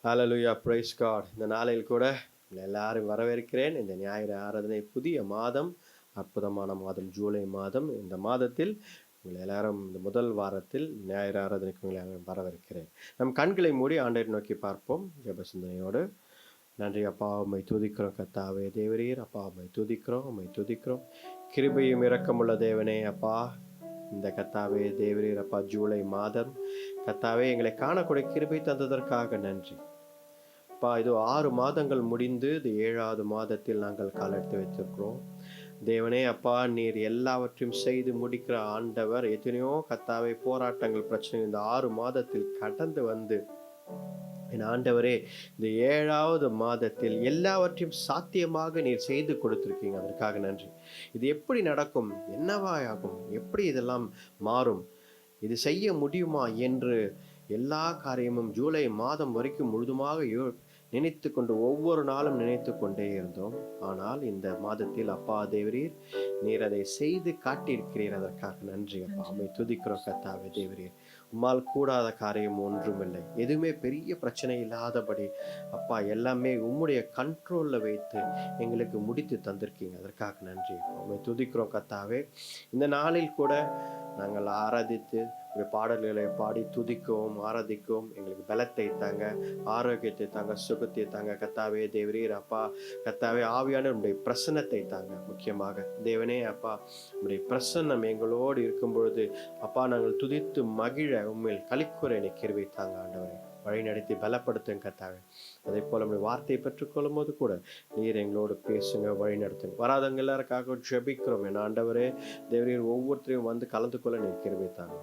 ஹalleluya, praise God. இந்த நாளில் கூட எல்லாரும் வரவேற்கிறேன். இந்த ஞாயிறு ஆராதனை புதிய மாதம், அற்புதமான மாதம், ஜூலை மாதம். இந்த மாதத்தில் உங்களை எல்லாரும் இந்த முதல் வாரத்தில் ஞாயிறு ஆராதனைக்கு உங்களை வரவேற்கிறேன். நம் கண்களை மூடி ஆண்டவரை நோக்கி பார்ப்போம் ஜெப சிந்தனையோடு. நன்றி அப்பா, உம்மை துதிக்கிறோம் கர்த்தாவே தேவரீர். அப்பா உம்மை துதிக்கிறோம், உம்மை துதிக்கிறோம். கிருபையும் இரக்கமுள்ள தேவனே அப்பா, இந்த கர்த்தாவே தேவரீர் அப்பா, ஜூலை மாதம் கர்த்தாவே எங்களை காணக்கூடிய கிருபை தந்ததற்காக நன்றி அப்பா. இது 6 மாதங்கள் முடிந்து இது 7வது மாதத்தில் நாங்கள் காலெடுத்து வைத்திருக்கிறோம் தேவனே அப்பா. நீர் எல்லாவற்றையும் செய்து முடிக்கிற ஆண்டவர். எத்தனையோ கர்த்தாவே போராட்டங்கள், பிரச்சனை இந்த 6 மாதத்தில் கடந்து வந்து என் ஆண்டவரே இந்த 7வது மாதத்தில் எல்லாவற்றையும் சாத்தியமாக நீர் செய்து கொடுத்திருக்கீங்க. அதற்காக நன்றி. இது எப்படி நடக்கும், என்னவாயாகும், எப்படி இதெல்லாம் மாறும், இது செய்ய முடியுமா என்று எல்லா காரியமும் ஜூலை மாதம் வரைக்கும் முழுதுமாக நினைத்து கொண்டு ஒவ்வொரு நாளும் நினைத்து கொண்டே இருந்தோம். ஆனால் இந்த மாதத்தில் அப்பா தேவரீர் நீர் அதை செய்து காட்டியிருக்கிறீர். அதற்காக நன்றி அப்பா. உம்மை துதிக்கிறோம் கர்த்தாவே தேவரீர். உம்மால் கூடாத காரியம் ஒன்றுமில்லை. எதுவுமே பெரிய பிரச்சனை இல்லாதபடி அப்பா எல்லாமே உம்முடைய கண்ட்ரோல்ல வைத்து எங்களுக்கு முடித்து தந்திருக்கீங்க. அதற்காக நன்றி. உம்மை துதிக்கிறோம் கர்த்தாவே. இந்த நாளில் கூட நாங்கள் ஆராதித்து ஒரு பாடல்களை பாடி துதிக்கவும் ஆராதிக்கவும் எங்களுக்கு பலத்தை தாங்க, ஆரோக்கியத்தை தாங்க, சுகத்தை தாங்க கர்த்தாவே தேவரீர் அப்பா. கர்த்தாவே ஆவியான உடைய பிரசன்னத்தை தாங்க. முக்கியமாக தேவனே அப்பா, உடைய பிரசன்னம் எங்களோடு இருக்கும் பொழுது அப்பா நாங்கள் துதித்து மகிழ உண்மையில் களிக்குறை கிருபை தாங்க ஆண்டவரே. வழி நடத்தி பலப்படுத்துங்க கர்த்தாவே. அதே போல நம்முடைய வார்த்தையை பெற்றுக்கொள்ளும் போது கூட நீர் எங்களோடு பேசுங்க, வழி நடத்துங்க. வராதவங்க எல்லாருக்காக ஜெபிக்கிறோம் என் ஆண்டவரே தேவரீர். ஒவ்வொருத்தரையும் வந்து கலந்து கொள்ள நீர் கிருபை தாங்க.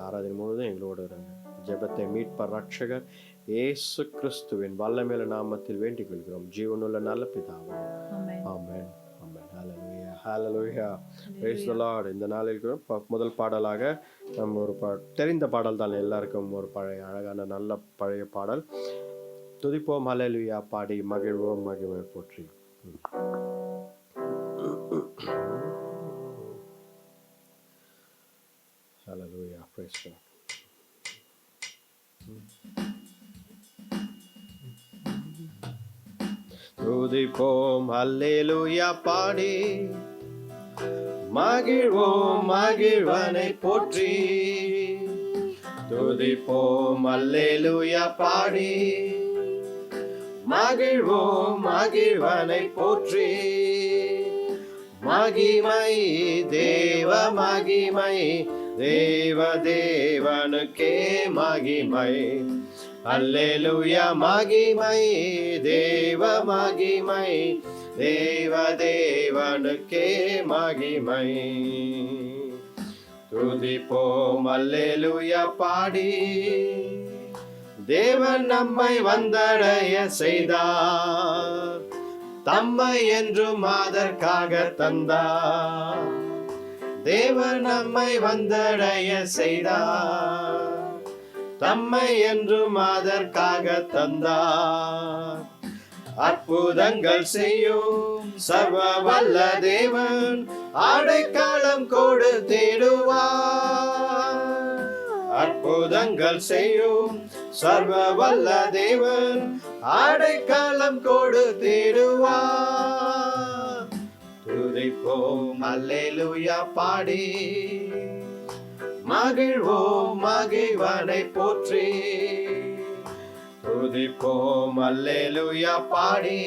ஆராதனை முழுவதும் எங்களோடு இருங்க. ஜெபத்தை மீட்பர் ரட்சகர் இயேசு கிறிஸ்துவின் வல்லமையுள்ள நாமத்தில் வேண்டிக் கொள்கிறோம் ஜீவனுள்ள நல்ல பிதாவே. ஆமென், ஆமென். ஹalleluya, ஹalleluya, praise the Lord. இந்த நாளில் முதல் பாடலாக நம்ம ஒரு தெரிந்த பாடல் தான் எல்லாருக்கும், ஒரு பழைய அழகான நல்ல பழைய பாடல். துதிப்போம் ஹalleluya பாடி மகிழ்வோம் மகிமை போற்றி. Hallelujah, praise God. துதிப்போம் ஹல்லேலூயா பாடி மகிழ்வோம் மகிழ்வனை போற்றி. துதிப்போம் ஹல்லேலூயா பாடி மகிழ்வோம் மகிழ்வனை போற்றி. மகிமை தேவ மகிமை, தேவ தேவனுக்கே மகிமை. அல்லேலூயா மகிமை தேவ மகிமை, தேவ தேவனுக்கே மகிமை. துதிப்போம் அல்லேலூயா பாடி தேவன் நம்மை வந்தடைய செய்தார், தம்மை என்றும் அதற்காக தந்தார். தேவன் நம்மை வந்தடைய செய்தார், தம்மை என்றும் அதற்காக தந்தார். அற்புதங்கள் செய்யும் சர்வ வல்ல தேவன் அடைக்கலம் கொடுத்திடுவார். அற்புதங்கள் செய்யும் சர்வ வல்ல தேவன் அடைக்கலம் கொடுத்திடுவார். துதிப்போம் அல்லேலூயா பாடி மகிழ்வோம் மகிழ்வனை போற்றி. துதிப்போம் அல்லேலூயா பாடி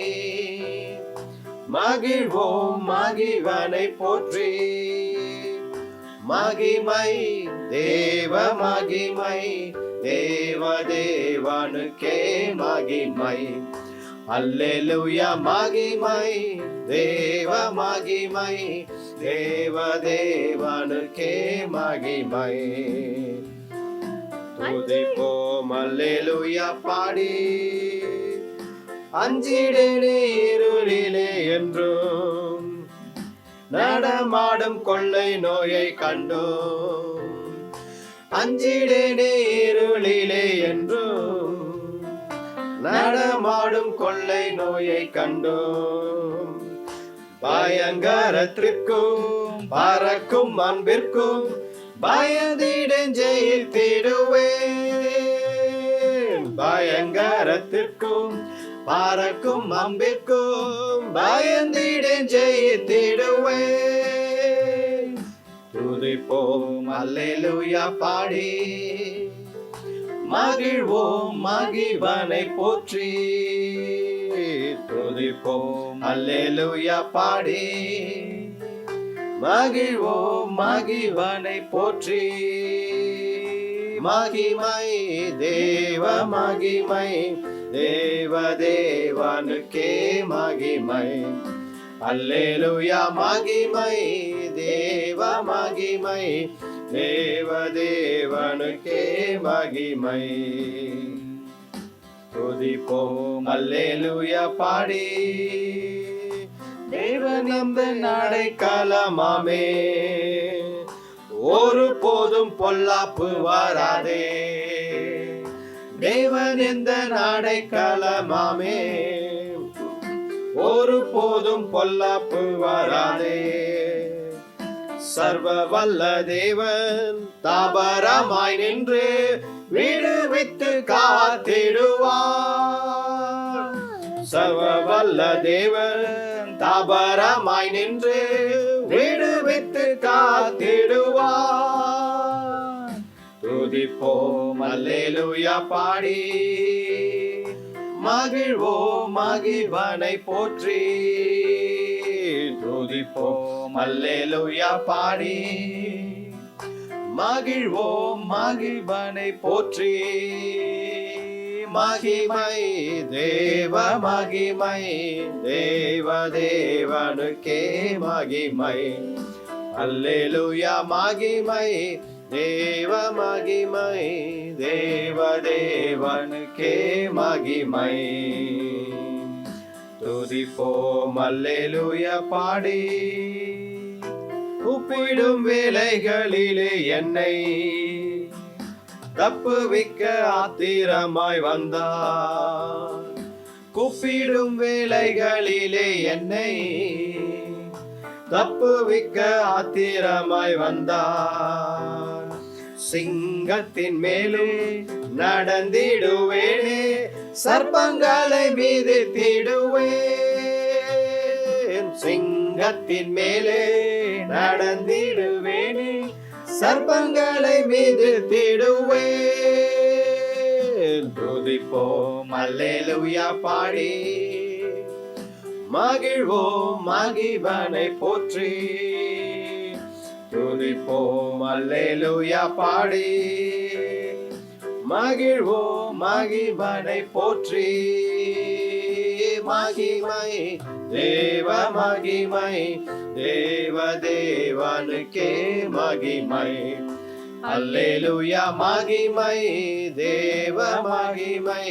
மகிழ்வோம் மகிழ்வனை போற்றி. மகிமை தேவ மகிமை, தேவ தேவனுக்கே மகிமை. அல்லேலூயா மகிமை தேவ மகிமை, தேவ தேவனுக்கே மகிமை. துதிப்போம் அல்லேலூயா பாடி அஞ்சிடனே இருளிலே என்றும் நடமாடும் கொள்ளை நோயை கண்டோம். அஞ்சிடனே இருளிலே என்றும் நடமாடும் கொள்ளை நோயை கண்டோம். பயங்கரத்திற்கும் பறக்கும் அன்பிற்கும் பயந்திடன் ஜெயித்திடுவேன். பயங்கரத்திற்கும் பறக்கும் அம்பிற்கும் பயந்திடேன் ஜெயித்திடுவேன். துதிப்போம் அல்லேலூயா பாடி மகிழ்வோம் மகிழ்வனை போற்றி. துதிப்போம் அல்லேலூயா பாடி மகிழ்வோம் மகிழ்வனை போற்றி. மகிமை தேவ மகிமை தேவ தேவனுக்கே மகிமை. அல்லேலூயா மகிமை தேவ மகிமை தேவ தேவனுக்கே மகிமை. துதிப்போம் அல்லேலூயா பாடி தேவன் எந்த அடைக்கலமாமே ஒரு போதும் பொல்லாப்பு வராதே. தேவன் எந்த அடைக்கலமாமே ஒரு போதும் பொல்லாப்பு வராதே. சர்வ வல்ல தேவன் தாபரமாய் நின்று விடுவித்து காத்திடுவார். சர்வ வல்ல தேவன் தாபரமாய் நின்று விடுவித்து காத்திடுவார். துதிப்போம் அல்லேலூயா பாடி மகிழ்வோம் மகிழ்வனை போற்றி. துதிப்போம் அல்லேலூயா பாடி மகிழ்வோம் மகிழ்வனை போற்றி. மகிமை தேவ மகிமை தேவ தேவனுக்கே மகிமை. அல்லேலூயா மகிமை தேவ மகிமை தேவ தேவனுக்கே மகிமை. துதிப்போம் அல்லேலூயா பாடி கூப்பிடும் வேளைகளிலே என்னை தப்புவிக்க ஆத்திரமாய் வந்தார். கூப்பிடும் வேளைகளிலே என்னை தப்புவிக்க ஆத்திரமாய் வந்தார். சிங்கத்தின் மேலே நடந்திடுவேனே சர்ப்பங்களை மீதித்திடுவேன். சிங்கத்தின் மேலே நடந்திடுவேனே சர்ப்பங்களை மீதித்திடுவேன். துதிப்போம் அல்லேலூயா பாடி மகிழ்வோம் மகிழ்வனை போற்றி. துதிப்போம் அல்லேலூயா பாடி மகிழ்வோம் மகிழ்வனை போற்றி. மகிமை தேவ மகிமை தேவ தேவனுக்கே மகிமை. அல்லேலூயா மகிமை தேவ மகிமை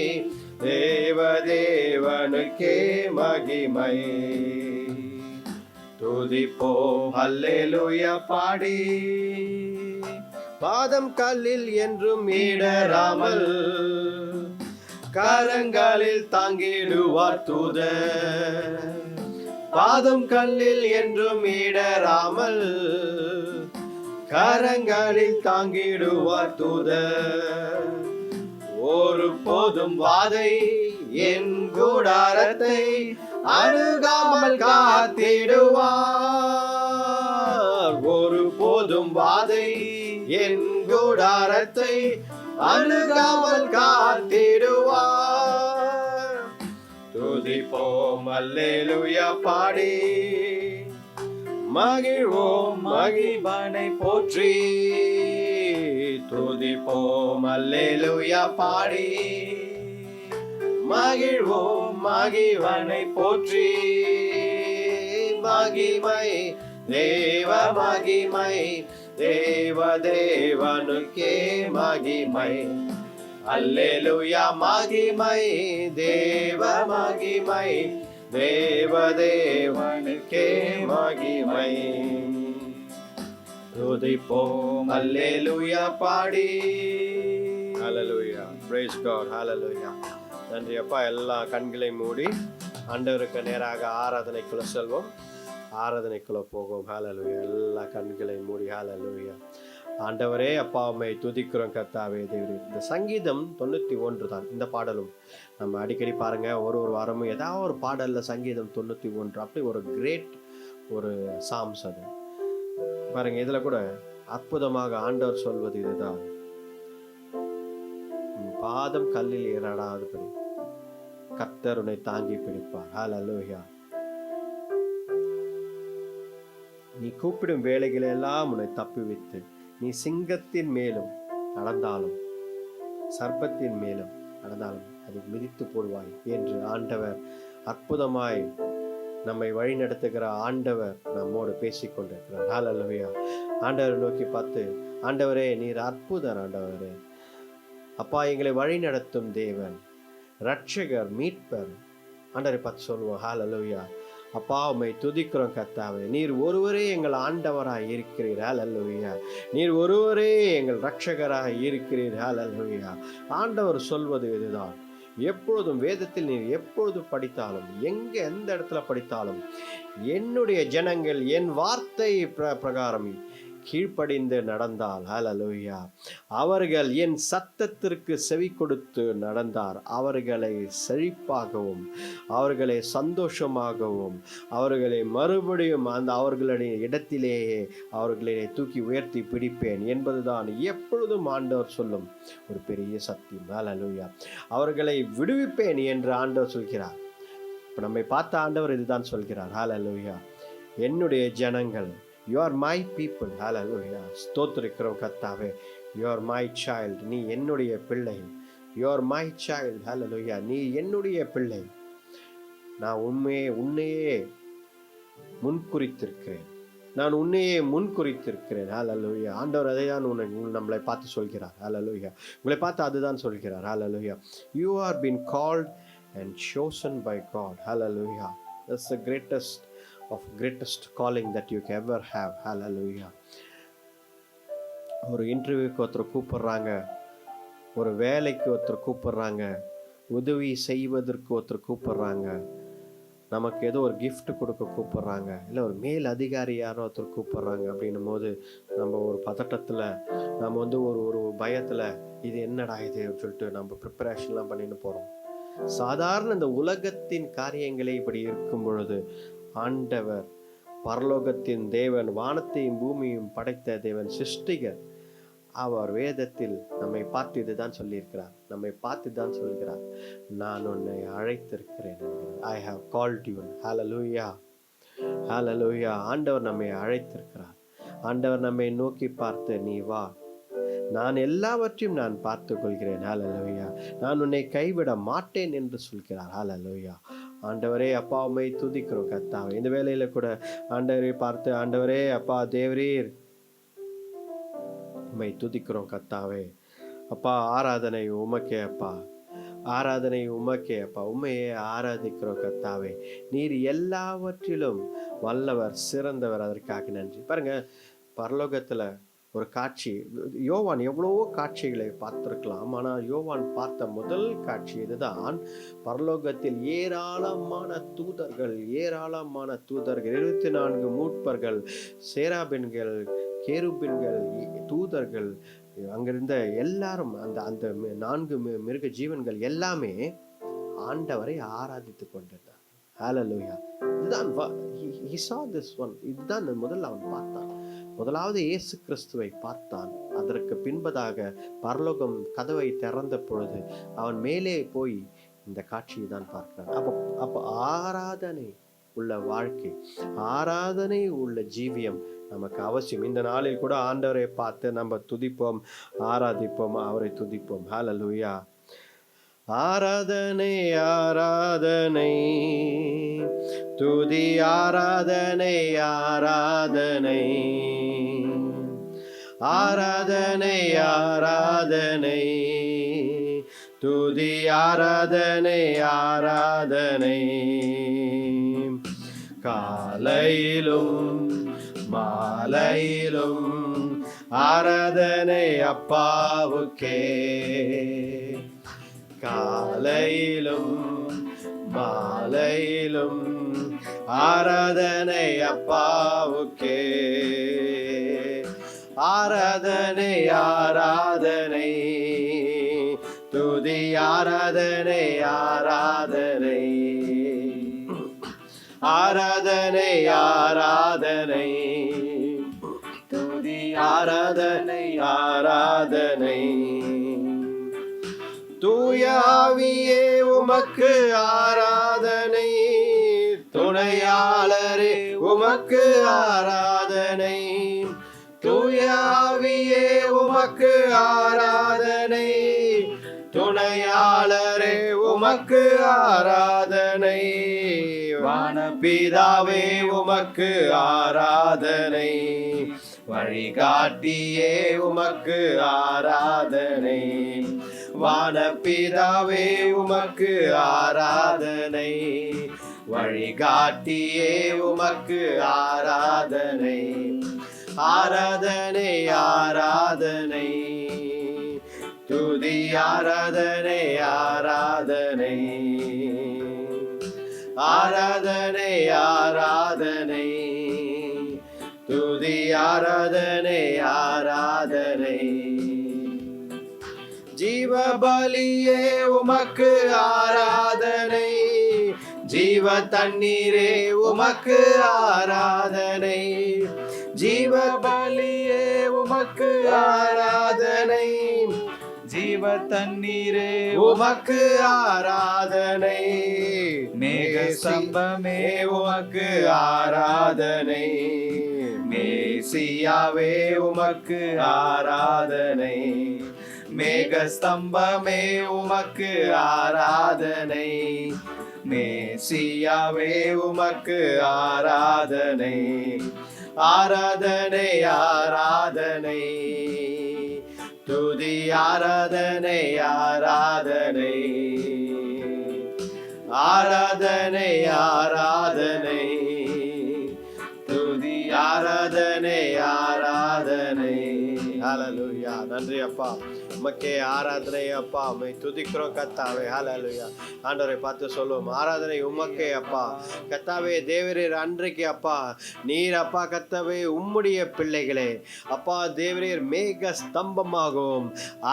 தேவ தேவனுக்கே மகிமை. துதிப்போம் அல்லேலூயா பாடி பாதம் கல்லில் என்றும் இடராமல் கரங்களில் தாங்கிடுவார் தூதர். பாதம் கல்லில் என்றும் இடராமல் கரங்களில் தாங்கிடுவார் தூதர். ஒரு போதும் வாதை என் கூடாரத்தை அணுகாமல் காத்திடுவார். ஒரு போதும் வாதை என் கூடாரத்தை அணுகாமல் காத்திடுவார். துதிப்போம் அல்லேலூயா பாடி மகிழ்வோம் மகிழ்வனை போற்றி. துதிப்போம் அல்லேலூயா பாடி மகிழ்வோம் மகிழ்வனை போற்றி. மகிமை தேவ மகிமை தேவ தேவனுக்கே மகிமை. அல்லேலூயா மகிமை தேவ மகிமை தேவ தேவனுக்கே மகிமை. துதிப்போம் அல்லேலூயா பாடி. ஹல்லேலூயா, praise God, ஹல்லேலூயா. நன்றி அப்பா. எல்லா கண்களை மூடி ஆண்டவருக்கு நேராக ஆராதனைக்குள்ள செல்வோம். ஆராதனைக்குள்ள போகும். ஹல்லேலூயா. எல்லா கண்களை மூடி. ஹல்லேலூயா. ஆண்டவரே அப்பா உம்மை துதிக்கிறோம் கர்த்தாவே தேவரே. இந்த சங்கீதம் 91 தான் இந்த பாடலும். நம்ம அடிக்கடி பாருங்க, ஒரு வாரமும் ஏதாவது ஒரு பாடல்ல சங்கீதம் 91 அப்படி ஒரு கிரேட் ஒரு சாம்ஸ் அது. பாருங்க, இதுல கூட அற்புதமாக ஆண்டவர் சொல்வது இதுதான், பாதம் கல்லில் ஏறாடாதபடி கர்த்தர் உன்னை தாங்கி பிடிப்பார். ஹல்லேலூயா. நீ கூப்பிடும் வேளைகளெல்லாம் உன்னை தப்புவித்து, நீ சிங்கத்தின் மேலும் நடந்தாலும் சர்ப்பத்தின் மேலும் நடந்தாலும் அதை மிதித்து போடுவாய் என்று ஆண்டவர் அற்புதமாய் நம்மை வழி நடத்துகிற ஆண்டவர் நம்மோடு பேசிக்கொண்டிருக்கிறார். ஹல்லேலூயா. ஆண்டவரை நோக்கி பார்த்து, ஆண்டவரே நீர் அற்புதர் ஆண்டவரே, அப்பா எங்களை வழி நடத்தும் தேவன், ரட்சகர், மீட்பர். ஆண்டவரை பார்த்து சொல்லுவோம், ஹல்லேலூயா. அப்பா உம்மை துதிக்கிறோம் கர்த்தாவே, நீர் ஒருவரே எங்கள் ஆண்டவராக இருக்கிறீர். ஹல்லேலூயா. நீர் ஒருவரே எங்கள் ரட்சகராக இருக்கிறீர். ஹல்லேலூயா. ஆண்டவர் சொல்வது இதுதான். எப்பொழுதும் வேதத்தில் நீர் எப்பொழுது படித்தாலும், எந்த இடத்துல படித்தாலும், என்னுடைய ஜனங்கள் என் வார்த்தை பிரகாரம் கீழ்ப்படிந்து நடந்தால், ஹல்லேலூயா, அவர்கள் என் சத்தத்திற்கு செவி கொடுத்து நடந்தார், அவர்களை செழிப்பாகவும் அவர்களை சந்தோஷமாகவும் அவர்களை மறுபடியும் அந்த அவர்களுடைய இடத்திலேயே அவர்களை தூக்கி உயர்த்தி பிடிப்பேன் என்பதுதான் எப்பொழுதும் ஆண்டவர் சொல்லும் ஒரு பெரிய சத்தியம். ஹல்லேலூயா. அவர்களை விடுவிப்பேன் என்று ஆண்டவர் சொல்கிறார். இப்போ நம்மை பார்த்த ஆண்டவர் இதுதான் சொல்கிறார். ஹல்லேலூயா. என்னுடைய ஜனங்கள், you are my people. ஹல்லேலூயா. ஸ்தோத்திரிக்கிறோம் கர்த்தாவே. you are my child. நீ என்னுடைய பிள்ளை. you are my child. ஹல்லேலூயா. நீ என்னுடைய பிள்ளை. நான் உன்னையே முன்குறித்திருக்கிறேன். நான் உன்னையே முன்குறித்திருக்கிறேன். ஹல்லேலூயா. ஆண்டவர் அதை தான் நம்மளை பார்த்து சொல்கிறார். ஹல்லேலூயா. உங்களை பார்த்து அதுதான் சொல்கிறார். ஹல்லேலூயா. you are been called and chosen by God. Hallelujah. That's the greatest calling that you can ever have. Hallelujah. ஒரு இன்டர்வியூக்கு ஒருத்தர் கூப்பிடுறாங்க, ஒரு வேலைக்கு ஒருத்தர் கூப்பிடுறாங்க, உதவி செய்வதற்கு ஒருத்தர் கூப்பிடுறாங்க, நமக்கு ஏதோ ஒரு gift கொடுக்க கூப்பிடுறாங்க, இல்லை ஒரு மேல் அதிகாரி யாரோ ஒருத்தர் கூப்பிடுறாங்க. அப்படின்னும் போது நம்ம ஒரு பதட்டத்தில், நம்ம ஒரு பயத்தில், இது என்னடா இது சொல்லிட்டு நம்ம ப்ரிப்பரேஷன்லாம் பண்ணிட்டு போகிறோம். சாதாரண இந்த உலகத்தின் காரியங்களே இப்படி இருக்கும் பொழுது, ஆண்டவர் பரலோகத்தின் தேவன், வானத்தையும் பூமியும் படைத்த தேவன், சிருஷ்டிகர், அவர் வேதத்தில் நம்மை பார்த்து இதுதான் சொல்லியிருக்கிறார். நம்மை பார்த்து தான் சொல்கிறார், நான் உன்னை அழைத்திருக்கிறேன். I have called you. Hallelujah. Hallelujah. ஆண்டவர் நம்மை அழைத்திருக்கிறார். ஆண்டவர் நம்மை நோக்கி பார்த்து, நீ வா, நான் எல்லாவற்றையும் நான் பார்த்து கொள்கிறேன். ஹல்லேலூயா. நான் உன்னை கைவிட மாட்டேன் என்று சொல்கிறார். ஹல்லேலூயா. ஆண்டவரே அப்பா உம்மை துதிக்கிறோம் கர்த்தாவே. இந்த வேளையில கூட ஆண்டவரை பார்த்து, ஆண்டவரே அப்பா தேவரீர் உம்மை துதிக்கிறோம் கர்த்தாவே. அப்பா ஆராதனை உமக்கே அப்பா, ஆராதனை உமக்கே அப்பா. உம்மையே ஆராதிக்கிறோம் கர்த்தாவே. நீர் எல்லாவற்றிலும் வல்லவர், சிறந்தவர். அதற்காக நன்றி. பாருங்க, பரலோகத்துல ஒரு காட்சி, யோவான் எவ்வளவோ காட்சிகளை பார்த்திருக்கலாம், ஆனால் யோவான் பார்த்த முதல் காட்சி இதுதான். பரலோகத்தில் ஏராளமான தூதர்கள் 24 மூப்பர்கள், சேராபின்கள், கேருபின்கள், தூதர்கள், அங்கிருந்த எல்லாரும், அந்த 4 மிருக ஜீவன்கள் எல்லாமே ஆண்டவரை ஆராதித்து கொண்டிருந்தார். ஹல்லேலூயா. இதுதான் he saw this one. இதுதான் முதல்ல அவன் பார்த்தான். முதலாவது இயேசு கிறிஸ்துவை பார்த்தான். அதற்கு பின்பதாக பரலோகம் கதவை திறந்த பொழுது அவன் மேலே போய் இந்த காட்சியை தான் பார்க்கிறான். அப்போ ஆராதனை உள்ள வாழ்க்கை, ஆராதனை உள்ள ஜீவியம் நமக்கு அவசியம். இந்த நாளில் கூட ஆண்டவரை பார்த்து நம்ம துதிப்போம், ஆராதிப்போம், அவரை துதிப்போம். ஹல்லேலூயா. ஆராதனை ஆராதனை துதி ஆராதனை ஆராதனை ஆராதனை ஆராதனை துதி ஆராதனை ஆராதனை காலையிலும் மாலையிலும் ஆராதனை அப்பாவுக்கே, காலையிலும் மாலையிலும் ஆராதனை அப்பாவுக்கே, ஆராதனை ஆராதனை துதி ஆராதனை ஆராதனை ஆராதனை ஆராதனை துதி ஆராதனை ஆராதனை தூய ஆவியே உமக்கு ஆராதனை துணையாளரே உமக்கு ஆராதனை தூய ஆவியே உமக்கு ஆராதனை துணையாளரே உமக்கு ஆராதனை வானபிதாவே உமக்கு ஆராதனை வழிகாட்டியே உமக்கு ஆராதனை வானபிதாவே உமக்கு ஆராதனை வழிகாட்டியே உமக்கு ஆராதனை ஆராதனை ஆராதனை துதி ஆராதனை ஆராதனை ஆராதனை ஆராதனை துதி ஆராதனை ஆராதனை ஜீவபலியே உமக்கு ஆராதனை ஜீவ தண்ணீரே உமக்கு ஆராதனை ஜீவபலியே உமக்கு ஆராதனை ஜீவ தண்ணீரே உமக்கு ஆராதனை மேக ஸ்தம்பமே உமக்கு ஆராதனை மேசியாவே உமக்கு ஆராதனை மேக ஸ்தம்பமே உமக்கு ஆராதனை மேசியாவே உமக்கு ஆராதனை ஆராதனை ஆராதனை துதி ஆராதனை ஆராதனை ஆராதனை ஆராதனை துதி ஆராதனை ஆராதனை ஹல்லேலூயா. நன்றி அப்பா, உமக்கே ஆராதனை அப்பா, உம்மை துதிக்கிறோம் கர்த்தாவே. ஹல்லேலூயா. ஆண்டவரை பார்த்து சொல்லுவோம், ஆராதனை உமக்கே அப்பா. கர்த்தாவே தேவரீர் அன்றைக்கு அப்பா நீர் அப்பா கர்த்தாவே உம்முடைய பிள்ளைகளே அப்பா தேவரீர் மேக ஸ்தம்பமாகவும்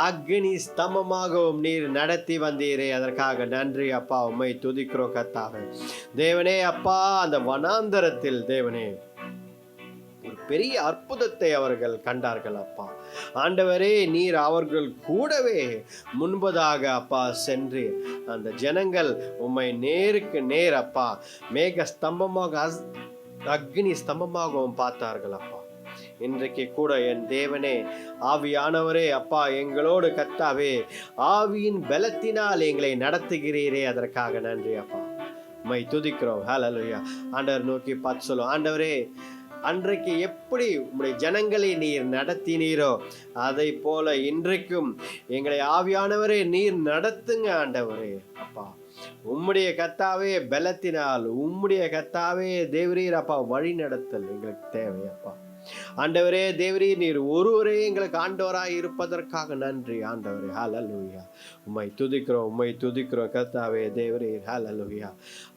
அக்னி ஸ்தம்பமாகவும் நீர் நடத்தி வந்தீரே, அதற்காக நன்றி அப்பா, உம்மை துதிக்கிறோம் கர்த்தாவே. தேவனே அப்பா, அந்த வனாந்தரத்தில் தேவனே ஒரு பெரிய அற்புதத்தை அவர்கள் கண்டார்கள் அப்பா. ஆண்டவரே நீர் அவர்கள் கூடவே முன்பதாக அப்பா சென்று அந்த ஜனங்கள் உம்மை நேருக்கு நேர் அப்பா மேக ஸ்தம்பமாக அக்னி ஸ்தம்பமாகவும் பார்த்தார்கள் அப்பா. இன்றைக்கு கூட என் தேவனே ஆவியானவரே அப்பா எங்களோடு கர்த்தாவே ஆவியின் பலத்தினால் எங்களை நடத்துகிறீரே, அதற்காக நன்றி அப்பா, உம்மை துதிக்கிறோம். ஹல்லேலூயா. ஆண்டவர் நோக்கி பார்த்து சொல்லுவோம், ஆண்டவரே அன்றைக்கு எப்படி உம்முடைய ஜனங்களை நீர் நடத்தினீரோ அதை போல இன்றைக்கும் எங்களை ஆவியானவரே நீர் நடத்துங்க ஆண்டவரே அப்பா. உம்முடைய கர்த்தாவே பலத்தினால் உம்முடைய கர்த்தாவே தேவரீர் அப்பா வழி நடத்தல் எங்களுக்கு தேவை அப்பா. ஆண்டவரே தேவரீர் நீர் ஒருவரே எங்களுக்கு ஆண்டவராய் இருப்பதற்காக நன்றி ஆண்டவரே. ஹல்லேலூயா. உம்மை துதிக்கிறோம், உம்மை துதிக்கிறோம் கர்த்தாவே தேவரீர். ஹல்லேலூயா.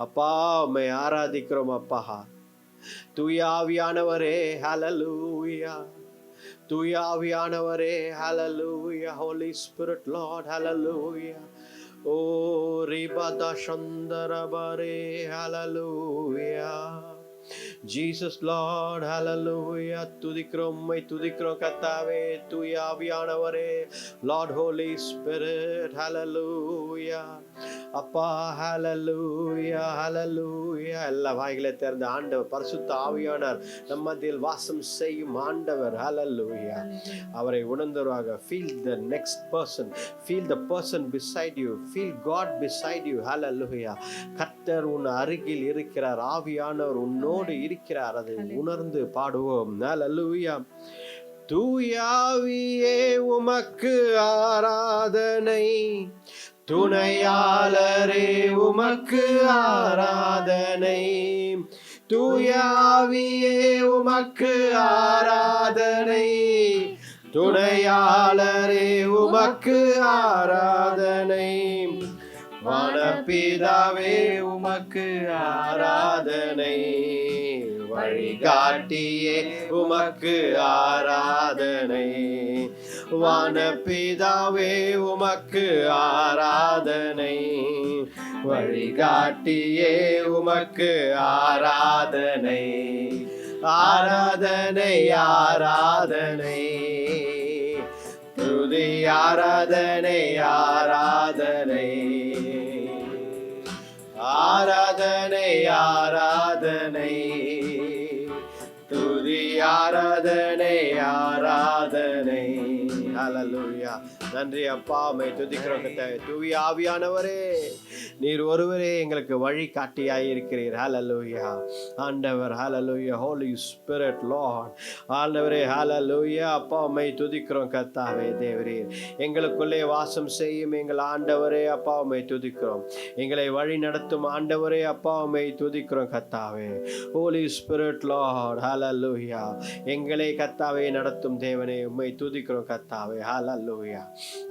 அப்பா உம்மை ஆராதிக்கிறோம் அப்பா. தூய ஆவியானவரே ஹல்லேலூயா. தூய ஆவியானவரே ஹல்லேலூயா. ஹோலி ஸ்பிரிட் லார்ட் ஹல்லேலூயா. ஓ ரிபதா சந்தரபரே ஹல்லேலூயா. ஜீசஸ் லார்ட் ஹல்லேலூயா. துதிக்கிறோம், உம்மை துதிக்கிறோம் கர்த்தாவே. தூய ஆவியானவரே லார்ட் ஹோலி ஸ்பிரிட் ஹல்லேலூயா அப்பா. ஹல்லேலூயா ஹல்லேலூயா. எல்லா வாய்களை திறந்த ஆண்டவர் பரிசுத்த ஆவியானவர் நம் மத்தியில் வாசம் செய்யும் ஆண்டவர். ஹல்லேலூயா. அவரை உணர்ந்தவராக feel the next person, feel the person beside you, feel God beside you. ஹல்லேலூயா. கர்த்தர் உன் அருகில் இருக்கிறார், ஆவியானவர் உன்னோடு இருக்கிறார், அதை உணர்ந்து பாடுவோம். ஹல்லேலூயா. தூய ஆவியே உமக்கு ஆராதனை, துணையாளரே உமக்கு ஆராதனை. தூய ஆவியே உமக்கு ஆராதனை, துணையாளரே உமக்கு ஆராதனை. வானபிதாவே உமக்கு ஆராதனை, வழிகாட்டியே உமக்கு ஆராதனை. ஆராதனை. வானபிதாவே உமக்கு ஆராதனை. வழிகாட்டியே உமக்கு ஆராதனை. ஆராதனை ஆராதனை துதி ஆராதனை ஆராதனை ஆராதனை ஆராதனை துதி ஆராதனை ஆராதனை. ஹல்லேலூயா. நன்றி அப்பா, உம்மை துதிக்கிறோம் கர்த்தாவே. தூய ஆவியானவரே, நீர் ஒருவரே எங்களுக்கு வழி காட்டியாய் இருக்கிறீர். ஹல்லேலூயா ஆண்டவர். ஹல்லேலூயா. Holy spirit lord. ஆண்டவரே ஹல்லேலூயா. அப்பா, உம்மை துதிக்கிறோம் கர்த்தாவே. தேவரீர் எங்களுக்குள்ளே வாசம் செய்யும் எங்கள் ஆண்டவரே, அப்பா உம்மை துதிக்கிறோம். எங்களை வழி நடத்தும் ஆண்டவரே, அப்பா உம்மை துதிக்கிறோம் கர்த்தாவே. Holy spirit lord. ஹல்லேலூயா. எங்களை கர்த்தாவே நடத்தும் தேவனே, உம்மை துதிக்கிறோம் கர்த்தாவே. ஹல்லேலூயா.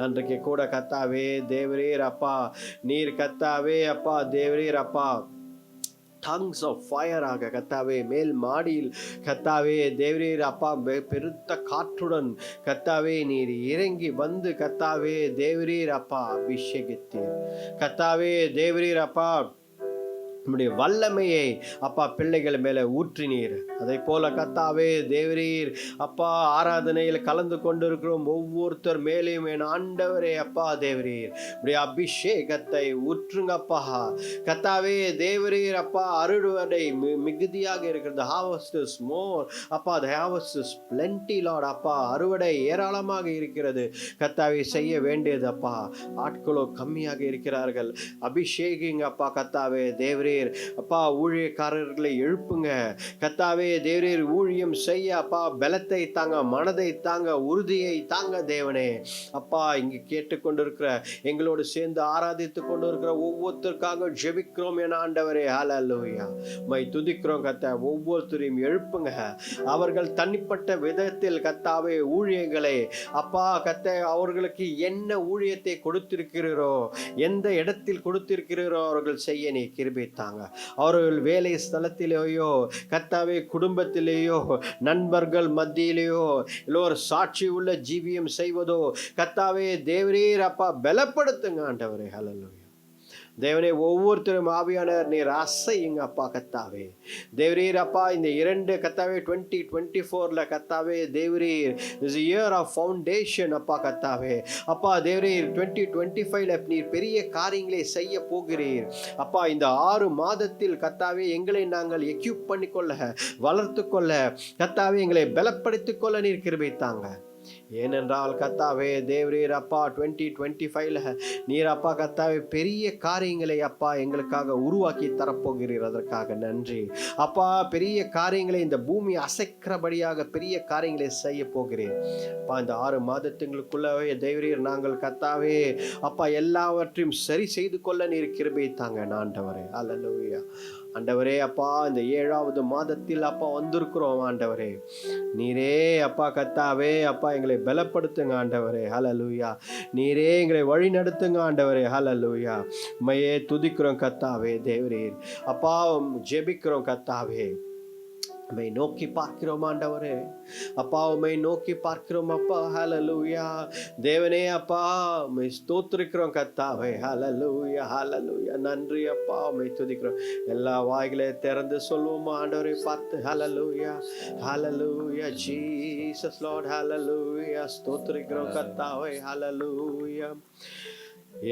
அன்றைக்கு கூட கர்த்தாவே தேவரீர் அப்பா, நீர் கர்த்தாவே அப்பா தேவரீர் அப்பா tongues of fire ஆக கர்த்தாவே மேல் மாடியில் கர்த்தாவே தேவரீர் அப்பா பெருத்த காற்றுடன் கர்த்தாவே நீர் இறங்கி வந்து கர்த்தாவே தேவரீர் அப்பா அபிஷேகித்தீர். கர்த்தாவே தேவரீர் அப்பா நம்முடைய வல்லமையை அப்பா பிள்ளைகள் மேலே ஊற்றினீர். அதை போல கர்த்தாவே தேவரீர் அப்பா ஆராதனையில் கலந்து கொண்டிருக்கிறோம் ஒவ்வொருத்தர் மேலேயும் என் ஆண்டவரே அப்பா தேவரீர் இப்படி அபிஷேகத்தை ஊற்றுங்கப்பா. கர்த்தாவே தேவரீர் அப்பா அறுவடை மிகுதியாக இருக்கிறது. harvest is more அப்பா, the harvest is plenty Lord. அப்பா அறுவடை ஏராளமாக இருக்கிறது கர்த்தாவே, செய்ய வேண்டியது அப்பா. ஆட்களோ கம்மியாக இருக்கிறார்கள். அபிஷேகிங் அப்பா கர்த்தாவே தேவரீர் அப்பா. ஊழியக்காரர்களை எழுப்புங்க கர்த்தாவே தேவரீர். ஊழியம் செய்ய அப்பா பலத்தை தாங்க, மனதை தாங்க, உறுதியை தாங்க தேவனே. அப்பா இங்கு கேட்டுக்கொண்டிருக்கிற எங்களோடு சேர்ந்து ஆராதித்து கொண்டிருக்கிற ஒவ்வொருத்தருக்காக ஜெபிக்கிறோம் என ஆண்டவரே. ஹல்லேலூயா. மை துதிக்கிறோம் கர்த்தா. ஒவ்வொருத்தரையும் எழுப்புங்க. அவர்கள் தனிப்பட்ட விதத்தில் கர்த்தாவே ஊழியங்களை அப்பா கர்த்தா அவர்களுக்கு என்ன ஊழியத்தை கொடுத்திருக்கிறீரோ, எந்த இடத்தில் கொடுத்திருக்கிறீரோ அவர்கள் செய்ய நீ கிருபை தாங்க. அவர்கள் வேலை ஸ்தலத்திலேயோ கர்த்தாவே குடும்பத்திலேயோ நண்பர்கள் மத்தியிலேயோ இல்லை ஒரு சாட்சி உள்ள ஜீவியம் செய்வதோ கர்த்தாவே தேவரீர் அப்பா பலப்படுத்துங்க ஆண்டவரே. ஹல்லேலூயா. தேவனே ஒவ்வொருத்தரும் ஆவியானவர் நீர் அசையுங்க அப்பா கர்த்தாவே தேவரீர் அப்பா. இந்த 2 கர்த்தாவே 2024 கர்த்தாவே தேவரீர் இஸ் இயர் ஆஃப் ஃபவுண்டேஷன் அப்பா கர்த்தாவே அப்பா தேவரீர் 2025 நீர் பெரிய காரியங்களை செய்ய போகிறீர் அப்பா. இந்த 6 மாதத்தில் கர்த்தாவே எங்களை நாங்கள் எக்யூப் பண்ணிக்கொள்ள, வளர்த்து கொள்ள கர்த்தாவே எங்களை பலப்படுத்திக் கொள்ள நீர் கிருபை தாங்க. ஏனென்றால் கர்த்தாவே தேவரீர் அப்பா 2025 நீர் அப்பா கர்த்தாவே பெரிய காரியங்களை அப்பா எங்களுக்காக உருவாக்கி தரப்போகிறீர். அதற்காக நன்றி அப்பா. பெரிய காரியங்களை இந்த பூமி அசைக்கிறபடியாக பெரிய காரியங்களை செய்ய போகிறேன் அப்பா. இந்த 6 மாதத்துங்களுக்குள்ளவே தேவரீர் நாங்கள் கர்த்தாவே அப்பா எல்லாவற்றையும் சரி செய்து கொள்ள நீர் கிருபை தாங்க ஆண்டவரே. ஹல்லேலூயா. ஆண்டவரே அப்பா இந்த 7வது மாதத்தில் அப்பா வந்திருக்கிறோம் ஆண்டவரே. நீரே அப்பா கர்த்தாவே அப்பா எங்களை பலப்படுத்துங்க ஆண்டவரே. ஹல்லேலூயா. நீரே எங்களை வழி நடத்துங்க ஆண்டவரே. ஹல்லேலூயா. உம்மையே துதிக்கிறோம் கர்த்தாவே தேவரீர் அப்பா. ஜெபிக்கிறோம் கர்த்தாவே. உம்மை நோக்கி பார்க்கிறோம் ஆண்டவரே அப்பா. உம்மை நோக்கி பார்க்கிறோம் அப்பா. ஹல்லேலூயா. தேவனே அப்பா உம்மை ஸ்தோத்திரிக்கிறோம் கர்த்தாவே. ஹல்லேலூயா. ஹல்லேலூயா. நன்றி அப்பா. உம்மை துதிக்கிறோம். எல்லா வாய்களை திறந்து சொல்லுவோம் ஆண்டவரை பார்த்து. Hallelujah. Hallelujah. Jesus lord. Hallelujah. ஸ்தோத்திரிக்கிறோம் கர்த்தாவே. ஹல்லேலூயா.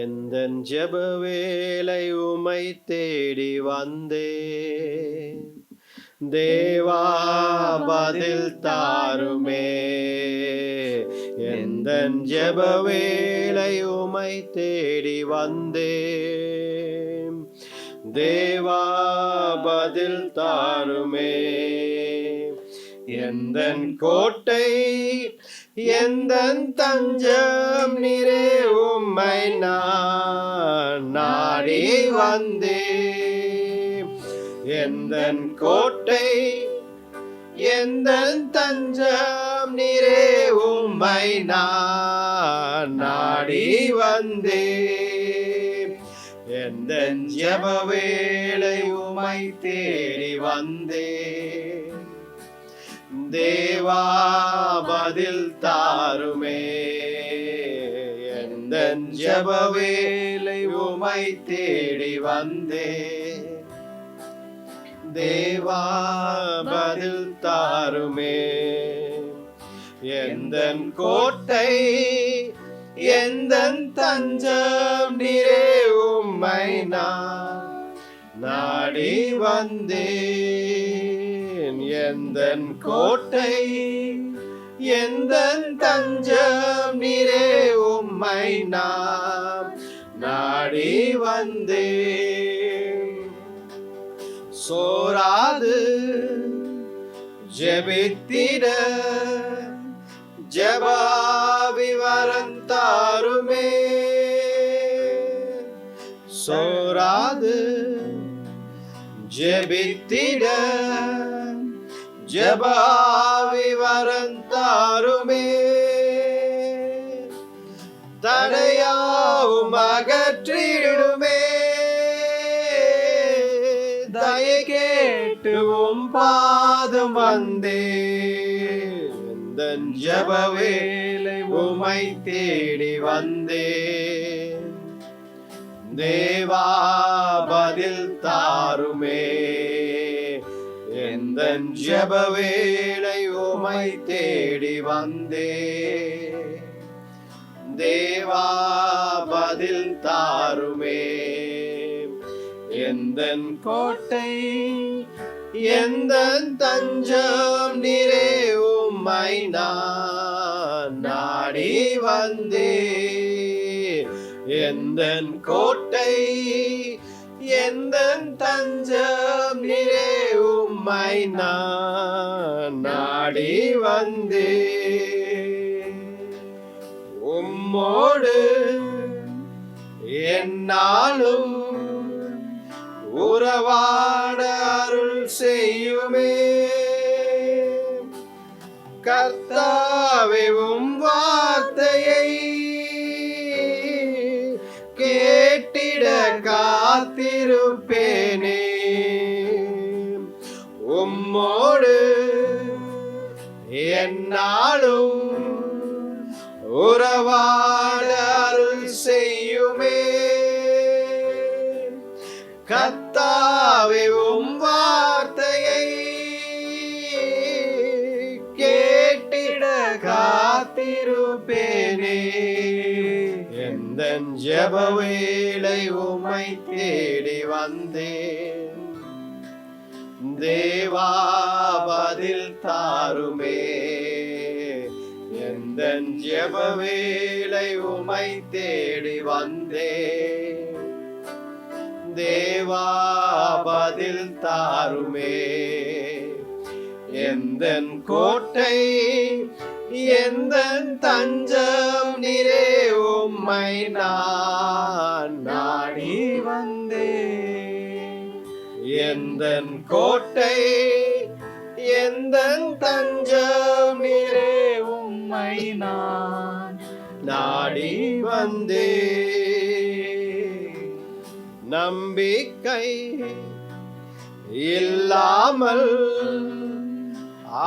எந்தன் ஜெப வேளை உம்மை தேடி வந்தேன் தேவா பதில் தாருமே. எந்தன் ஜெப வேளை உம்மை தேடி வந்தேன் தேவா பதில் தாருமே. எந்தன் கோட்டை எந்தன் தஞ்சம் நீரே, உம்மை நான் நாடி வந்தேன். எந்தன் கோட்டை எந்தன் தஞ்சம் நீரே, உம்மை நான் நாடி வந்தேன். எந்தன் ஜெப வேளை உம்மை தேடி வந்தேன் தேவா பதில் தாருமே. எந்தன் ஜெப வேளை உமை தேடி வந்தே. தேவா பதில் தாருமே. எந்தன் கோட்டை எந்தன் தஞ்சம் நீரே, உம்மை நான் நாடி வந்தேன். எந்தன் கோட்டை எந்தன் தஞ்சம் நீரே, உம்மை நான் நாடி வந்தேன். சோராது ஜெபித்திட ஜெபவிவரம் தாருமே. சோராது ஜெபித்திட ஜெபவிவரம் தாருமே. தடையாவும் அகற்றிடுமே. தயை கேட்டு உம் பாதம் வந்தே. எந்தன் ஜெப வேளை உமை தேடி வந்தே. தேவா பதில் தாருமே. எந்தன் ஜெப வேளை உமை தேடி வந்தே. தேவா பதில் தாருமே. எந்தன் கோட்டை எந்தன் தஞ்சம் நீரே, உம்மை நான் நாடி வந்தே. எந்தன் கோட்டை எந்தன் தஞ்சம் நீரே, உம்மை நான் நாடி வந்தே. உம்மோடு என்னாலும் உறவாட அருள் செய்யுமே. கர்த்தாவே உம் வார்த்தையை கேட்டிட காத்திருப்பேனே. உம்மோடு என்னாலும் உறவாட அருள் செய்யுமே. கர்த்தாவே உம் வார்த்தையை கேட்டிட காத்திருப்பேனே. எந்தன் ஜெப வேளை உம்மை தேடி வந்தேன். தேவா பதில் தாருமே. எந்தன் ஜெப வேளை உம்மை தேடி வந்தேன். தேவா பதில் தாருமே. எந்தன் கோட்டை எந்தன் தஞ்சம் நீரே, உம்மை நான் நாடி வந்தேன். எந்தன் கோட்டை எந்தன் தஞ்சம் நீரே, உம்மை நான் நாடி வந்தேன். நம்பிக்கை இல்லாமல்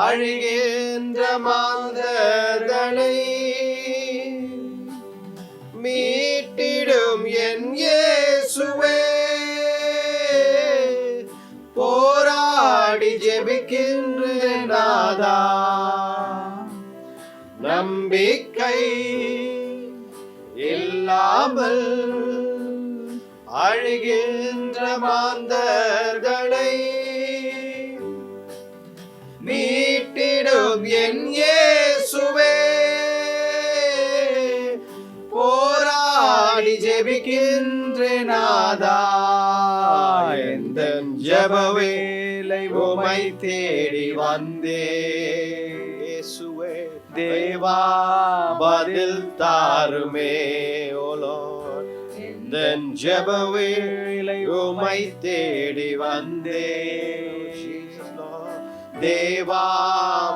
அழுகின்ற மாந்தர்களை மீட்டிடும் என் இயேசுவே. போராடி ஜெபிக்கின்ற நாதா. நம்பிக்கை இல்லாமல் அழுகின்ற மாந்தர்களை மீட்டிடும் என் இயேசுவே. போராடி ஜெபிக்கின்ற நாதா. எந்தன் ஜெப வேளை உம்மை தேடி வந்தே. இயேசுவே தேவா பதில் தாருமே. ஓ லார்ட், எந்தன் ஜெப வேளை உம்மை தேடி வந்தே. தேவா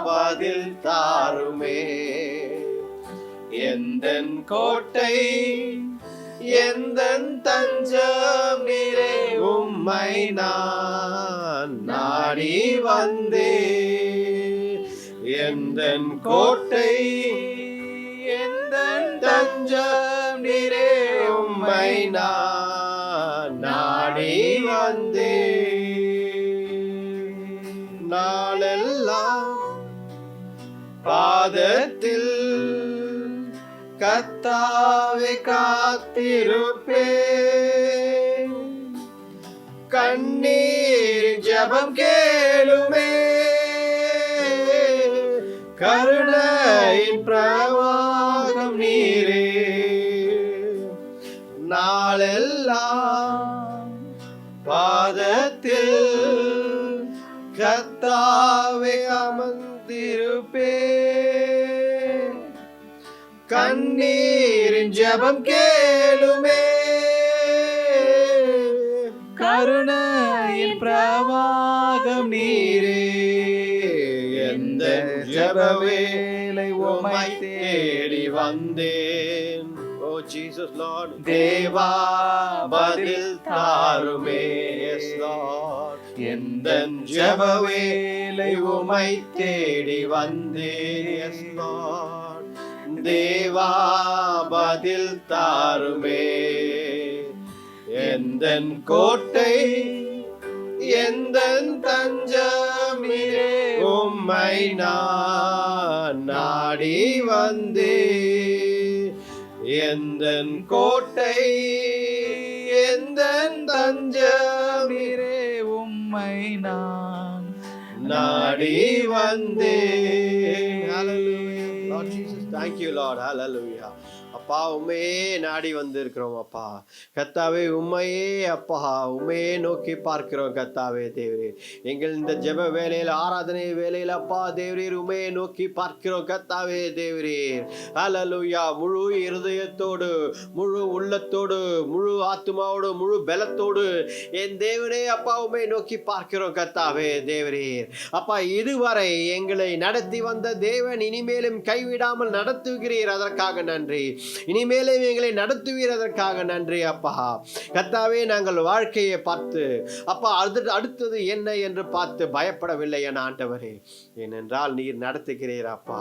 பதில் தாருமே. எந்தன் கோட்டை எந்தன் தஞ்சம் நீரே, உம்மை நான் நாடி வந்தே. எந்தன் கோட்டை எந்தன் தஞ்சம் நீரே, உம்மை நான் நாடி வந்தேன். நாளெல்லாம் பாதத்தில் கர்த்தாவே காத்திருப்பேன். கண்ணீர் ஜெபம் கேளுமே, கருணையின் பிரவாகம் நீரே. நாளெல்லாம் பாதத்தில் கர்த்தாவே அமர்ந்திருப்பேன். கண்ணீரின் ஜெபம் கேளுமே, கருணையின் பிரவாகம் நீரே. எந்த ஜெப வேளை உம்மை தேடி வந்தேன். ஓ ஜீசஸ் லார்ட், தேவா பதில் தாருமே. எஸ் லார்ட், எந்த ஜெப வேளை உம்மை தேடி வந்தேன். எஸ் லார்ட், தேவா பதில் தாருமே. எந்தன் கோட்டை எந்தன் தஞ்சம் நீரே, உம்மை நான் நாடி வந்தேன். எந்தன் கோட்டை எந்தன் தஞ்சம் நீரே, உம்மை நான் நாடி வந்தேன். Hallelujah. Lord Jesus, thank you Lord. Hallelujah. அப்பா உண்மையே நாடி வந்திருக்கிறோம் அப்பா. கர்த்தாவே உண்மையே அப்பா உண்மையே நோக்கி பார்க்கிறோம் கர்த்தாவே தேவரே. எங்கள் இந்த ஜெப வேலையில் ஆராதனை வேலையில் அப்பா தேவரீர் உண்மையை நோக்கி பார்க்கிறோம் கர்த்தாவே தேவரீர். ஹல்லேலூயா. முழு இருதயத்தோடு முழு உள்ளத்தோடு முழு ஆத்துமாவோடு முழு பலத்தோடு என் தேவனே அப்பா உண்மையை நோக்கி பார்க்கிறோம் கர்த்தாவே தேவரீர். அப்பா இதுவரை எங்களை நடத்தி வந்த தேவன் இனிமேலும் கைவிடாமல் நடத்துகிறீர், அதற்காக நன்றி. இனிமேலே எங்களை நடத்துவீர், அதற்காக நன்றி அப்பா. கர்த்தாவே நாங்கள் வாழ்க்கையை பார்த்து அப்பா அடுத்தது என்ன என்று பார்த்து பயப்படவில்லை என் ஆண்டவரே. ஏனென்றால் நீர் நடத்துகிறீர் அப்பா.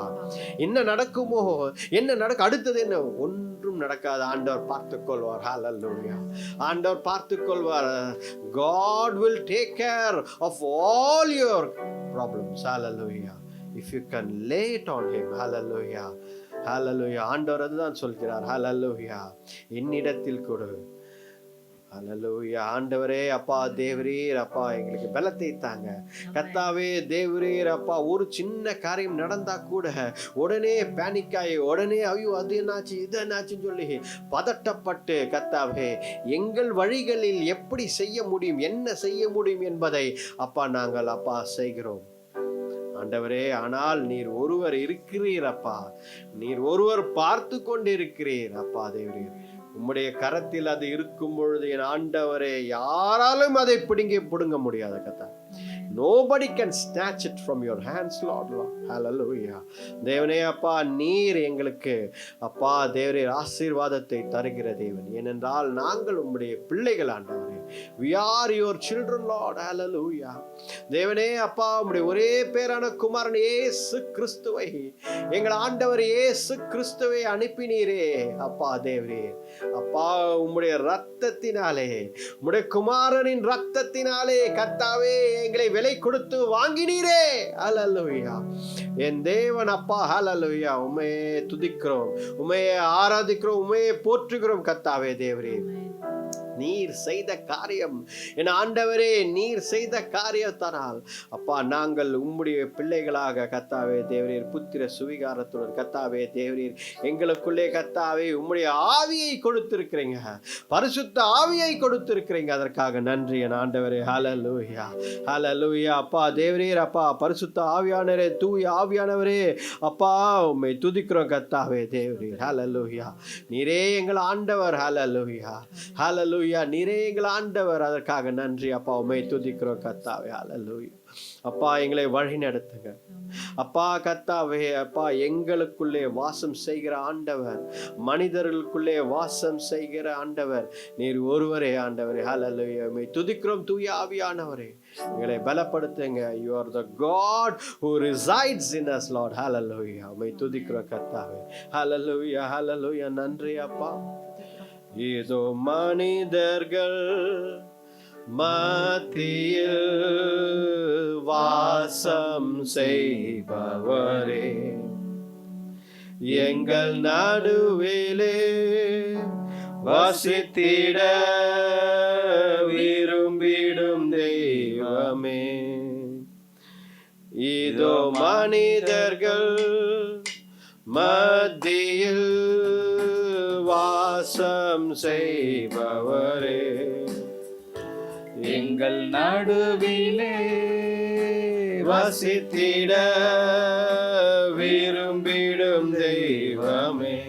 என்ன நடக்குமோ என்ன அடுத்தது என்ன ஒன்றும் நடக்காது. ஆண்டவர் பார்த்துக் கொள்வார். ஹல்லேலூயா. ஆண்டவர் பார்த்துக் கொள்வார். God will take care of all your problems. Hallelujah. If you can lay it on him. Hallelujah. Hallelujah. ஆண்டவர் அதுதான் சொல்கிறார். Hallelujah. என்னிடத்தில் கொடு. Hallelujah. ஆண்டவரே அப்பா தேவரீர் அப்பா எங்களுக்கு பலத்தை தாங்க. கர்த்தாவே தேவரீர் அப்பா ஒரு சின்ன காரியம் நடந்தா கூட உடனே பேனிக்காய் உடனே ஐயோ அது என்னாச்சு இது என்னாச்சுன்னு சொல்லி பதட்டப்பட்டு கர்த்தாவே எங்கள் வழிகளில் எப்படி செய்ய முடியும் என்ன செய்ய முடியும் என்பதை அப்பா நாங்கள் அப்பா செய்கிறோம் ஆண்டவரே. ஆனால் நீர் ஒருவர் இருக்கிறீர் அப்பா. நீர் ஒருவர் பார்த்து கொண்டு இருக்கிறீர் அப்பா தேவரீர். உம்முடைய கரத்தில் அது இருக்கும் பொழுது என் ஆண்டவரே யாராலும் அதை பிடுங்க முடியாத கதா. Nobody can snatch it from your hands, Lord. Hallelujah. தேவனே அப்பா நீர் எங்களுக்கு அப்பா தேவரே ஆசீர்வாதத்தை தருகிற தேவன். ஏனென்றால் நாங்கள் உம்முடைய பிள்ளைகள் ஆண்டவரே. We are your children, Lord. Hallelujah. தேவனே அப்பா உம்முடைய ஒரே பேரான குமாரன் இயேசு கிறிஸ்துவை எங்கள் ஆண்டவர் இயேசு கிறிஸ்துவை அனுப்பினீரே அப்பா தேவரே. அப்பா உம்முடைய ரத்தத்தினாலே உம்முடைய குமாரனின் ரத்தத்தினாலே கர்த்தாவே எங்களை விலை கொடுத்து வாங்கினீரே. ஹல்லேலூயா. என் தேவன் அப்பா ஹல்லேலூயா. உம்மையே துதிக்கிறோம், உம்மையே ஆராதிக்கிறோம், உம்மையே போற்றுகிறோம் கர்த்தாவே தேவரே. நீர் செய்த காரியம் என் ஆண்டவரே நீர் செய்த காரியத்தானால் அப்பா நாங்கள் உம்முடைய பிள்ளைகளாக கர்த்தாவே தேவரீர் புத்திர சுவிகாரத்துடன் கர்த்தாவே தேவரீர் எங்களுக்குள்ளே கர்த்தாவே உம்முடைய ஆவியை கொடுத்திருக்கிறீங்க, பரிசுத்த ஆவியை கொடுத்திருக்கிறீங்க. அதற்காக நன்றி என் ஆண்டவரே. ஹல்லேலூயா. ஹல்லேலூயா. அப்பா தேவரீர் அப்பா பரிசுத்த ஆவியானவரே தூய ஆவியானவரே அப்பா உம்மை துதிக்கிறோம் கர்த்தாவே தேவரீர். ஹல்லேலூயா. நீரே எங்கள் ஆண்டவர். ஹல்லேலூயா. ஹல்லேலூயா. ஹalleluya. நீரே எங்கள் ஆண்டவர். அதற்காக நன்றி அப்பா. உம்மை துதிக்கிறோம் கர்த்தாவே. ஹalleluya. அப்பா எங்களை வழி நடத்துங்க அப்பா. கர்த்தாவே அப்பா எங்களுக்குள்ளே வாசம் செய்கிற ஆண்டவர், மனிதர்களுக்குள்ளே வாசம் செய்கிற ஆண்டவர் நீர் ஒருவரே ஆண்டவரே. ஹalleluya. உம்மை துதிக்கிறோம் தூய ஆவியானவரே. எங்களை பலப்படுத்துங்க. You are the God who resides in us, Lord. Hallelujah. உம்மை துதிக்கிறோம் கர்த்தாவே. Hallelujah. Hallelujah. நன்றி அப்பா. இதோ மனிதர்கள் மத்தியில் வாசம் செய்பவரே, எங்கள் நடுவிலே வசித்திட விரும்பிடும் தெய்வமே. இதோ மனிதர்கள் மத்தியில் வாசம் செய்பவரே, எங்கள் நடுவிலே வசித்திட விரும்பிடும் தெய்வமே.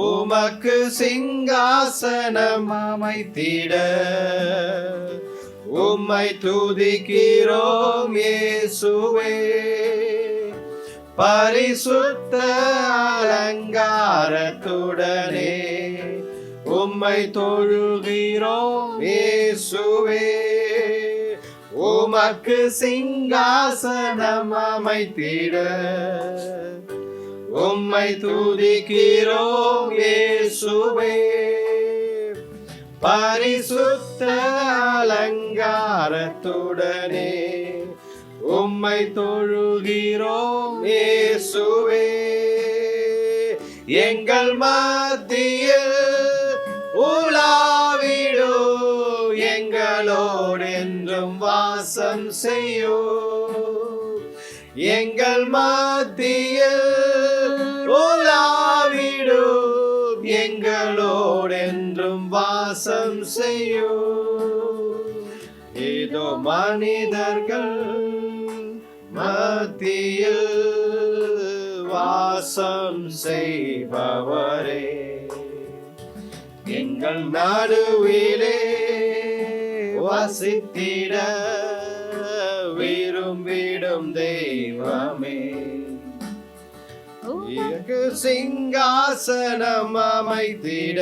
உமக்கு சிங்காசனம் அமைத்திட உம்மை துதிக்கிறோம் இயேசுவே. பரிசுத்த அலங்காரத்துடனே உம்மை தொழுகிறோம் இயேசுவே. உமக்கு சிங்காசனம் அமைத்திட உம்மை துதிக்கிறோம் இயேசுவே. பரிசுத்த அலங்காரத்துடனே உம்மை தொழுகிறோம் இயேசுவே. எங்கள் மத்தியில் உலாவிடு, எங்களோடு என்றும் வாசம் செய்யோ. எங்கள் மத்தியில் உலாவிடு, எங்களோடு என்றும் வாசம் செய்யோ. ஏதோ மனிதர்கள் மத்தியில் வாசம் செய்பவரே, எங்கள் நடுவிலே வசித்திட விரும்பிடும் தெய்வமே. எனக்கு சிங்காசனம் அமைத்திட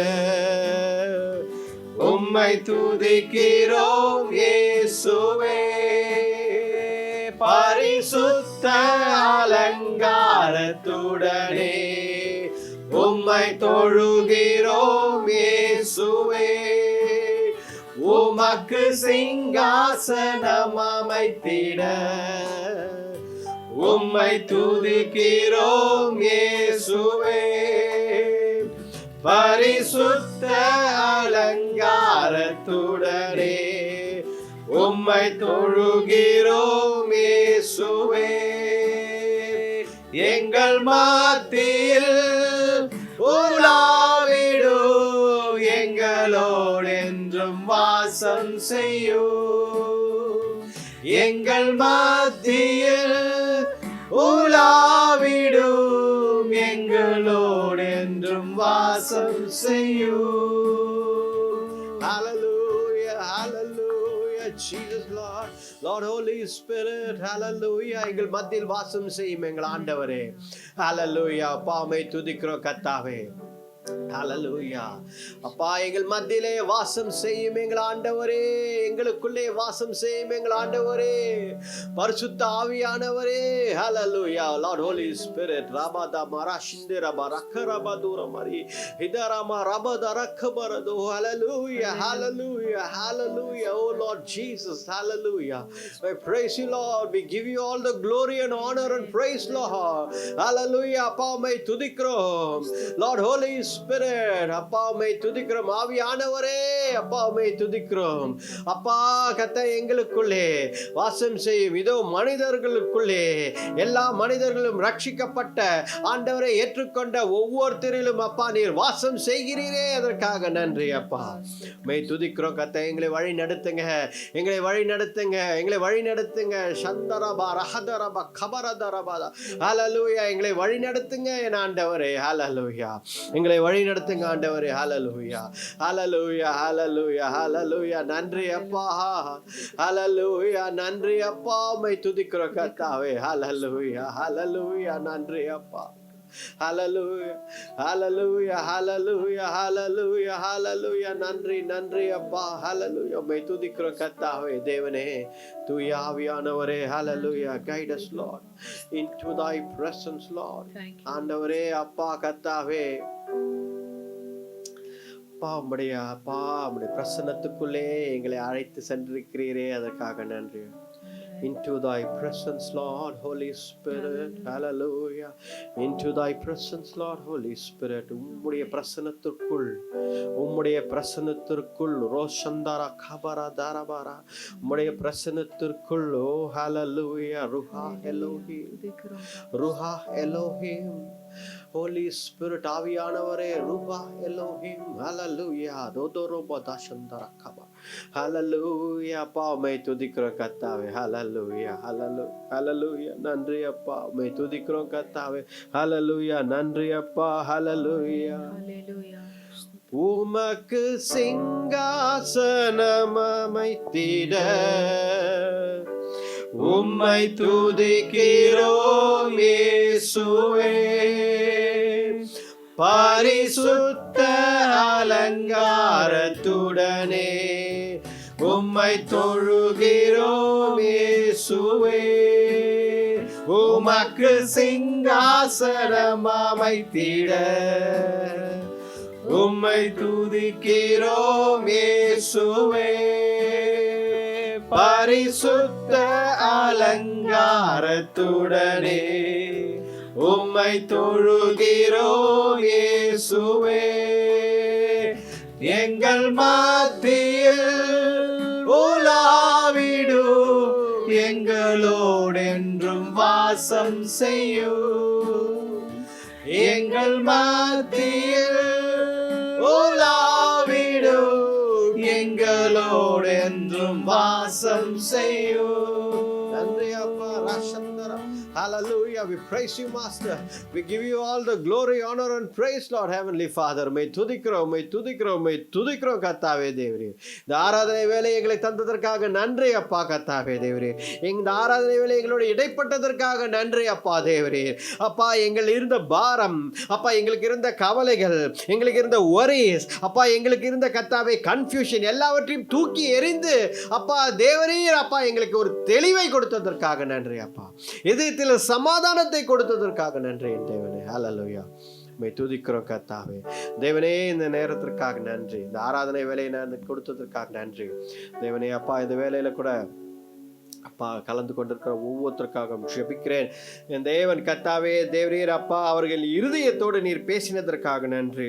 உம்மை துதிக்கிறோம் இயேசுவே. பரிசுத்த அலங்காரத்துடனே உம்மை தொழுகிறோம் இயேசுவே. உமக்கு சிங்காசனம் அமைத்திட உம்மை துதிக்கிறோம் இயேசுவே. பரிசுத்த அலங்காரத்துடனே உம்மை தொழுகிறோம் இயேசுவே. எங்கள் மத்தியில் உலாவிடு, எங்களோடு என்றும் வாசம் செய்யோ. எங்கள் மத்தியில் உலாவிடும், எங்களோடு என்றும் வாசம் செய்யோ. Hallelujah, hallelujah, Jesus Lord, Lord Holy Spirit, hallelujah. எங்கள் மத்தியில் வாசம் செய்யும் எங்கள் ஆண்டவரே, hallelujah. பாமை துதிக்கிறோம் கர்த்தாவே, ஹalleluya. அப்பா எங்கள் மத்தியிலே வாசம் செய்யும் எங்கள் ஆண்டவரே, எங்களுக்குள்ளே வாசம் செய்யும் எங்கள் ஆண்டவரே, பரிசுத்த ஆவியானவரே, ஹalleluya. Lord Holy Spirit, rabada marashinde rabarakharabadura mari hidarama rabada rakhabarado, hallelujah, hallelujah, hallelujah. Oh Lord Jesus, hallelujah. I praise you Lord, we give you all the glory and honor and praise Lord, hallelujah. அப்பா உம்மை துதிக்கிறோம் Lord Holy Spirit, அப்பா உம்மை துதிக்கிறோம் ஆவியானவரே, அப்பா உம்மை துதிக்கிறோம் அப்பா. கர்த்தர் எங்களுக்குள்ளே வாசம் செய்யும். இதோ மனிதர்களுக்குள்ளே எல்லா மனிதர்களும் ரட்சிக்கப்பட்ட ஆண்டவரை ஏற்றுக்கொண்ட ஒவ்வொருத்தரிலும் அப்பா நீர் வாசம் செய்கிறீரே, அதற்காக நன்றி அப்பா. உம்மை துதிக்கிறோம் கர்த்தர். எங்களை வழி நடத்துங்க, எங்களை வழி நடத்துங்க, எங்களை வழி நடத்துங்க. சந்தரபா ரஹதரபா கபரதரபா, ஹalleluya. எங்களை வழி நடத்துங்க என் ஆண்டவரே, ஹalleluya. எங்களை வழி நடத்துங்க ஆண்டவரே. ஹalleluya ஹalleluya ஹalleluya ஹalleluya. நன்றி அப்பா, ஹalleluya. நன்றி அப்பா, உம்மை துதிக்கிறோம் கர்த்தாவே. ஹalleluya ஹalleluya. நன்றி அப்பா. Hallelujah, hallelujah, hallelujah, hallelujah, hallelujah. நன்றி நன்றி அப்பா. Hallelujah. உம்மை துதிக்கிறோம் கர்த்தாவே. தேவனே, தூய ஆவியானவரே, hallelujah. Guide us, Lord, into thy presence, Lord. ஆண்டவரே அப்பா கர்த்தாவே, அப்பா உம்முடைய பிரசன்னத்துக்குள்ளே எங்களை அழைத்து சென்றிருக்கிறீரே, அதற்காக நன்றி. Into thy presence, Lord, Holy Spirit. Hallelujah. Into thy presence, Lord, Holy Spirit. உம்முடைய பிரசன்னத்திற்குள் ரோஷந்தரா கபரா தாரபாரா, உம்முடைய பிரசன்னத்திற்குள், ஓ hallelujah, ruha Elohim, Holy Spirit, ஆவியானவரே, ruha Elohim, hallelujah, dodoroba dashandara kaba, hallelujah. அப்பா உம்மை துதிக்கிறோம் கர்த்தாவே. hallelujah hallelujah hallelujah. நன்றி அப்பா, உம்மை துதிக்கிறோம் கர்த்தாவே. hallelujah. நன்றி அப்பா. hallelujah. உமக்கு சிங்காசனம் அமைத்திட உம்மை துதிக்கிறோம் இயேசுவே. பரிசுத்த அலங்காரத்துடனே உம்மை தொழுகிறோம் இயேசுவே. உமக்கு சிங்காசனம் அமைத்திட உம்மை துதிக்கிறோம் இயேசுவே. பரிசுத்த அலங்காரத்துடனே உம்மை தொழுகிறோம் இயேசுவே. எங்கள் மத்தியில் உலாவிடும், எங்களோடென்றும் வாசம் செய்யும். எங்கள் மத்தியில் உலாவிடும், எங்களோடென்றும் வாசம் செய்யும். நன்றி அப்பா. ராஷந்தரா. Hallelujah. We praise you, Master. We give you all the glory, honor and praise, Lord, Heavenly Father. My துதிக்கிறோம் கர்த்தாவே தேவரே. இந்த ஆராதனை வேலை எங்களை தந்ததற்காக நன்றி அப்பா கர்த்தாவே தேவரே. இந்த ஆராதனை வேலை எங்களோட இடைப்பட்டதற்காக நன்றி அப்பா தேவரே. அப்பா, எங்கள் இருந்த பாரம் அப்பா, எங்களுக்கு இருந்த கவலைகள், எங்களுக்கு இருந்த worries அப்பா, எங்களுக்கு இருந்த கர்த்தாவே கன்ஃபியூஷன் எல்லாவற்றையும் தூக்கி எறிந்து அப்பா தேவரீர் அப்பா எங்களுக்கு ஒரு தெளிவை கொடுத்ததற்காக நன்றி அப்பா. இதயத்தில் சமாதானத்தை கொடுத்ததற்காக நன்றி என் தேவனே. ஹalleluya. மை துதிக்கிறோம் கர்த்தாவே தேவனே. இந்த நேரத்திற்காக நன்றி, இந்த ஆராதனை வேலையை நான் கொடுத்ததற்காக நன்றி தேவனே. அப்பா, இந்த வேலையில கூட அப்பா கலந்து கொண்டிருக்கிற ஒவ்வொருத்தருக்காகவும் ஜெபிக்கிறேன் என் தேவன் கர்த்தாவே. தேவரீர் அப்பா, அவர்கள் இருதயத்தோடு நீர் பேசினதற்காக நன்றி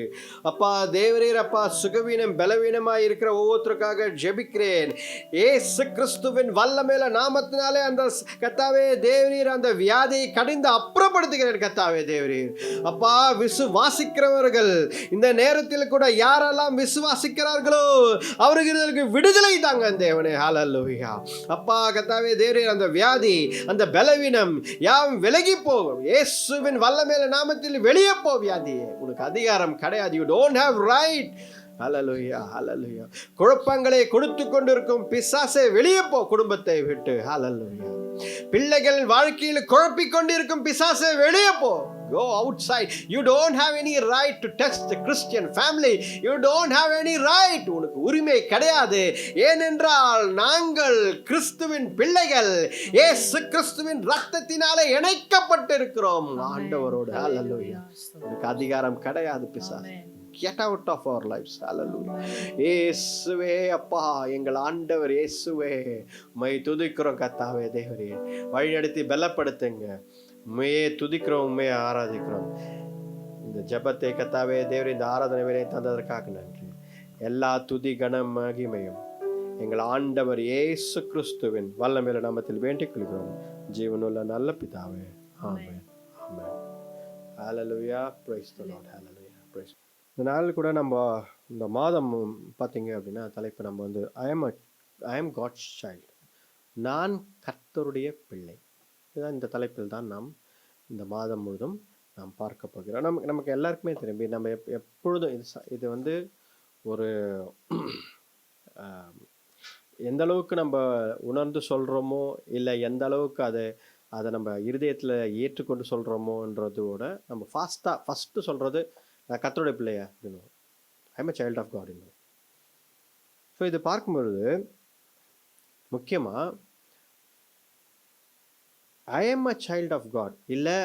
அப்பா. தேவரீர் அப்பா, சுகவீனம் பலவீனமாய் இருக்கிற ஒவ்வொருத்தருக்காக ஜெபிக்கிறேன் இயேசு கிறிஸ்துவின் வல்லமையுள்ள நாமத்தினாலே. அந்த கர்த்தாவே தேவரீர் அந்த வியாதியை கடிந்து அப்புறப்படுத்துகிறேன் கர்த்தாவே தேவரீர் அப்பா. விசுவாசிக்கிறவர்கள் இந்த நேரத்தில் கூட யாரெல்லாம் விசுவாசிக்கிறார்களோ அவர்களுக்கு விடுதலை தாங்க தேவனே. ஹalleluya. அப்பா கர்த்தாவே தேவரீர், அந்த வியாதி, அந்த பலவீனம் யாவும் விலகி போகும் இயேசுவின் வல்லமையுள்ள நாமத்தில். வெளியே போ வியாதியே, உனக்கு அதிகாரம் கிடையாது. You don't have right. ஹalleluya ஹalleluya. குழப்பங்களை கொடுத்து கொண்டிருக்கும் பிசாசே வெளியே போ குடும்பத்தை விட்டு. ஹalleluya. பிள்ளைகள் வாழ்க்கையில் குழப்பிக் கொண்டிருக்கும் பிசாசே வெளியே போ. Go outside. You don't have any right to touch the Christian family. You don't have any right. உனக்கு உரிமை கிடையாது. ஏனென்றால் நாங்கள் கிறிஸ்துவின் பிள்ளைகள், இயேசு கிறிஸ்துவின் இரத்தத்தினாலே இணைக்கப்பட்டிருக்கிறோம் ஆண்டவரோடு. ஹalleluya. உனக்கு அதிகாரம் கிடையாது பிசாசு. Get out of our lives. Hallelujah. இயேசுவே அப்பா, எங்கள் ஆண்டவர் இயேசுவே, உம்மை துதிக்கிறோம் கர்த்தாவே தேவரே. வழிநடத்தி பலப்படுத்துங்க. உம்மையே துதிக்கிறோம், உம்மையே ஆராதிக்கிறோம். இந்த ஜெபத்தை கர்த்தாவே தேவரே, இந்த ஆராதனை வேலையை தந்ததற்காக நன்றி. எல்லா துதி கனம் மகிமையும் எங்கள் ஆண்டவர் இயேசு கிறிஸ்துவின் வல்லமையுள்ள நாமத்தில் வேண்டிக் கொள்கிறோம் ஜீவனுள்ள நல்ல பிதாவே. ஆமென் ஆமென். Hallelujah. Praise the Lord. Hallelujah. Praise. இந்த நாளில் கூட நம்ம இந்த மாதம் பார்த்தீங்க அப்படின்னா தலைப்பு நம்ம வந்து ஐ எம் காட்ஸ் சைல்டு, நான் கர்த்தருடைய பிள்ளை. இதுதான் இந்த தலைப்பில் தான் நாம் இந்த மாதம் முழுதும் நாம் பார்க்க போகிறோம். நமக்கு எல்லாருக்குமே தெரியும். நம்ம எப்பொழுதும் இது வந்து ஒரு எந்த அளவுக்கு நம்ம உணர்ந்து சொல்கிறோமோ, இல்லை எந்த அளவுக்கு அதை நம்ம இருதயத்தில் ஏற்றுக்கொண்டு சொல்கிறோமோன்றதோட நம்ம ஃபஸ்ட்டு சொல்கிறது, நான் கர்த்தருடைய பிள்ளையா அப்படின்னு, I am a child of God. So இது பார்க்கும்பொழுது முக்கியமாக I am a child of God, இல்லை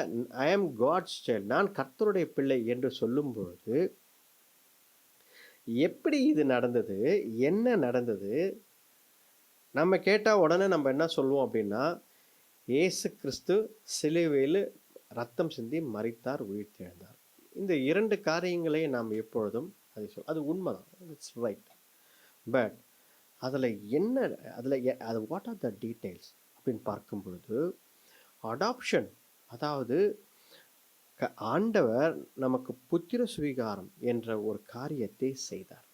ஐ எம் காட்ஸ் சைல்ட், நான் கர்த்தருடைய பிள்ளை என்று சொல்லும் பொழுது எப்படி இது நடந்தது, என்ன நடந்தது, நம்ம கேட்டால் உடனே நம்ம என்ன சொல்லுவோம் அப்படின்னா, இயேசு கிறிஸ்து சிலுவையில் ரத்தம் சிந்தி மரித்தார், உயிர்த்தெழுந்தார். இந்த 2 காரியங்களை நாம் எப்பொழுதும் அது உண்மைதான், இட்ஸ் ரைட். பட் அதில் அது வாட் ஆர் த டீட்டெயில்ஸ் அப்படின்னு பார்க்கும் பொழுது, அடாப்ஷன், அதாவது ஆண்டவர் நமக்கு புத்திர சுவீகாரம் என்ற ஒரு காரியத்தை செய்தார்.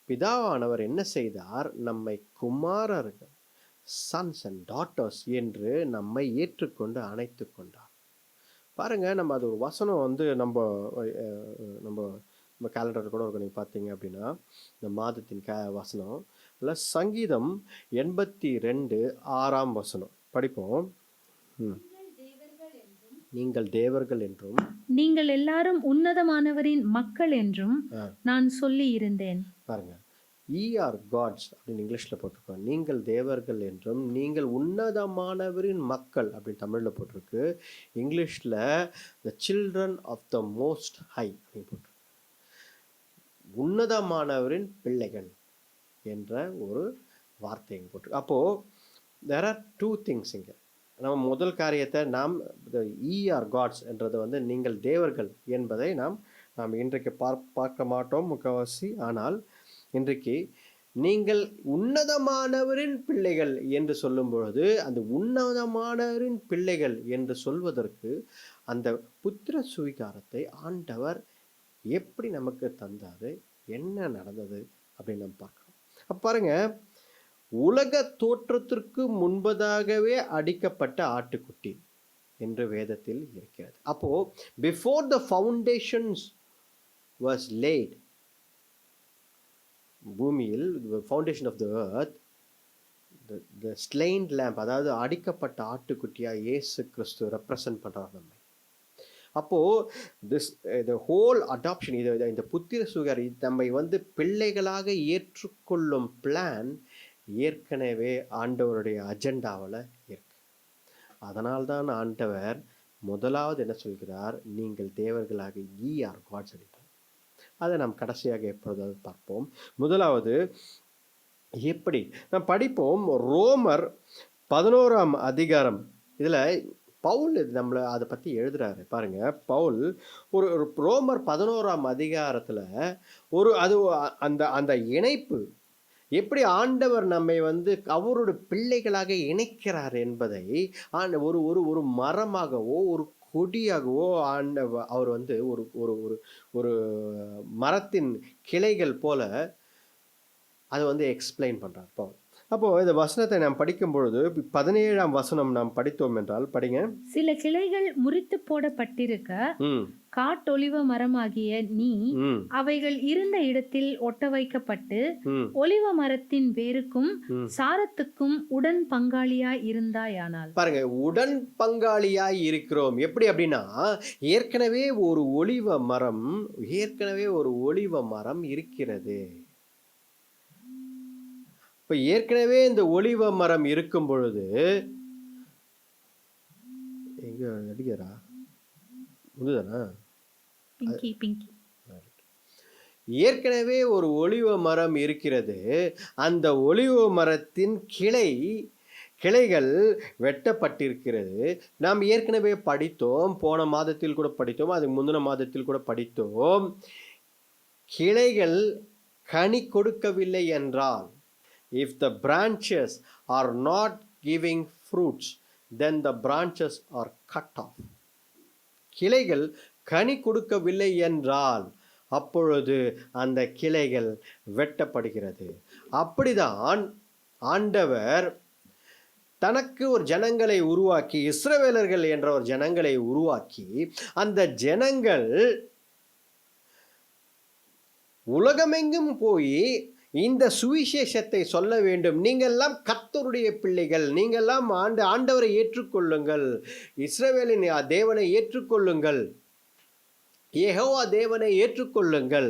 பிதாவானவர் என்ன செய்தார், நம்மை குமாரர்கள், சன்ஸ் அண்ட் டாட்டர்ஸ் என்று நம்மை ஏற்றுக்கொண்டு அணைத்து கொண்டார். பாருங்க, நம்ம அது ஒரு வசனம் வந்து நம்ம நம்ம கேலண்டர் கூட இருக்கும். நீங்கள் பார்த்தீங்க அப்படின்னா இந்த மாதத்தின் வசனம் இல்லை, சங்கீதம் 82:6 வசனம் படிப்போம். நீங்கள் தேவர்கள் என்றும் நீங்கள் எல்லாரும் உன்னதமானவரின் மக்கள் என்றும் நான் சொல்லி இருந்தேன். பாருங்க, ஈ ஆர் காட்ஸ் அப்படின்னு இங்கிலீஷில் போட்டிருக்கோம். நீங்கள் தேவர்கள் என்றும் நீங்கள் உன்னதமானவரின் மக்கள் அப்படின்னு தமிழில் போட்டிருக்கு. இங்கிலீஷில் the children of the most high அப்படின்னு போட்டிருக்கு. உன்னதமானவரின் பிள்ளைகள் என்ற ஒரு வார்த்தை போட்டிருக்கு. அப்போது தேர் ஆர் 2 திங்ஸ் இங்கே. நம்ம முதல் காரியத்தை நாம் ஆர் காட்ஸ் என்றதை வந்து நீங்கள் தேவர்கள் என்பதை நாம் இன்றைக்கு பார்க்க மாட்டோம் முக்கால்வாசி. ஆனால் இன்றைக்கு நீங்கள் உன்னதமானவரின் பிள்ளைகள் என்று சொல்லும் பொழுது, அந்த உன்னதமானவரின் பிள்ளைகள் என்று சொல்வதற்கு அந்த புத்திர சுவீகாரத்தை ஆண்டவர் எப்படி நமக்கு தந்தாரு, என்ன நடந்தது அப்படின்னு நம்ம பார்க்கணும். அப்போ பாருங்க, உலக தோற்றத்திற்கு முன்பதாகவே அடிக்கப்பட்ட ஆட்டுக்குட்டி என்று வேதத்தில் இருக்கிறது. அப்போ before the foundations was laid, பூமியில் foundation of the earth, the slain lamb, அதாவது அடிக்கப்பட்ட ஆட்டுக்குட்டியாக இயேசு கிறிஸ்து ரெப்ரசன்ட் பண்ணுறார் நம்மை. அப்போது த ஹோல் அடாப்ஷன், இந்த புத்திர சுகார் நம்மை வந்து பிள்ளைகளாக ஏற்றுக்கொள்ளும் பிளான் ஏற்கனவே ஆண்டவருடைய அஜெண்டாவில் இருக்கு. அதனால்தான் ஆண்டவர் முதலாவது என்ன சொல்கிறார், நீங்கள் தேவர்களாக ஆர் காட்ஸ் அடிப்பார். அதை நாம் கடைசியாக எப்பொழுதாவது பார்ப்போம். முதலாவது எப்படி நாம் படிப்போம். ரோமர் 11ஆம் அதிகாரம், இதில் பவுல் நம்மளை அதை பற்றி எழுதுறாரு. பாருங்க, பவுல் ஒரு ரோமர் 11ஆம் அதிகாரத்தில் அந்த இணைப்பு, எப்படி ஆண்டவர் நம்மை வந்து அவரோட பிள்ளைகளாக இணைக்கிறார் என்பதை ஒரு ஒரு ஒரு மரமாகவோ ஒரு கொடியாகவோ அவர் வந்து ஒரு ஒரு ஒரு ஒரு மரத்தின் கிளைகள் போல அதை வந்து எக்ஸ்பிளைன் பண்ணுறார் பவுல். அப்போது இந்த வசனத்தை நாம் படிக்கும் பொழுது 17ஆம் வசனம் நாம் படித்தோம் என்றால், படிங்க. சில கிளைகள் முறித்து போடப்பட்டிருக்க காட்டொலிவ மரமாகிய நீ அவைகள் இருந்த இடத்தில் ஒட்ட வைக்கப்பட்டு ஒலிவ மரத்தின் வேருக்கும் சாரத்துக்கும் உடன் பங்காளியாய் இருந்தாயானால். பாருங்க, உடன் பங்காளியாய் இருக்கிறோம். எப்படி அப்படின்னா, ஏற்கனவே ஒரு ஒலிவ மரம் இருக்கிறது. இப்போ ஏற்கனவே இந்த ஒலிவ மரம் இருக்கும் பொழுது, எங்க அடிக்கிறா முடியுதானா, ஏற்கனவே ஒரு ஒலிவ மரம் இருக்கிறது. அந்த ஒலிவ மரத்தின் கிளைகள் வெட்டப்பட்டிருக்கிறது. நாம் ஏற்கனவே படித்தோம், போன மாதத்தில் கூட படித்தோம், அதுக்கு முந்தின மாதத்தில் கூட படித்தோம். கிளைகள் கனி கொடுக்கவில்லை என்றால், if the branches are not giving fruits, then the branches are cut off. கிளைகள் கனி கொடுக்கவில்லை என்றால் அப்பொழுது அந்த கிளைகள் வெட்டப்படுகிறது. அப்படிதான் ஆண்டவர் தனக்கு ஒரு ஜனங்களை உருவாக்கி, இஸ்ரவேலர்கள் என்ற ஒரு ஜனங்களை உருவாக்கி, அந்த ஜனங்கள் உலகமெங்கும் போய் இந்த சுவிசேஷத்தை சொல்ல வேண்டும். நீங்கள்லாம் கர்த்தருடைய பிள்ளைகள், நீங்கள்லாம் ஆண்டவரை ஏற்றுக்கொள்ளுங்கள், இஸ்ரவேலின் தேவனை ஏற்றுக்கொள்ளுங்கள், யெகோவா தேவனை ஏற்றுக்கொள்ளுங்கள்,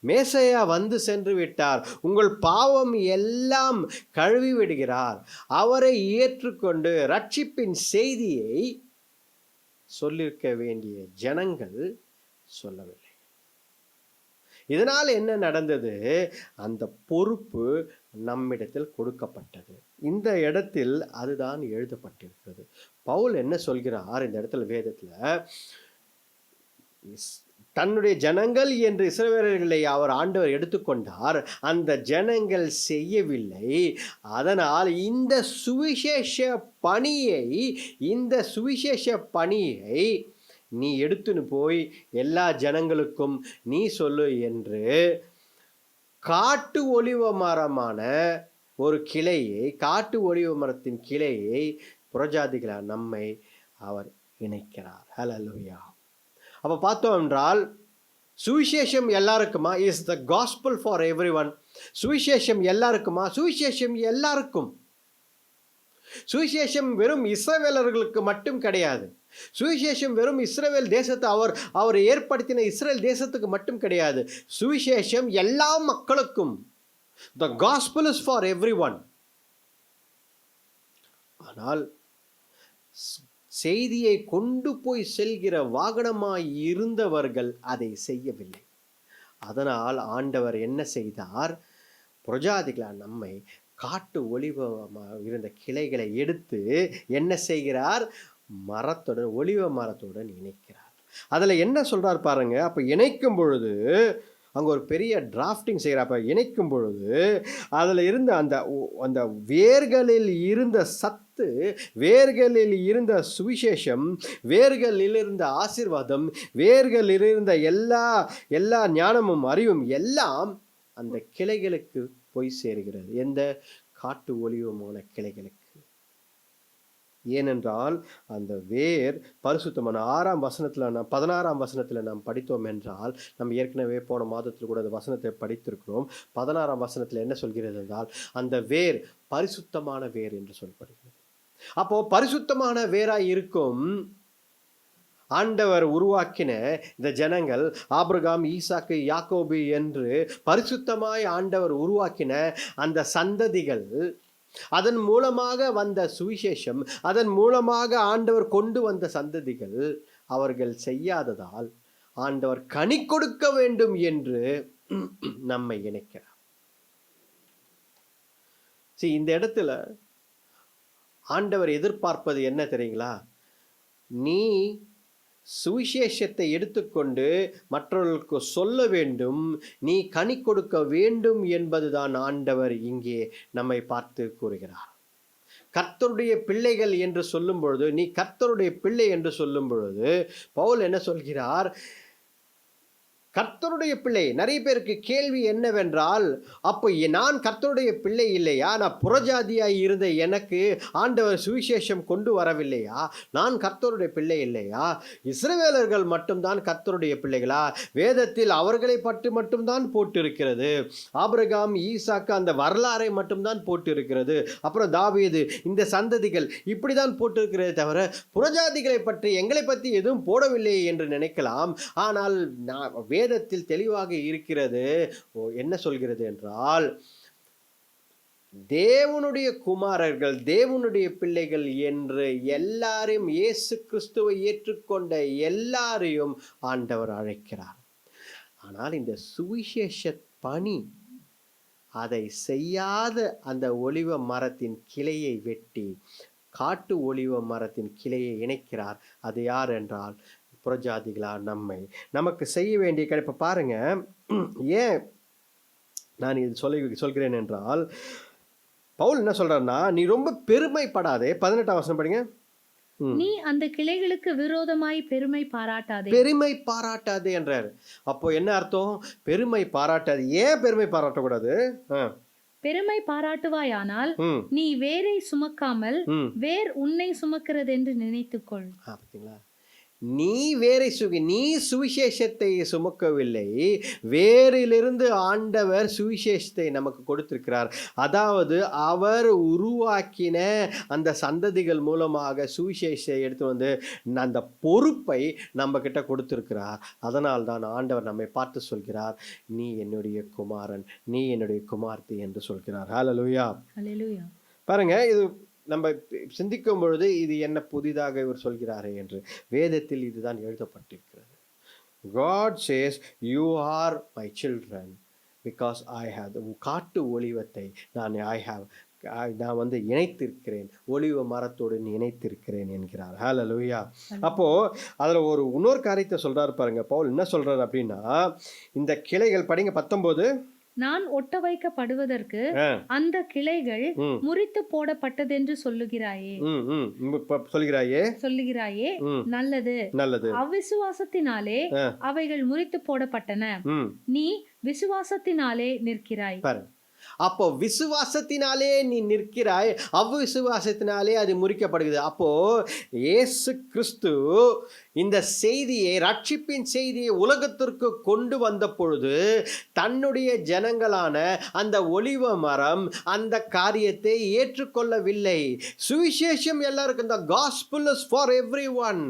மேசையா வந்து சென்று விட்டார், உங்கள் பாவம் எல்லாம் கழுவி விடுகிறார், அவரை ஏற்றுக்கொண்டு ரட்சிப்பின் செய்தியை சொல்லியிருக்க வேண்டிய ஜனங்கள் சொல்லவில்லை. இதனால் என்ன நடந்தது? அந்த பொறுப்பு நம்மிடத்தில் கொடுக்கப்பட்டது. இந்த இடத்தில் அதுதான் எழுதப்பட்டிருக்கிறது. பவுல் என்ன சொல்கிறார் இந்த இடத்துல வேதத்தில்? தன்னுடைய ஜனங்கள் என்று இஸ்ரவேலர்களை ஆண்டவர் எடுத்துக்கொண்டார், அந்த ஜனங்கள் செய்யவில்லை. அதனால் இந்த சுவிசேஷ பணியை நீ எடுத்துன்னு போய் எல்லா ஜனங்களுக்கும் நீ சொல்லு என்று காட்டு ஒலிவ மரமான ஒரு கிளையை, காட்டு ஒலிவ மரத்தின் கிளையை புறஜாதிகளான நம்மை அவர் இணைக்கிறார். ஹல்லேலூயா. அப்போ பார்த்தோம் என்றால் சுவிசேஷம் எல்லாருக்குமா? Is the gospel for everyone. சுவிசேஷம் எல்லாருக்குமா? சுவிசேஷம் எல்லாருக்கும். சுவிசேஷம் வெறும் இஸ்ரவேலர்களுக்கு மட்டும் கிடையாது. சுவிசேஷம் வெறும் இஸ்ரவேல் தேசத்தை அவர் ஏற்படுத்தின இஸ்ரேல் தேசத்துக்கு மட்டும் கிடையாது. சுவிசேஷம் எல்லா மக்களுக்கும். The gospel is for every one. ஆனால் செய்தியை கொண்டு போய் செல்கிற வாகனமாய் இருந்தவர்கள் அதை செய்யவில்லை. அதனால் ஆண்டவர் என்ன செய்தார்? புறஜாதிகளான நம்மை காட்டு ஒலிவ இருந்த கிளைகளை எடுத்து என்ன செய்கிறார்? ஒலிவ மரத்துடன் இணைக்கிறார். அதில் என்ன சொல்றார் பாருங்க. அப்போ இணைக்கும் பொழுது அங்கே ஒரு பெரிய டிராஃப்டிங் செய்கிறார். அப்போ இணைக்கும் பொழுது அதில் இருந்த அந்த வேர்களில் இருந்த சத்து, வேர்களில் இருந்த சுவிசேஷம், வேர்களில் இருந்த ஆசீர்வாதம், வேர்களில் இருந்த எல்லா ஞானமும் அறிவும் எல்லாம் அந்த கிளைகளுக்கு போய் சேருகிறது. எந்த? காட்டு ஒலிவமான கிளைகளுக்கு. ஏனென்றால் அந்த வேர் பரிசுத்தமான 16ஆம் வசனத்தில் நாம் படித்தோம் என்றால், நம்ம ஏற்கனவே போன மாதத்தில் கூட அந்த வசனத்தை படித்திருக்கிறோம். 16ஆம் வசனத்தில் என்ன சொல்கிறது என்றால், அந்த வேர் பரிசுத்தமான வேர் என்று சொல்லப்படுகிறது. அப்போ பரிசுத்தமான வேராய் இருக்கும் ஆண்டவர் உருவாக்கின இந்த ஜனங்கள், ஆபிரகாம், ஈசாக்கு, யாக்கோபு என்று பரிசுத்தமாய் ஆண்டவர் உருவாக்கின அந்த சந்ததிகள், அதன் மூலமாக வந்த சுவிசேஷம், அதன் மூலமாக ஆண்டவர் கொண்டு வந்த சந்ததிகள் அவர்கள் செய்யாததால் ஆண்டவர் கனி கொடுக்க வேண்டும் என்று நம்மை இணைக்கிறார். இந்த இடத்துல ஆண்டவர் எதிர்பார்ப்பது என்ன தெரியுங்களா? நீ சுவிசேஷத்தை எடுத்துக்கொண்டு மற்றவர்களுக்கு சொல்ல வேண்டும், நீ கனி கொடுக்க வேண்டும் என்பதுதான் ஆண்டவர் இங்கே நம்மை பார்த்து கூறுகிறார். கர்த்தருடைய பிள்ளைகள் என்று சொல்லும் பொழுது, நீ கர்த்தருடைய பிள்ளை என்று சொல்லும் பொழுது பவுல் என்ன சொல்கிறார்? கர்த்தருடைய பிள்ளை. நிறைய பேருக்கு கேள்வி என்னவென்றால், அப்போ நான் கர்த்தருடைய பிள்ளை இல்லையா? நான் புறஜாதியாய் இருந்த எனக்கு ஆண்டவர் சுவிசேஷம் கொண்டு வரவில்லையா? நான் கர்த்தருடைய பிள்ளை இல்லையா? இஸ்ரவேலர்கள் மட்டும்தான் கர்த்தருடைய பிள்ளைகளா? வேதத்தில் அவர்களை பற்றி மட்டும்தான் போட்டிருக்கிறது. ஆபிரகாம், ஈசாக்கு அந்த வரலாறை மட்டும்தான் போட்டிருக்கிறது. அப்புறம் தாவீது, இந்த சந்ததிகள் இப்படி தான் போட்டிருக்கிறதே தவிர புறஜாதிகளை பற்றி, எங்களை பற்றி எதுவும் போடவில்லை என்று நினைக்கலாம். ஆனால் வேதத்தில் தெளிவாக இருக்கிறது. என்ன சொல்கிறது என்றால், தேவனுடைய குமாரர்கள், தேவனுடைய பிள்ளைகள் என்று எல்லாரையும், இயேசு கிறிஸ்துவை ஏற்றுக்கொண்ட எல்லாரையும் ஆண்டவர் அழைக்கிறார். ஆனால் இந்த சுவிசேஷ பணி அதை செய்யாத அந்த ஒலிவ மரத்தின் கிளையை வெட்டி காட்டு ஒலிவ மரத்தின் கிளையை இணைக்கிறார். அது யார் என்றால் புறஜாதிகளா நமக்கு செய்ய வேண்டிய கிடைப்ப பாருங்க. ஏன் நான் இது சொல்கிறேன் என்றால், பவுல் என்ன சொல்றாருன்னா, நீ ரொம்ப பெருமைப்படாதே. 18ஆம் வசனம் படிங்க. நீ அந்த கிளைகளுக்கு விரோதமாய் பெருமை பாராட்டாதே என்றார். அப்போ என்ன அர்த்தம்? பெருமை பாராட்டாது. ஏன் பெருமை பாராட்டக்கூடாது? பெருமை பாராட்டுவாயானால் ம் நீ வேரை சுமக்காமல் ம் வேர் உன்னை சுமக்கிறது என்று நினைத்துக்கொள். பார்த்தீங்களா, நீ சுவிசேஷத்தை சுமக்கவில்லை, வேரிலிருந்து ஆண்டவர் சுவிசேஷத்தை நமக்கு கொடுத்திருக்கிறார். அதாவது அவர் உருவாக்கின அந்த சந்ததிகள் மூலமாக சுவிசேஷத்தை எடுத்து வந்து அந்த பொறுப்பை நம்ம கிட்ட கொடுத்திருக்கிறார். அதனால் தான் ஆண்டவர் நம்மை பார்த்து சொல்கிறார், நீ என்னுடைய குமாரன், நீ என்னுடைய குமார்த்தி என்று சொல்கிறார். ஹல்லேலூயா. அல்லேலூயா. பாருங்க, இது நம்ம சிந்திக்கும் பொழுது இது என்ன புதிதாக இவர் சொல்கிறாரே என்று வேதத்தில் இதுதான் எழுதப்பட்டிருக்கிறது. God says you are my children because I have காட்டு ஒலிவத்தை நான் வந்து இணைத்திருக்கிறேன், ஒலிவ மரத்தோடு இணைத்திருக்கிறேன் என்கிறார். ஹல்லேலூயா. அப்போ அதுல ஒரு இன்னொரு காரியத்தை சொல்றாரு பாருங்க. பவுல் என்ன சொல்றாரு அப்படின்னா, இந்த கிளைகள் படிங்க 19. நான் ஒட்ட வைக்கப்படுவதற்கு அந்த கிளைகள் முறித்து போடப்பட்டதென்று சொல்லுகிறாயே. சொல்லுகிறாயே, நல்லது. அவ்விசுவாசத்தினாலே அவைகள் முறித்து போடப்பட்டன, நீ விசுவாசத்தினாலே நிற்கிறாய். அப்போ விசுவாசத்தினாலே நீ நிற்கிறாய், அவ்விசுவாசத்தினாலே அது முறிக்கப்படுகிறது. அப்போ இயேசு கிறிஸ்து இந்த செய்தியை, ரட்சிப்பின் செய்தியை உலகத்திற்கு கொண்டு வந்த பொழுது தன்னுடைய ஜனங்களான அந்த ஒலிவ மரம் அந்த காரியத்தை ஏற்றுக்கொள்ளவில்லை. சுவிசேஷம் எல்லாருக்கும், இந்த gospel is for everyone.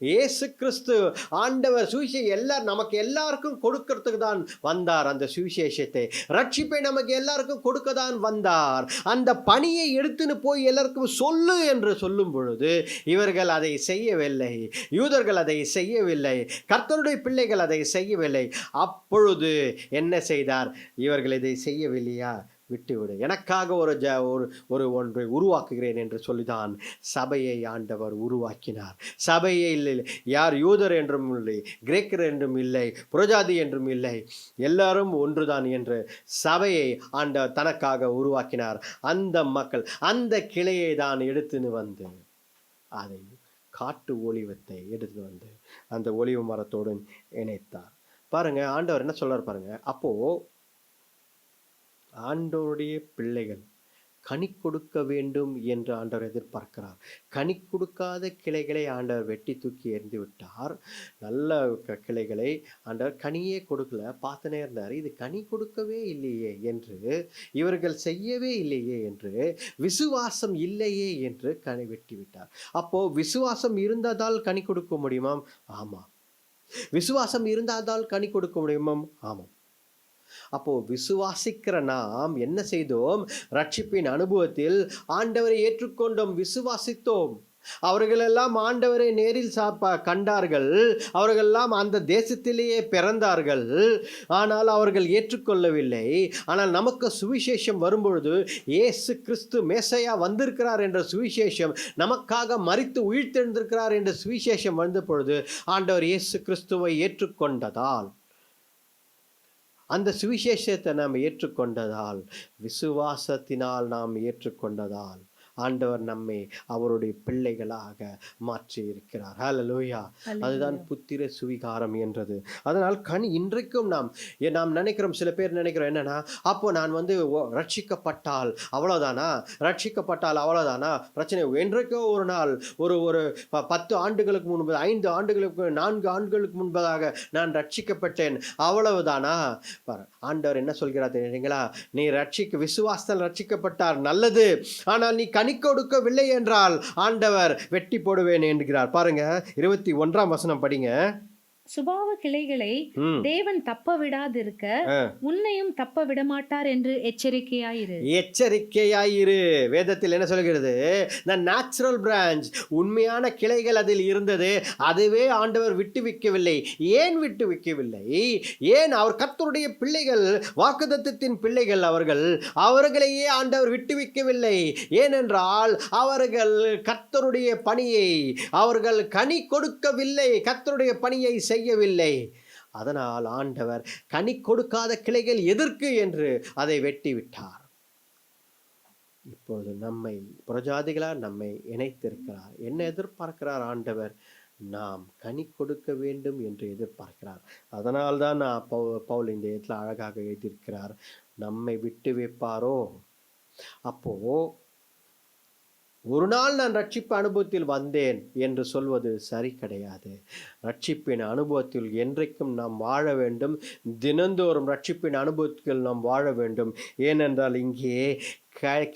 இயேசு கிறிஸ்து ஆண்டவர் சுவிசேஷம் நமக்கு எல்லாருக்கும் கொடுக்கிறதுக்கு தான் வந்தார். அந்த சுவிசேஷத்தை, ரட்சிப்பை நமக்கு எல்லாருக்கும் கொடுக்க தான் வந்தார். அந்த பணியை எடுத்துன்னு போய் எல்லாருக்கும் சொல்லு என்று சொல்லும் பொழுது இவர்கள் அதை செய்யவில்லை, யூதர்கள் அதை செய்யவில்லை, கர்த்தருடைய பிள்ளைகள் அதை செய்யவில்லை. அப்பொழுது என்ன செய்தார்? இவர்கள் இதை செய்யவில்லையா, விட்டுவிடு, எனக்காக ஒரு ஒன்றை உருவாக்குகிறேன் என்று சொல்லிதான் சபையை ஆண்டவர் உருவாக்கினார். சபையில் யார் யூதர் என்றும் இல்லை, கிரேக்கர் என்றும் இல்லை, புறஜாதி என்றும் இல்லை, எல்லாரும் ஒன்றுதான் என்று சபையை ஆண்டவர் தனக்காக உருவாக்கினார். அந்த மக்கள் அந்த கிளையை தான் எடுத்துன்னு வந்து அதை காட்டு ஒலிவத்தை எடுத்து வந்து அந்த ஒலிவ மரத்தோடு இணைத்தார். பாருங்க, ஆண்டவர் என்ன சொல்றார் பாருங்க. அப்போ ஆண்டவருடைய பிள்ளைகள் கனி கொடுக்க வேண்டும் என்று ஆண்டவர் எதிர்பார்க்கிறார். கனி கொடுக்காத கிளைகளை ஆண்டவர் வெட்டி தூக்கி எறிந்து விட்டார். நல்ல கிளைகளை ஆண்டவர் கனியே கொடுக்கல, பார்த்துனே இருந்தார். இது கனி கொடுக்கவே இல்லையே என்று, இவர்கள் செய்யவே இல்லையே என்று, விசுவாசம் இல்லையே என்று கனி வெட்டி விட்டார். அப்போ விசுவாசம் இருந்ததால் கனி கொடுக்க முடியுமா? ஆமாம். விசுவாசம் இருந்தால் கனி கொடுக்க முடியுமா? ஆமாம். அப்போ விசுவாசிக்கிற நாம் என்ன செய்தோம்? ரட்சிப்பின் அனுபவத்தில் ஆண்டவரை ஏற்றுக்கொண்டோம், விசுவாசித்தோம். அவர்களெல்லாம் ஆண்டவரை நேரில் கண்டார்கள், அவர்களெல்லாம் அந்த தேசத்திலேயே பிறந்தார்கள். ஆனால் அவர்கள் ஏற்றுக்கொள்ளவில்லை. ஆனால் நமக்கு சுவிசேஷம் வரும்பொழுது இயேசு கிறிஸ்து மேசையா வந்திருக்கிறார் என்ற சுவிசேஷம், நமக்காக மரித்து உயிர்த்தெழுந்திருக்கிறார் என்ற சுவிசேஷம் வந்த பொழுது ஆண்டவர் இயேசு கிறிஸ்துவை ஏற்றுக்கொண்டதால், அந்த சுவிசேஷத்தை நாம் ஏற்றுக்கொண்டதால், விசுவாசத்தினால் நாம் ஏற்றுக்கொண்டதால் ஆண்டவர் நம்மை அவருடைய பிள்ளைகளாக மாற்றி இருக்கிறார். ஹல்லேலூயா. அதுதான் புத்திர சுவிகாரம் என்றது. அதனால் இன்றைக்கும் நாம் நினைக்கிறோம், சில பேர் நினைக்கிறோம் என்னன்னா, அப்போ நான் வந்து ரட்சிக்கப்பட்டால் அவ்வளோதானா, ரட்சிக்கப்பட்டால் அவ்வளோதானா பிரச்சனை. என்றைக்கோ ஒரு நாள், ஒரு 10 ஆண்டுகளுக்கு முன்பு, 5 ஆண்டுகளுக்கு, 4 ஆண்டுகளுக்கு முன்பதாக நான் ரட்சிக்கப்பட்டேன், அவ்வளவுதானா? ஆண்டவர் என்ன சொல்கிறார் தெரியுங்களா? நீ விசுவாசத்தால் ரட்சிக்கப்பட்டார், நல்லது. ஆனால் நீ கனி கொடுக்கவில்லை என்றால் ஆண்டவர் வெட்டி போடுவேன் என்கிறார். பாருங்க, 21ஆம் வசனம் படிங்க. சுபாவ கிளைகளை தேவன் தப்ப விடாதிருக்க உன்னையும் தப்ப விடமாட்டார் என்று எச்சரிக்கையாயிரு. வேதத்தில் என்ன சொல்கிறது? the natural branch, உண்மையான கிளைகள் அதில் இருந்தது, அதுவே ஆண்டவர் விட்டு வைக்கவில்லை. ஏன் விட்டு வைக்கவில்லை? ஏன்? அவர் கர்த்தருடைய பிள்ளைகள், வாக்குத்தத்தத்தின் பிள்ளைகள், அவர்களையே ஆண்டவர் விட்டு வைக்கவில்லை. ஏனென்றால் அவர்கள் கர்த்தருடைய பணியை, அவர்கள் கனி கொடுக்கவில்லை, கர்த்தருடைய பணியை செய்யவில்லை. அதனால் ஆண்டவர் கனி கொடுக்காத கிளைகள் எதற்கு என்று அதை வெட்டி விட்டார். இப்பொழுது நம்மை புறஜாதிகளால் நம்மை இணைத்திருக்கிறார். என்ன எதிர்பார்க்கிறார் ஆண்டவர்? நாம் கனி கொடுக்க வேண்டும் என்று எதிர்பார்க்கிறார். அதனால்தான் பவுல் இந்த இடத்துல அழகாக எழுதியிருக்கிறார், நம்மை விட்டு வைப்பாரோ. அப்போ ஒரு நாள் நான் ரட்சிப்பு அனுபவத்தில் வந்தேன் என்று சொல்வது சரி கிடையாது. ரட்சிப்பின் அனுபவத்தில் என்றைக்கும் நாம் வாழ வேண்டும். தினந்தோறும் ரட்சிப்பின் அனுபவத்தில் நாம் வாழ வேண்டும். ஏனென்றால் இங்கே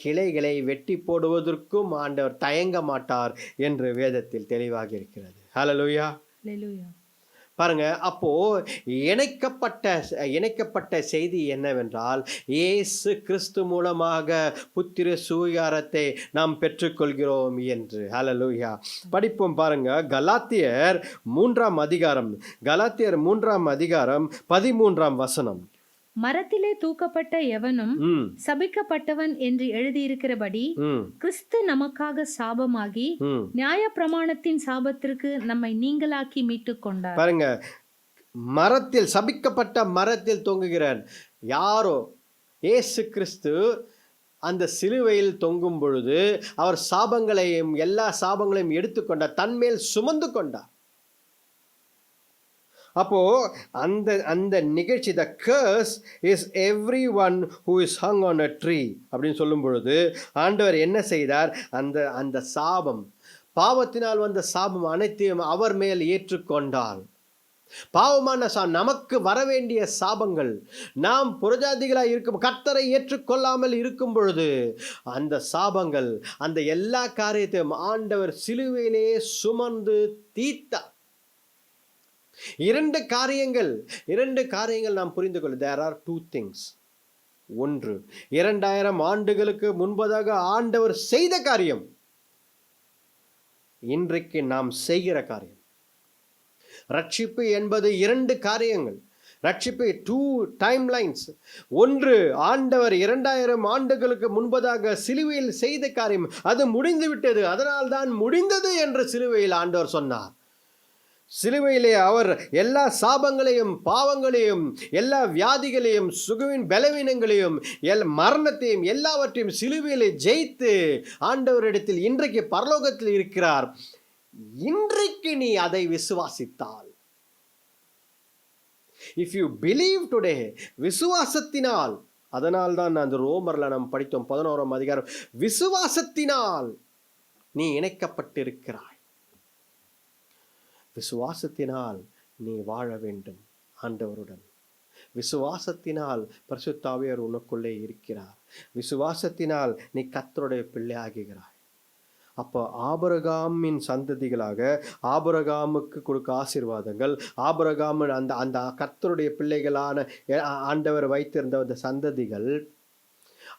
கிளைகளை வெட்டி போடுவதற்கும் ஆண்டவர் தயங்க மாட்டார் என்று வேதத்தில் தெளிவாக இருக்கிறது. ஹல்லேலூயா. பாருங்க, அப்போ இணைக்கப்பட்ட செய்தி என்னவென்றால், இயேசு கிறிஸ்து மூலமாக புத்திர சுவிகாரத்தை நாம் பெற்றுக்கொள்கிறோம் என்று. ஹல்லேலூயா. படிப்போம் பாருங்க, கலாத்தியர் 3ஆம் அதிகாரம் 13ஆம் வசனம். மரத்திலே தூக்கப்பட்ட எவனும் சபிக்கப்பட்டவன் என்று எழுதியிருக்கிறபடி கிறிஸ்து நமக்காக சாபமாகி நியாயப்பிரமாணத்தின் சாபத்திற்கு நம்மை நீங்களாக்கி மீட்டுக் கொண்டார். பாருங்க, மரத்தில் சபிக்கப்பட்ட மரத்தில் தொங்குகிறான் யாரோ? இயேசு கிறிஸ்து அந்த சிலுவையில் தொங்கும் பொழுது அவர் எல்லா சாபங்களையும் எடுத்துக்கொண்டார், தன்மேல் சுமந்து கொண்டார். அப்போ அந்த நிகழ்ச்சி, the curse is everyone who is hung on a tree அப்படின்னு சொல்லும் பொழுது ஆண்டவர் என்ன செய்தார்? அந்த சாபம், பாவத்தினால் வந்த சாபம் அனைத்தையும் அவர் மேல் ஏற்றுக்கொண்டார். பாவமான நமக்கு வரவேண்டிய சாபங்கள், நாம் புறஜாதிகளாய் இருக்கும் கர்த்தரை ஏற்றுக்கொள்ளாமல் இருக்கும் பொழுது அந்த சாபங்கள், அந்த எல்லா காரியத்தையும் ஆண்டவர் சிலுவையிலே சுமந்து தீர்த்தார். இரண்டு காரியங்கள் நாம் புரிந்து கொள்ள. there are two things. ஒன்று, 2000 ஆண்டுகளுக்கு முன்பதாக ஆண்டவர் செய்த காரியம், இன்றைக்கு நாம் செய்கிற காரியம். ரட்சிப்பு என்பது 2 காரியங்கள். ரட்சிப்பு 2 டைம்லைன்ஸ். ஒன்று, ஆண்டவர் 2000 ஆண்டுகளுக்கு முன்பதாக சிலுவையில் செய்த காரியம், அது முடிந்து விட்டது, அதனால்தான் முடிந்தது என்று சிலுவையில் ஆண்டவர் சொன்னார். சிலுவையிலே அவர் எல்லா சாபங்களையும், பாவங்களையும், எல்லா வியாதிகளையும், சுகவின் பலவீனங்களையும், மரணத்தையும் எல்லாவற்றையும் சிலுவையிலே ஜெயித்து ஆண்டவரிடத்தில் இன்றைக்கு பரலோகத்தில் இருக்கிறார். இன்றைக்கு நீ அதை விசுவாசித்தால், if you believe today, விசுவாசத்தினால், அதனால்தான் அந்த ரோமர்ல நாம் படித்தோம் 11ஆம் அதிகாரம், விசுவாசத்தினால் நீ இணைக்கப்பட்டிருக்கிறாய். விசுவாசத்தினால் நீ வாழ வேண்டும் ஆண்டவருடன். விசுவாசத்தினால் பரிசுத்த ஆவியார் உனக்குள்ளே இருக்கிறார். விசுவாசத்தினால் நீ கர்த்தருடைய பிள்ளை ஆகிறாய். அப்போ ஆபிரகாமின் சந்ததிகளாக ஆபிரகாமுக்கு கொடுக்க ஆசீர்வாதங்கள், ஆபிரகாமின் அந்த கர்த்தருடைய பிள்ளைகளான ஆண்டவர் வைத்திருந்த அந்த சந்ததிகள்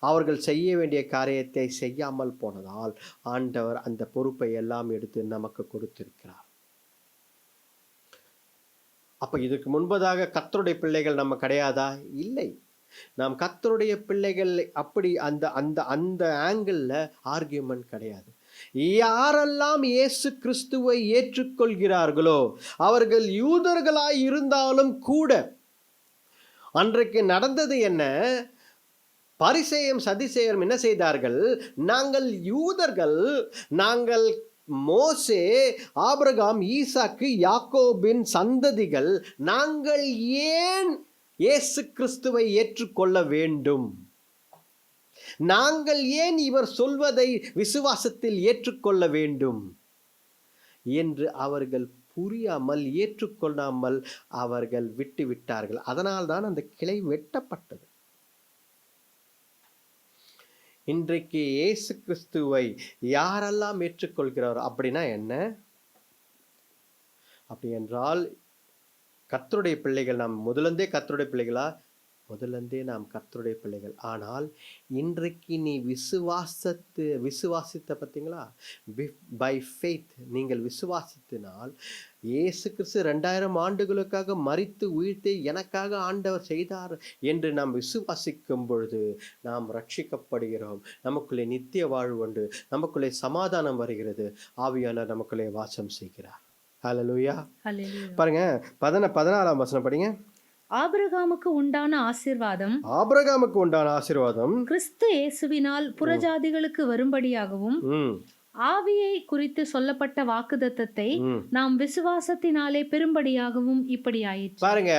அவர்கள் செய்ய வேண்டிய காரியத்தை செய்யாமல் போனதால் ஆண்டவர் அந்த பொறுப்பை எல்லாம் எடுத்து நமக்கு கொடுத்திருக்கிறார். அப்போ இதுக்கு முன்பதாக கர்த்தருடைய பிள்ளைகள் நம்ம கிடையாதா? இல்லை, நாம் கர்த்தருடைய பிள்ளைகள். அப்படி அந்த ஆங்கிளில் ஆர்கியூமெண்ட் கிடையாது. யாரெல்லாம் இயேசு கிறிஸ்துவை ஏற்றுக்கொள்கிறார்களோ அவர்கள் யூதர்களாய் இருந்தாலும் கூட, அன்றைக்கு நடந்தது என்ன? பரிசேயம் சதிசேயரும் என்ன செய்தார்கள்? நாங்கள் யூதர்கள், நாங்கள் மோசே, ஆபிரகாம், ஈசாக்கு, யாக்கோபின் சந்ததிகள், நாங்கள் ஏன் இயேசு கிறிஸ்துவை ஏற்றுக்கொள்ள வேண்டும்? நாங்கள் ஏன் இவர் சொல்வதை விசுவாசத்தில் ஏற்றுக்கொள்ள வேண்டும் என்று அவர்கள் புரியாமல், ஏற்றுக்கொள்ளாமல் அவர்கள் விட்டுவிட்டார்கள். அதனால்தான் அந்த கிளை வெட்டப்பட்டது. இன்றைக்கு இயேசு கிறிஸ்துவை யாரெல்லாம் ஏற்றுக்கொள்கிறாரோ, அப்படின்னா என்ன? அப்படி என்றால் கர்த்தருடைய பிள்ளைகள். நாம் முதலிருந்தே கர்த்தருடைய பிள்ளைகளா? முதலிருந்தே நாம் கர்த்தருடைய பிள்ளைகள். ஆனால் இன்றைக்கு நீ விசுவாசித்த பார்த்தீங்களா? பை ஃபெய்த் நீங்கள் விசுவாசித்தினால், இயேசு கிறிஸ்து 2000 ஆண்டுகளுக்காக மரித்து உயிர்த்து எனக்காக ஆண்டவர் செய்தார் என்று நாம் விசுவாசிக்கும் பொழுது நாம் ரட்சிக்கப்படுகிறோம். நமக்குள்ளே நித்திய வாழ்வு உண்டு, நமக்குள்ளே சமாதானம் வருகிறது, ஆவியானவர் நமக்குள்ளே வாசம் செய்கிறார். ஹல்லேலூயா. பாருங்க 14ஆம் வசனம் படிங்க. ஆபிரகாமுக்கு உண்டான ஆசீர்வாதம் கிறிஸ்து இயேசுவினால் புறஜாதிகளுக்கு வரும்படியாகவும் ஆவியை குறித்து சொல்லப்பட்ட வாக்குத்தத்தத்தை நாம் விசுவாசத்தினாலே பெரும்படியாகவும் இப்படி ஆயிற்று. பாருங்க,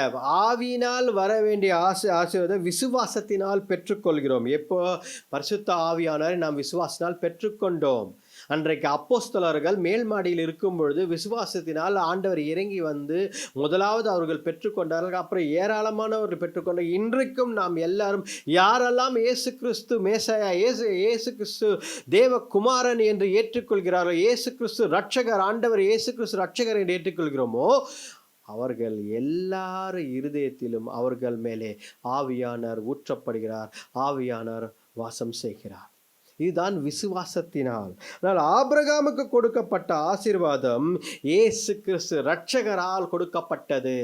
ஆவியினால் வர வேண்டிய ஆசீர்வாதம் விசுவாசத்தினால் பெற்றுக்கொள்கிறோம். எப்போ? பரிசுத்த ஆவியானவரை நாம் விசுவாசத்தினால் பெற்றுக்கொண்டோம். அன்றைக்கு அப்போஸ்தலர்கள் மேல் மாடியில் இருக்கும் பொழுது விசுவாசத்தினால் ஆண்டவர் இறங்கி வந்து முதலாவது அவர்கள் பெற்றுக்கொண்டார்கள். அப்புறம் ஏராளமானவர்கள் பெற்றுக்கொண்ட இன்றைக்கும் நாம் எல்லாரும் யாரெல்லாம் இயேசு கிறிஸ்து மேசையா, இயேசு கிறிஸ்து தேவகுமாரன் என்று ஏற்றுக்கொள்கிறார்கள், இயேசு கிறிஸ்து ரட்சகர், ஆண்டவர் இயேசு கிறிஸ்து ரட்சகர் என்று ஏற்றுக்கொள்கிறோமோ அவர்கள் எல்லாரும் இருதயத்திலும் அவர்கள் மேலே ஆவியானவர் ஊற்றப்படுகிறார், ஆவியானவர் வாசம் செய்கிறார். இதுதான் விசுவாசத்தினால். ஆனால் ஆபிரகாமுக்கு கொடுக்கப்பட்ட ஆசீர்வாதம் இயேசு கிறிஸ்து ரட்சகரால் கொடுக்கப்பட்டது.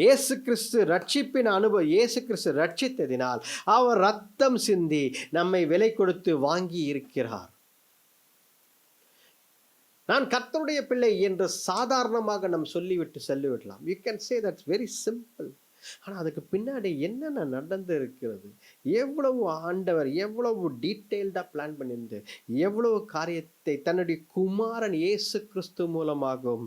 இயேசு கிறிஸ்து ரட்சிப்பின் அனுபவம். இயேசு கிறிஸ்து ரட்சித்ததினால் அவர் ரத்தம் சிந்தி நம்மை விலை கொடுத்து வாங்கி இருக்கிறார். நான் கர்த்தருடைய பிள்ளை என்று சாதாரணமாக நாம் சொல்லிவிட்டு செல்லிவிடலாம். You can say that's very simple. ஆனால் அதுக்கு பின்னாடி என்னென்ன நடந்து இருக்கிறது, எவ்வளவு ஆண்டவர் எவ்வளவு டீட்டெயில்டாக பிளான் பண்ணியிருந்து எவ்வளவு காரியத்தை தன்னுடைய குமாரன் இயேசு கிறிஸ்து மூலமாகவும்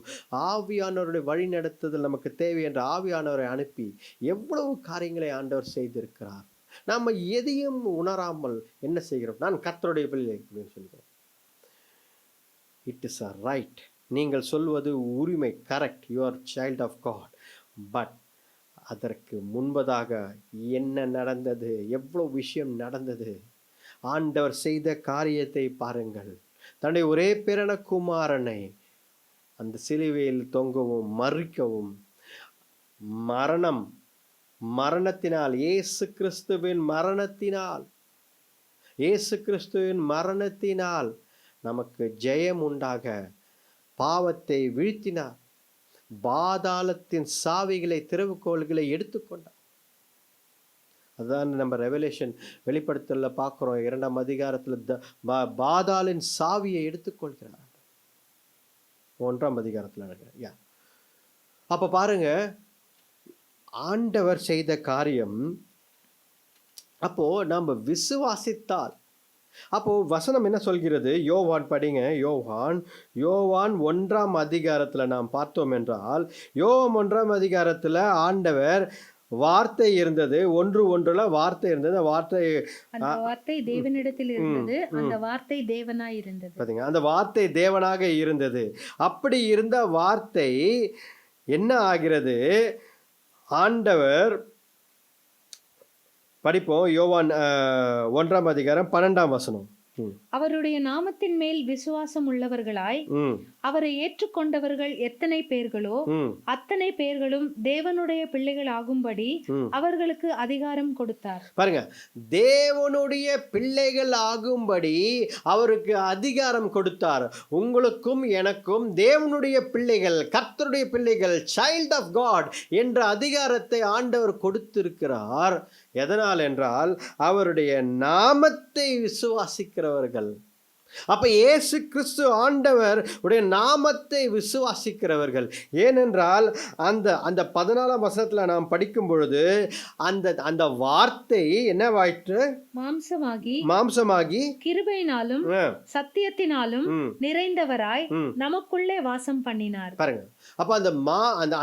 ஆவியானவருடைய வழி நடத்துதல் நமக்கு தேவை என்ற ஆவியானவரை அனுப்பி எவ்வளவு காரியங்களை ஆண்டவர் செய்திருக்கிறார். நாம் எதையும் உணராமல் என்ன செய்கிறோம்? நான் கர்த்தருடைய பிள்ளை அப்படின்னு சொல்கிறோம். It is a right. நீங்கள் சொல்வது உரிமை, correct. You are child of God. But அதற்கு முன்பதாக என்ன நடந்தது, எவ்வளோ விஷயம் நடந்தது, ஆண்டவர் செய்த காரியத்தை பாருங்கள். தன்னுடைய ஒரே பிறன குமாரனை அந்த சிலுவையில் தொங்கவும் மறிக்கவும், மரணத்தினால் இயேசு கிறிஸ்துவின் மரணத்தினால் நமக்கு ஜெயம் உண்டாக பாவத்தை வீழ்த்தினார். பாதாளத்தின் சாவிகளை, திறவுகோள்களை எடுத்துக்கொண்டார். அதான் நம்ம ரெவலேஷன் வெளிப்படுத்தல பார்க்கிறோம். 2ஆம் அதிகாரத்துல பாதாளின் சாவியை எடுத்துக்கொள்கிறார். 1ஆம் அதிகாரத்துல நடக்கிற. அப்ப பாருங்க, ஆண்டவர் செய்த காரியம். அப்போ நம்ம விசுவாசித்தால், அப்போ வசனம் என்ன சொல்கிறது? யோவான் படிங்க. யோவான் 1ஆம் அதிகாரத்துல நாம் பார்த்தோம் என்றால், யோவான் 1ஆம் அதிகாரத்துல ஆண்டவர் வார்த்தை இருந்தது, 1:1 வார்த்தை இருந்தது. அந்த வார்த்தை தேவனிடத்தில் இருந்தது, அந்த வார்த்தை தேவனாய் இருந்தது. பாத்தீங்க, அந்த வார்த்தை தேவனாக இருந்தது. அப்படி இருந்த வார்த்தை என்ன ஆகிறது? ஆண்டவர் படிப்போம். யோவான் 1ஆம் அதிகாரம் 12ஆம் வசனம். அவருடைய நாமத்தின் மேல் விசுவாசம் உள்ளவர்களாய் அவரை ஏற்றுக்கொண்டவர்கள் எத்தனை பேர்களோ அத்தனை பேர்களும் தேவனுடைய பிள்ளைகள் ஆகும்படி அவர்களுக்கு அதிகாரம் கொடுத்தார். பாருங்க, தேவனுடைய பிள்ளைகள் ஆகும்படி அவருக்கு அதிகாரம் கொடுத்தார். உங்களுக்கும் எனக்கும் தேவனுடைய பிள்ளைகள், கர்த்தருடைய பிள்ளைகள், சைல்ட் ஆஃப் காட் என்ற அதிகாரத்தை ஆண்டவர் கொடுத்திருக்கிறார். எதனால் என்றால் அவருடைய நாமத்தை விசுவாசிக்கிறவர்கள். அப்ப இயேசு கிறிஸ்து ஆண்டவர் உடைய நாமத்தை விசுவாசிக்கிறவர்கள். ஏனென்றால் அந்த 14ஆம் வசனத்துல நாம் படிக்கும் பொழுது அந்த வார்த்தை என்னவாயிற்று? மாம்சமாகி கிருபையினாலும் சத்தியத்தினாலும் நிறைந்தவராய் நமக்குள்ளே வாசம் பண்ணினார். பாருங்க, அப்ப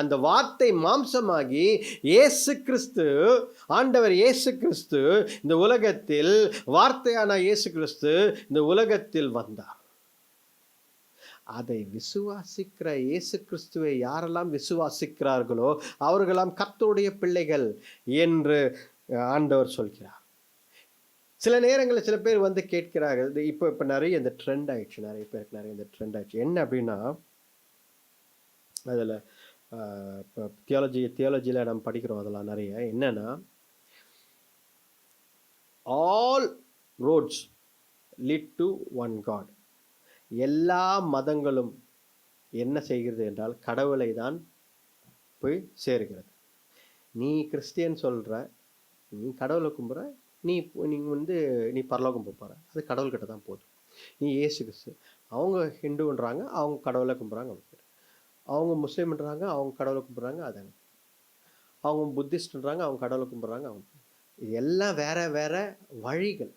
அந்த வார்த்தை மாம்சமாகி இயேசு கிறிஸ்து, ஆண்டவர் இயேசு கிறிஸ்து இந்த உலகத்தில், வார்த்தையான இயேசு கிறிஸ்து இந்த உலகத்தில் வந்தார். அதை விசுவாசிக்கிற இயேசு கிறிஸ்துவை யாரெல்லாம் விசுவாசிக்கிறார்களோ அவர்களெல்லாம் கர்த்தருடைய பிள்ளைகள் என்று ஆண்டவர் சொல்கிறார். சில நேரங்களில் சில பேர் வந்து கேட்கிறார்கள். இப்போ நிறைய இந்த ட்ரெண்ட் ஆயிடுச்சு, நிறைய பேருக்கு நிறைய இந்த ட்ரெண்ட் ஆயிடுச்சு. என்ன அப்படின்னா, அதில் இப்போ தியாலஜியில் நம்ம படிக்கிறோம். அதெல்லாம் நிறைய என்னன்னா, all roads lead to one God. எல்லா மதங்களும் என்ன செய்கிறது என்றால் கடவுளை தான் போய் சேருகிறது. நீ கிறிஸ்டியன் சொல்கிற, நீ கடவுளை கும்புற, நீ பரலோகம் போகிற, அது கடவுள்கிட்ட தான் போதும். நீ இயேசு கிறிஸ்து, அவங்க ஹிந்துன்றாங்க, அவங்க கடவுளை கும்புறாங்க. அவங்க முஸ்லீம்ன்றாங்க, அவங்க கடவுளை கும்பிட்றாங்க. அதாங்க. அவங்க புத்திஸ்ட்ன்றாங்க, அவங்க கடவுளை கும்பிட்றாங்க. அவங்க இது எல்லாம் வேற வேற வழிகள்.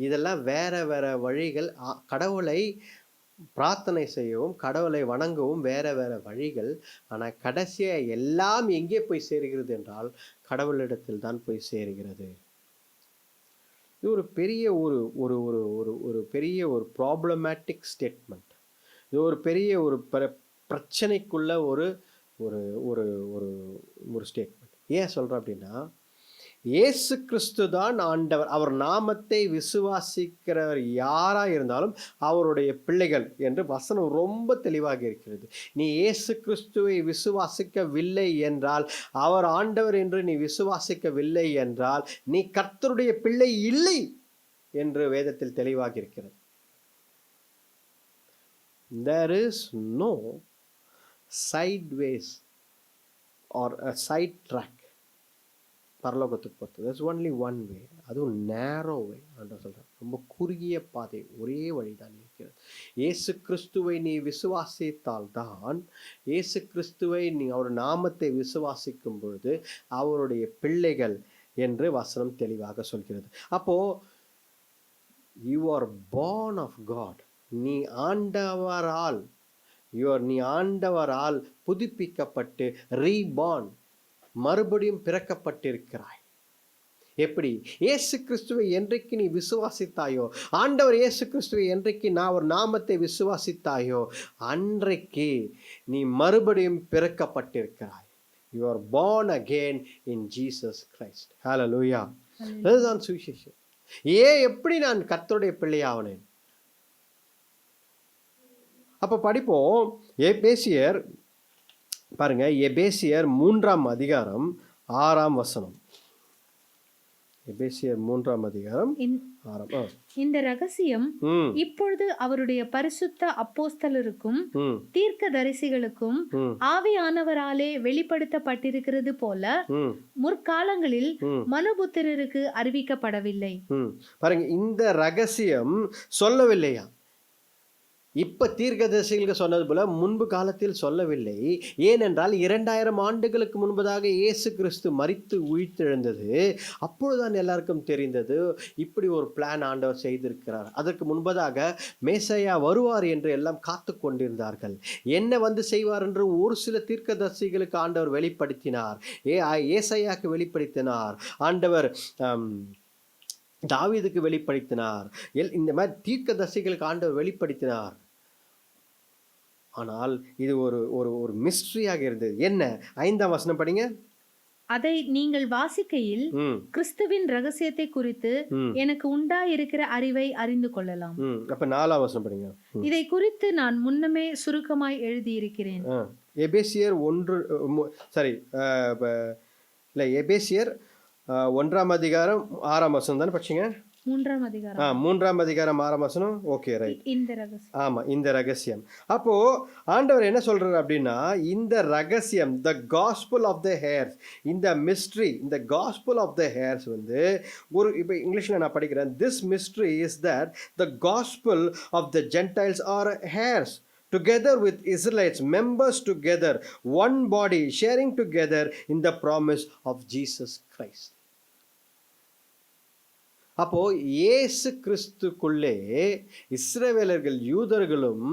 இதெல்லாம் வேற வேற வழிகள். கடவுளை பிரார்த்தனை செய்யவும் கடவுளை வணங்கவும் வேற வேற வழிகள். ஆனால் கடைசியாக எல்லாம் எங்கே போய் சேருகிறது என்றால் கடவுளிடத்தில் தான் போய் சேருகிறது. இது ஒரு பெரிய ஒரு ஒரு ஒரு ஒரு ஒரு பெரிய ஒரு ப்ராப்ளமேட்டிக் ஸ்டேட்மெண்ட். இது ஒரு பெரிய ஒரு பிரச்சனைக்குள்ள ஒரு ஒரு ஒரு ஒரு ஒரு ஸ்டேட்மெண்ட். ஏன் சொல்கிறேன் அப்படின்னா, இயேசு கிறிஸ்து தான் ஆண்டவர். அவர் நாமத்தை விசுவாசிக்கிறவர் யாராக இருந்தாலும் அவருடைய பிள்ளைகள் என்று வசனம் ரொம்ப தெளிவாக இருக்கிறது. நீ இயேசு கிறிஸ்துவை விசுவாசிக்கவில்லை என்றால், அவர் ஆண்டவர் என்று நீ விசுவாசிக்கவில்லை என்றால், நீ கர்த்தருடைய பிள்ளை இல்லை என்று வேதத்தில் தெளிவாக இருக்கிறது. There is no sideways or a side track பரலோகத்துக்கு போகிறது. there's only one way. அதுவும் நேரோ வே. ஆண்டவர் சொல்கிறார், ரொம்ப குறுகிய பாதை, ஒரே வழி தான் இருக்கிறது. இயேசு கிறிஸ்துவை நீ விசுவாசித்தால் தான், இயேசு கிறிஸ்துவை நீ அவர் நாமத்தை விசுவாசிக்கும் பொழுது அவருடைய பிள்ளைகள் என்று வசனம் தெளிவாக சொல்கிறது. அப்போ you are born of God. நீ ஆண்டவரால் நீ ஆண்டவரால் புதுப்பிக்கப்பட்டு ரீபார்ன், மறுபடியும் பிறக்கப்பட்டிருக்கிறாய். எப்படி? இயேசு கிறிஸ்துவை என்றைக்கு நீ விசுவாசித்தாயோ, ஆண்டவர் இயேசு கிறிஸ்துவை என்றைக்கு நான் ஒரு நாமத்தை விசுவாசித்தாயோ, அன்றைக்கு நீ மறுபடியும் பிறக்கப்பட்டிருக்கிறாய். You are born again in Jesus Christ. Hallelujah. அதுதான் சுவிசேஷம். எப்படி நான் கர்த்தருடைய பிள்ளையாவனேன்? அப்போ படிப்போம். எபேசியர் பாருங்க, எபேசியர் 3ஆம் அதிகாரம் 6ஆம் வசனம். எபேசியர் 3ஆம் அதிகாரம் 6. இந்த ரகசியம் இப்பொழுது அவருடைய பரிசுத்த அப்போஸ்தலருக்கும் தீர்க்கதரிசிகளுக்கும் ஆவியானவராலே வெளிப்படுத்தப்பட்டிருக்கிறது போல முற்காலங்களில் மனுபுத்திரருக்கு அறிவிக்கப்படவில்லை. பாருங்க, இந்த ரகசியம் சொல்லவில்லையா? இப்ப தீர்க்கதரிசிகளுக்கு சொன்னது போல முன்பு காலத்தில் சொல்லவில்லை. ஏனென்றால் 2000 ஆண்டுகளுக்கு முன்பதாக இயேசு கிறிஸ்து மரித்து உயிர்த்தெழுந்தது. அப்பொழுதுதான் எல்லாருக்கும் தெரிந்தது இப்படி ஒரு பிளான் ஆண்டவர் செய்திருக்கிறார். அதற்கு முன்பதாக மேசையா வருவார் என்று எல்லாம் காத்து கொண்டிருந்தார்கள். என்ன வந்து செய்வார் என்று ஒரு சில தீர்க்கதரிசிகளுக்கு ஆண்டவர் வெளிப்படுத்தினார். ஏசாயாக்கு வெளிப்படுத்தினார். ஆண்டவர் தாவீதுக்கு வெளிப்படுத்தினார். இந்த மாதிரி தீர்க்கதரிசிகளுக்கு ஆண்டவர் வெளிப்படுத்தினார். ஆனால் இது ஒரு ஒரு ஒரு மிஸ்ட்ரியாக இருந்தது. என்ன? 5ஆம் வசனம் படிங்க. அதை நீங்கள் வாசிக்கையில் கிறிஸ்துவின் ரகசியத்தை குறித்து எனக்கு உண்டாயிருக்கிற அறிவை அறிந்து கொள்ளலாம். அப்ப 4ஆம் வசனம் படிங்க. இதை குறித்து நான் முன்னமே சுருக்கமாய் எழுதியிருக்கிறேன். எபேசியர் 1 1ஆம் அதிகாரம் 6ஆம் வசனம் தானே படிச்சீங்க? 3ஆம் அதிகாரம் 3ஆம் அதிகாரம் 6ஆம் வசனம். Okay, right. இந்த ரகசியம். ஆமா, இந்த ரகசியம். அப்போ ஆண்டவர் என்ன சொல்றாரு அப்படின்னா, இந்த ரகசியம், the gospel of the heirs, இந்த மிஸ்ட்ரி, இந்த காஸ்பல் ஆஃப் த ஹேர்ஸ் வந்து ஒரு, இப்போ இங்கிலீஷ்ல நான் படிக்கிறேன். This mystery is that the gospel of the Gentiles are heirs together with Israelites, members together, one body, sharing together in the promise of Jesus Christ. அப்போ இயேசு கிறிஸ்துக்குள்ளே இஸ்ரவேலர்கள், யூதர்களும்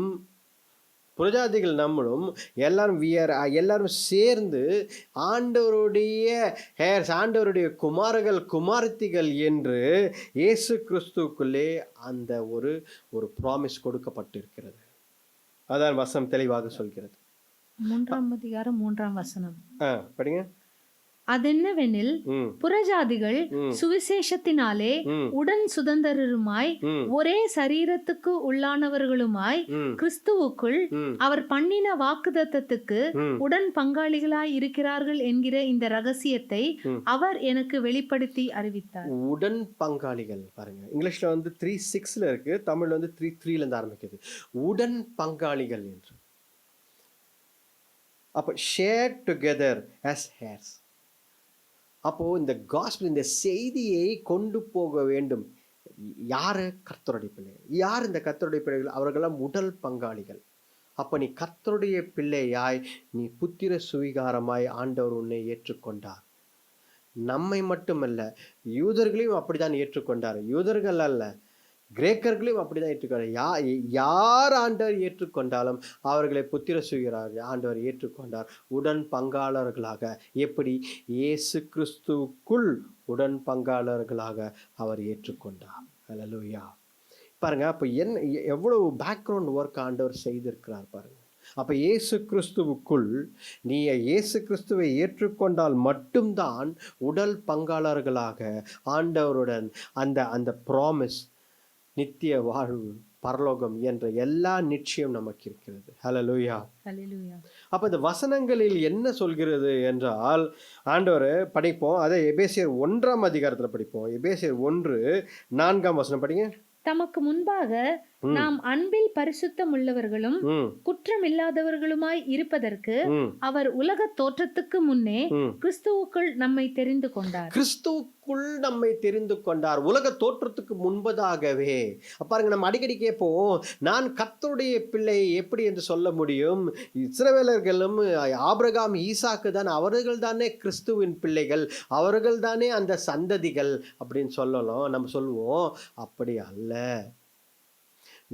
புரஜாதிகள் நம்மளும் எல்லாரும் சேர்ந்து ஆண்டவருடைய ஹேர்ஸ், ஆண்டவருடைய குமாரர்கள் குமாரத்திகள் என்று இயேசு கிறிஸ்துக்குள்ளே அந்த ஒரு ஒரு ப்ராமிஸ் கொடுக்கப்பட்டிருக்கிறது. அதான் வசனம் தெளிவாக சொல்கிறது. 3ஆம் அதிகாரம் 3ஆம் வசனம் படிங்க. அதென்னவெனில் புறஜாதிகள் சுவிசேஷத்தினாலே உடன் சுதந்திரருமாய் ஒரே சரீரத்துக்கு உள்ளானவர்களுமாய் கிறிஸ்துவுக்குள் அவர் பண்ணின வாக்குத்தத்தத்துக்கு உடன் பங்காளிகளாய் இருக்கிறார்கள் என்கிற இந்த ரகசியத்தை அவர் எனக்கு வெளிப்படுத்தி அறிவித்தார். உடன் பங்காளிகள் பாருங்க, இங்கிலீஷ்ல வந்து 3:6 இருக்கு, தமிழ்ல வந்து 3:3 இருந்து ஆரம்பிக்குது. உடன் பங்காளிகள் என்று. அப்ப ஷேர் டுகெதர் as hairs. அப்போ இந்த காஸ்பல், இந்த செய்தியை கொண்டு போக வேண்டும். யாரு? கர்த்தருடைய பிள்ளைகள். யார் இந்த கர்த்தருடைய பிள்ளைகள்? அவர்களெல்லாம் உடல் பங்காளிகள். அப்ப நீ கர்த்தருடைய பிள்ளையாய், நீ புத்திர சுவிகாரமாய் ஆண்டவர் உன்னை ஏற்றுக்கொண்டார். நம்மை மட்டுமல்ல, யூதர்களையும் அப்படித்தான் ஏற்றுக்கொண்டார். யூதர்கள் அல்ல, கிரேக்கர்களையும் அப்படிதான் ஏற்றுக்கொண்டார். யார் ஆண்டவர் ஏற்றுக்கொண்டாலும் அவர்களை புத்திர சுகிறார் ஆண்டவர் ஏற்றுக்கொண்டார் உடன் பங்காளர்களாக. எப்படி? இயேசு கிறிஸ்துவுக்குள் உடன் பங்காளர்களாக அவர் ஏற்றுக்கொண்டார். ஹல்லேலூயா. பாருங்க, அப்போ எவ்வளவு பேக்ரவுண்ட் ஒர்க் ஆண்டவர் செய்திருக்கிறார் பாருங்க. அப்போ இயேசு கிறிஸ்துவுக்குள் நீ இயேசு கிறிஸ்துவை ஏற்றுக்கொண்டால் மட்டும்தான் உடல் பங்காளர்களாக ஆண்டவருடன் அந்த அந்த ப்ராமிஸ், நித்திய வாழ்வு, பரலோகம் என்ற எல்லா நிச்சயம் நமக்கு இருக்கிறது. ஹல்லேலூயா. அப்போ இந்த வசனங்களில் என்ன சொல்கிறது என்றால், ஆண்டவர் படிப்போம், அதை எபேசியர் 1ஆம் அதிகாரத்தில் படிப்போம். எபேசியர் 1:4 வசனம் படிங்க. தமக்கு முன்பாக நாம் அன்பில் பரிசுத்தம் உள்ளவர்களும் குற்றம் இல்லாதவர்களுமாய் இருப்பதற்கு அவர் உலக தோற்றத்துக்கு முன்னே கிறிஸ்துவுக்குள் நம்மை தெரிந்து கொண்டார். கிறிஸ்துவுக்குள் நம்மை தெரிந்து கொண்டார் உலக தோற்றத்துக்கு முன்பதாகவே. பாருங்க, நம்ம அடிக்கடி கேட்போம், நான் கர்த்தருடைய பிள்ளை எப்படி என்று சொல்ல முடியும்? இஸ்ரவேலர்களும் ஆபிரகாம், ஈசாக்கு தான், அவர்கள் தானே கிறிஸ்துவின் பிள்ளைகள், அவர்கள் தானே அந்த சந்ததிகள் அப்படின்னு சொல்லலாம். நம்ம சொல்லுவோம், அப்படி அல்ல.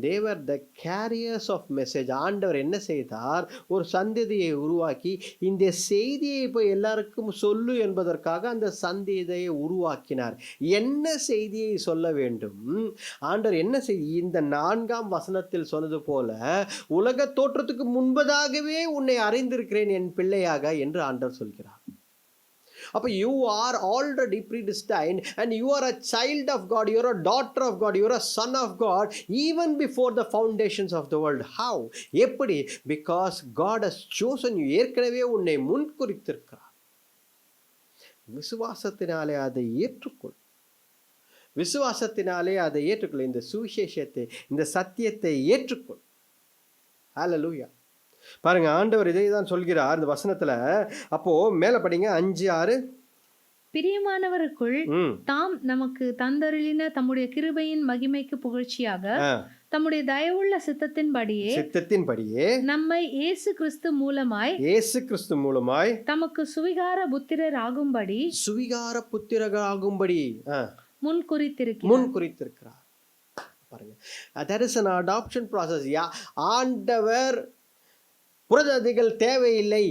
They were the carriers of message. ஆண்டவர் என்ன செய்தார்? ஒரு சந்ததியை உருவாக்கி இந்த செய்தியை இப்போ எல்லாருக்கும் சொல்லு என்பதற்காக அந்த சந்ததியை உருவாக்கினார். என்ன செய்தியை சொல்ல வேண்டும்? ஆண்டவர் என்ன செய்தி? இந்த 4ஆம் வசனத்தில் சொன்னது போல, உலக தோற்றத்துக்கு முன்பதாகவே உன்னை அறிந்திருக்கிறேன் என் பிள்ளையாக என்று ஆண்டவர் சொல்கிறார். அப்போ you are already predestined and you are a child of God, you are a daughter of God, you are a son of God even before the foundations of the world. How? எப்படி? Because God has chosen you. ஏற்கனவே உன்னை முன்குறித்திருக்கிறார். விசுவாசத்தினாலே அதை ஏற்றுக்கொள். விசுவாசத்தினாலே அதை ஏற்றுக்கொள். இந்த சுவிசேஷத்தை, இந்த சத்தியத்தை ஏற்றுக்கொள். ஹல்லேலூயா. பாருங்க, ஆண்டவர் இதை தான் சொல்கிறார் இந்த வசனத்துல. அப்போ மேல படிங்க 5:6. பிரியமானவருக்குள் தாம் நமக்கு தந்தருளின தம்முடைய கிருபையின் மகிமைக்கு புகழ்ச்சியாக தம்முடைய தயவுள்ள சித்தத்தின்படியே நம்மை இயேசு கிறிஸ்து மூலமாய் தமக்கு சுவிகார புத்திரராகும்படி முன்குறித்திருக்கிறார். பாருங்க, that is an adoption process. ஆண்டவர் புறஜாதிகள் தேவையில்லை,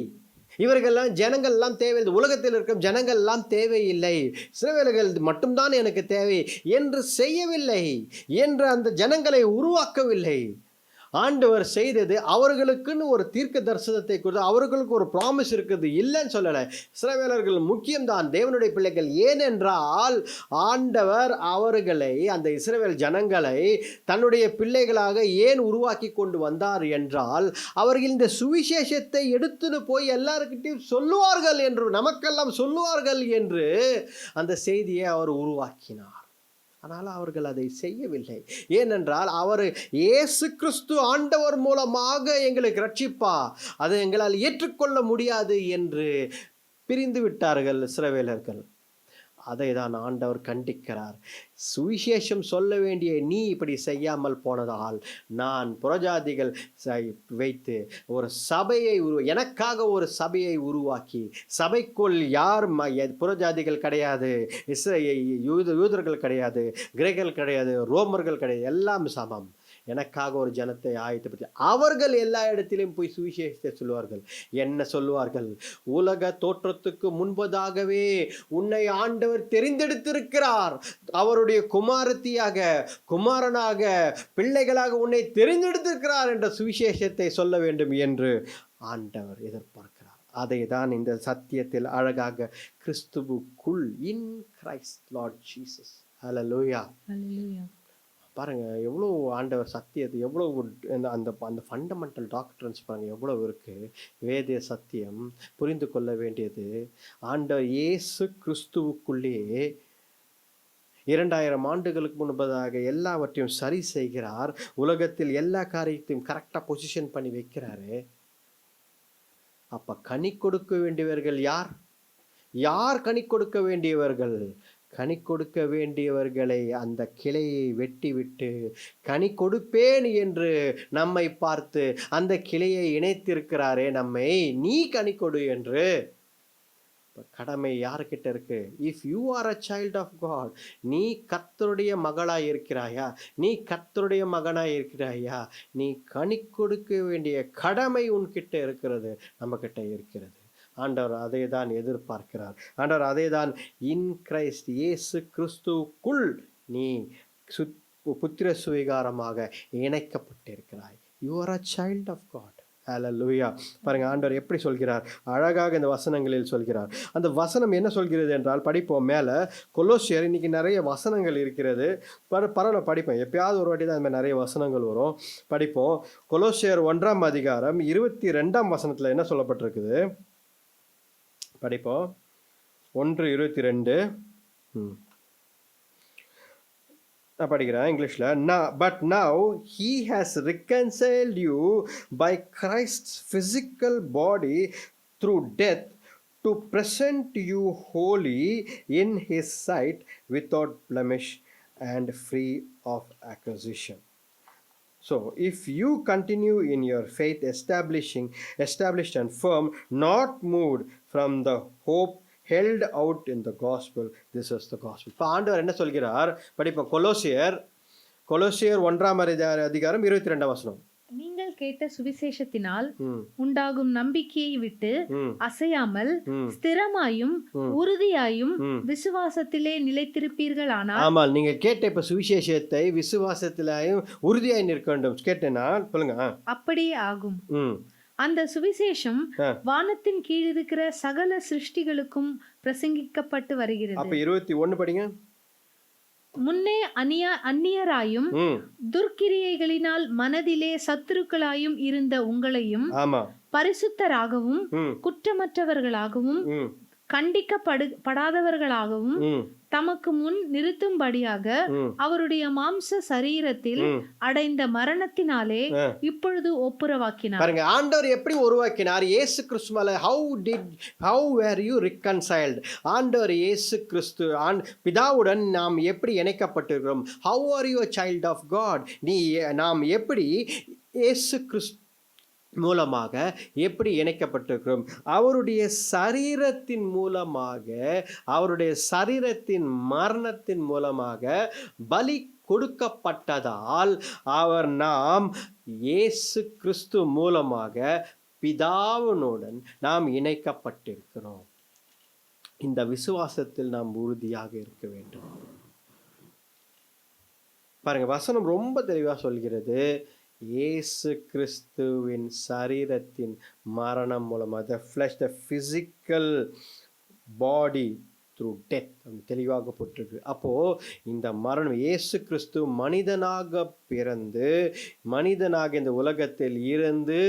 இவர்கள்லாம் ஜனங்கள்லாம் தேவையில்லை, உலகத்தில் இருக்கும் ஜனங்கள்லாம் தேவையில்லை, இஸ்ரவேலர்கள் மட்டும்தான் எனக்கு தேவை என்று செய்யவில்லை, என்று அந்த ஜனங்களை உருவாக்கவில்லை. ஆண்டவர் செய்தது, அவர்களுக்குன்னு ஒரு தீர்க்க தரிசனத்தை கொடுத்து அவர்களுக்கு ஒரு ப்ராமிஸ் இருக்குது, இல்லைன்னு சொல்லலை. இஸ்ரவேலர்கள் முக்கியம்தான், தேவனுடைய பிள்ளைகள். ஏனென்றால் ஆண்டவர் அவர்களை, அந்த இஸ்ரவேல் ஜனங்களை தன்னுடைய பிள்ளைகளாக ஏன் உருவாக்கி கொண்டு வந்தார் என்றால், அவர்கள் இந்த சுவிசேஷத்தை எடுத்துன்னு போய் எல்லாருக்கிட்டையும் சொல்லுவார்கள் என்று, நமக்கெல்லாம் சொல்லுவார்கள் என்று அந்த செய்தியை அவர் உருவாக்கினார். ஆனால் அவர்கள் அதை செய்யவில்லை. ஏனென்றால் அவர் இயேசு கிறிஸ்து ஆண்டவர் மூலமாக எங்களுக்கு ரட்சிப்பா, அதை எங்களால் ஏற்றுக்கொள்ள முடியாது என்று பிரிந்து விட்டார்கள் இஸ்ரவேலர்கள். அதை தான் ஆண்டவர் கண்டிக்கிறார். சுவிசேஷம் சொல்ல வேண்டிய நீ இப்படி செய்யாமல் போனதால் நான் புறஜாதிகள் வைத்து ஒரு சபையை எனக்காக ஒரு சபையை உருவாக்கி, சபைக்குள் யார் புறஜாதிகள் கிடையாது, யூதர்கள் கிடையாது, கிரேக்கர்கள் கிடையாது, ரோமர்கள் கிடையாது, எல்லாம் சமம். எனக்காக ஒரு ஜனத்தை ஆயத்தப்படுத்தி அவர்கள் எல்லா இடத்திலும் போய் சுவிசேஷத்தை சொல்லுவார்கள். என்ன சொல்லுவார்கள்? உலக தோற்றத்துக்கு முன்பதாகவே உன்னை ஆண்டவர் தெரிந்தெடுத்திருக்கிறார், அவருடைய குமாரனாக பிள்ளைகளாக உன்னை தெரிந்தெடுத்திருக்கிறார் என்ற சுவிசேஷத்தை சொல்ல வேண்டும் என்று ஆண்டவர் எதிர்பார்க்கிறார். அதை தான் இந்த சத்தியத்தில் அழகாக கிறிஸ்துவுக்குள், இன் கிரைஸ்ட் லார்ட் ஜீசஸ். ஹல்லேலூயா. பாருங்க, எவ்வளோ ஆண்டவர் சத்தியத்தை, எவ்வளோ அந்த அந்த ஃபண்டமெண்டல் டாக்டர்ஸ் பாருங்க எவ்வளோ இருக்கு. வேத சத்தியம் புரிந்து கொள்ள வேண்டியது. ஆண்டவர் இயேசு கிறிஸ்துவுக்குள்ளே 2000 ஆண்டுகளுக்கு முன்பதாக எல்லாவற்றையும் சரி செய்கிறார். உலகத்தில் எல்லா காரியத்தையும் கரெக்டாக பொசிஷன் பண்ணி வைக்கிறாரு. அப்ப கனி கொடுக்க வேண்டியவர்கள் யார்? யார் கனி கொடுக்க வேண்டியவர்கள்? கனி கொடுக்க வேண்டியவர்களை அந்த கிளையை வெட்டிவிட்டு கனி கொடுப்பேன் என்று நம்மை பார்த்து அந்த கிளையை இணைத்திருக்கிறாரே நம்மை, நீ கனி கொடு என்று. கடமை யாருக்கிட்ட இருக்கு? If you are a child of God, நீ கர்த்தருடைய மகளாய் இருக்கிறாயா, நீ கர்த்தருடைய மகனாய் இருக்கிறாயா, நீ கனி கொடுக்க வேண்டிய கடமை உன்கிட்ட இருக்கிறது, நம்ம கிட்ட இருக்கிறது. ஆண்டவர் அதை தான் எதிர்பார்க்கிறார். ஆண்டவர் அதை தான் இன் கிரைஸ்ட், இயேசு கிறிஸ்துவுக்குள் நீ புத்திர சுவிகாரமாக இணைக்கப்பட்டிருக்கிறாய். You are a child of God. Hallelujah. பாருங்க ஆண்டவர் எப்படி சொல்கிறார், அழகாக இந்த வசனங்களில் சொல்கிறார். அந்த வசனம் என்ன சொல்கிறது என்றால், படிப்போம் மேலே கொலோசியர். இன்னைக்கு நிறைய வசனங்கள் இருக்கிறது, பரவாயில்ல படிப்போம், எப்பயாவது ஒரு வாட்டி தான் இந்த மாதிரி நிறைய வசனங்கள் வரும், படிப்போம். கொலோசியர் 1ஆம் அதிகாரம் 22ஆம் வசனத்தில் என்ன சொல்லப்பட்டிருக்குது படிப்போம். 1:22. நான் படிக்கிறேன் இங்கிலீஷில். But now he has reconciled you by Christ's physical body through death to present you holy in his sight without blemish and free of accusation. So if you continue in your faith, established and firm, not moved from the hope held out in the gospel, this is the gospel. இப்போ ஆண்டவர் என்ன சொல்கிறார் படிப்போம். கொலோசியர் 1ஆம் அதிகாரம் 22ஆம் வசனம். நீங்கள் கேட்ட சுவிசேஷத்தினால் உண்டாகும் நம்பிக்கையை விட்டு அசையாமல் ஸ்திரமாயும் உறுதியாயும் விசுவாசத்திலே நிலைத்திருப்பீர்களானால். ஆமால், நீங்க கேட்ட இப்ப சுவிசேஷத்தை விசுவாசத்திலேயும் உறுதியாய் நிற்க வேண்டும். கேட்டேனா சொல்லுங்க. அப்படியே ஆகும். அந்த சுவிசேஷம் வானத்தின் கீழ் இருக்கிற சகல சிருஷ்டிகளுக்கும் பிரசங்கிக்கப்பட்டு வருகிறது. அப்ப 21 படிங்க. முன்னே அந்நியராயும் துர்க்கிரியைகளினால் மனதிலே சத்துருக்களாயும் இருந்த உங்களையும் பரிசுத்தராகவும் குற்றமற்றவர்களாகவும் கண்டிக்கப்படாதவர்களாகவும் தமக்கு முன் நிறுத்தும்படியாக அவருடைய மாம்ச சரீரத்தில் அடைந்த மரணத்தினாலே இப்பொழுது ஒப்புரவாக்கினார். பாருங்க ஆண்டவர் எப்படி உருவாக்கினார். இயேசு கிறிஸ்துவால how were you reconciled? ஆண்டவர் இயேசு கிறிஸ்து பிதாவுடன் நாம் எப்படி இணைக்கப்பட்டிருக்கிறோம். how are you a child of God? நாம் எப்படி இயேசு கிறிஸ்து மூலமாக எப்படி இணைக்கப்பட்டிருக்கிறோம். அவருடைய சரீரத்தின் மூலமாக, அவருடைய சரீரத்தின் மரணத்தின் மூலமாக பலி கொடுக்கப்பட்டதால் நாம் இயேசு கிறிஸ்து மூலமாக பிதாவினுடன் நாம் இணைக்கப்பட்டிருக்கிறோம். இந்த விசுவாசத்தில் நாம் உறுதியாக இருக்க வேண்டும். பாருங்க வசனம் ரொம்ப தெளிவாக சொல்கிறது. இயேசு கிறிஸ்துவின் சரீரத்தின் மரணம் மூலமாக, the flesh, the physical body through death தெளிவாக போட்டிருக்கு. அப்போ இந்த மரணம், இயேசு கிறிஸ்து மனிதனாக பிறந்து மனிதனாக இந்த உலகத்தில் இருந்து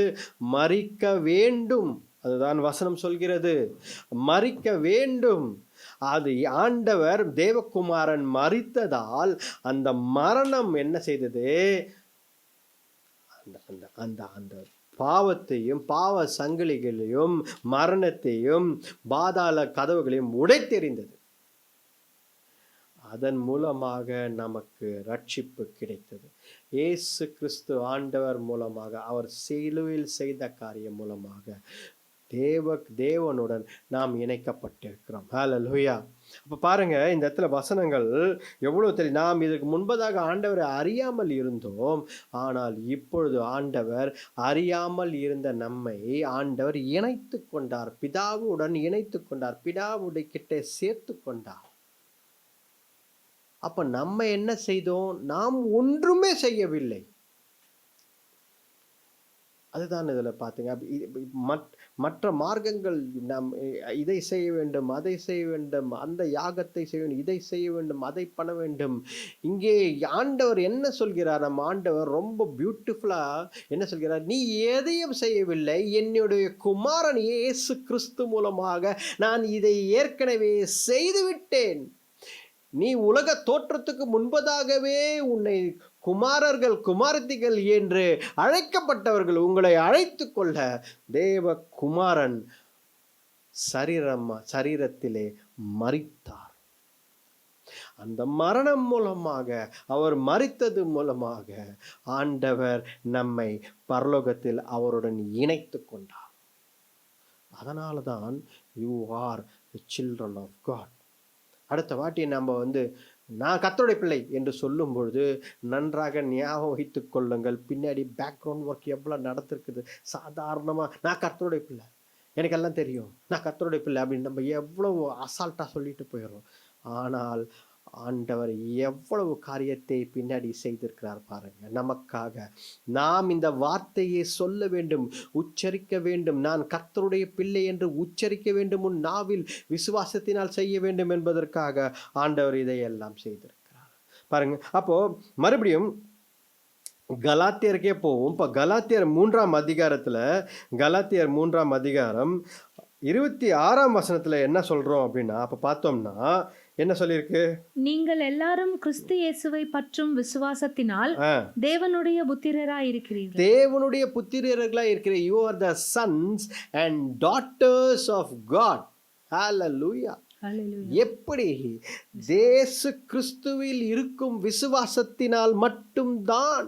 மரிக்க வேண்டும். அதுதான் வசனம் சொல்கிறது, மரிக்க வேண்டும். அது ஆண்டவர் தேவகுமாரன் மரித்ததால் அந்த மரணம் என்ன செய்தது, அந்த பாவத்தையும் பாவ சங்கிலிகளையும் மரணத்தையும் பாதாள கதவுகளையும் உடைத்தெறிந்தது. அதன் மூலமாக நமக்கு ரட்சிப்பு கிடைத்தது. இயேசு கிறிஸ்து ஆண்டவர் மூலமாக, அவர் சிலுவையில் செய்த காரியம் மூலமாக தேவனுடன் நாம் இணைக்கப்பட்டிருக்கிறோம். ஹல்லேலூயா. அப்ப பாருங்க இந்த இடத்துல வசனங்கள் எவ்வளவு தெரியும். நாம் இதற்கு முன்பதாக ஆண்டவரை அறியாமல் இருந்தோம், ஆனால் இப்பொழுது ஆண்டவர் அறியாமல் இருந்த நம்மை ஆண்டவர் இணைத்து கொண்டார், பிதாவுடன் இணைத்து கொண்டார், பிதாவுடைய கிட்ட சேர்த்து கொண்டார். அப்ப நம்ம என்ன செய்தோம்? நாம் ஒன்றுமே செய்யவில்லை. அதுதான் இதில் பார்த்தீங்க. மற்ற மார்க்கங்கள் நாம் இதை செய்ய வேண்டும், அதை செய்ய வேண்டும், அந்த யாகத்தை செய்ய வேண்டும், இதை செய்ய வேண்டும், அதை பண்ண வேண்டும். இங்கே ஆண்டவர் என்ன சொல்கிறார்? நம்ம ஆண்டவர் ரொம்ப பியூட்டிஃபுல்லாக என்ன சொல்கிறார்? நீ எதையும் செய்யவில்லை, என்னுடைய குமாரன் இயேசு கிறிஸ்து மூலமாக நான் இதை ஏற்கனவே செய்துவிட்டேன். நீ உலக தோற்றத்துக்கு முன்பதாகவே உன்னை குமாரர்கள் குமாரத்திகள் என்று அழைக்கப்பட்டவர்கள் உங்களை அழைத்து கொள்ள தேவ குமாரன் சரீரத்திலே மரித்தார். அந்த மரணம் மூலமாக, அவர் மரித்தது மூலமாக ஆண்டவர் நம்மை பரலோகத்தில் அவருடன் இணைத்து கொண்டார். அதனால தான் you are the children of God. அடுத்த வாட்டி நம்ம நான் கர்த்தருடைய பிள்ளை என்று சொல்லும் பொழுது நன்றாக ஞாபகம் வைத்துக் கொள்ளுங்கள். பின்னாடி பேக்ரவுண்ட் ஒர்க் எவ்வளோ நடந்திருக்குது. சாதாரணமாக நான் கர்த்தருடைய பிள்ளை, எனக்கெல்லாம் தெரியும், நான் கர்த்தருடைய பிள்ளை அப்படின்னு நம்ம எவ்வளவு அசால்ட்டாக சொல்லிட்டு போயிடுறோம். ஆனால் ஆண்டவர் எவ்வளவு காரியத்தை பின்னாடி செய்திருக்கிறார் பாருங்க நமக்காக. நாம் இந்த வார்த்தையை சொல்ல வேண்டும், உச்சரிக்க வேண்டும். நான் கர்த்தருடைய பிள்ளை என்று உச்சரிக்க வேண்டும், உன் நாவில் விசுவாசத்தினால் செய்ய வேண்டும் என்பதற்காக ஆண்டவர் இதையெல்லாம் செய்திருக்கிறார் பாருங்க. அப்போ மறுபடியும் கலாத்தியருக்கே போவோம். இப்போ கலாத்தியர் 3ஆம் அதிகாரத்தில், கலாத்தியர் 3ஆம் அதிகாரம் 26ஆம் வசனத்தில் என்ன சொல்கிறோம் அப்படின்னா, அப்போ பார்த்தோம்னா என்ன சொல்லியிருக்கு? நீங்கள் எல்லாரும் கிறிஸ்து இயேசுவை பற்றும் விசுவாசத்தினால் தேவனுடைய புத்திரராய் இருக்கிறீர்கள். தேவனுடைய புத்திரர்களாய் இருக்கிற. You are the sons and daughters of God. Hallelujah. எப்படி? இயேசு கிறிஸ்துவில் இருக்கும் விசுவாசத்தினால் மட்டும்தான்.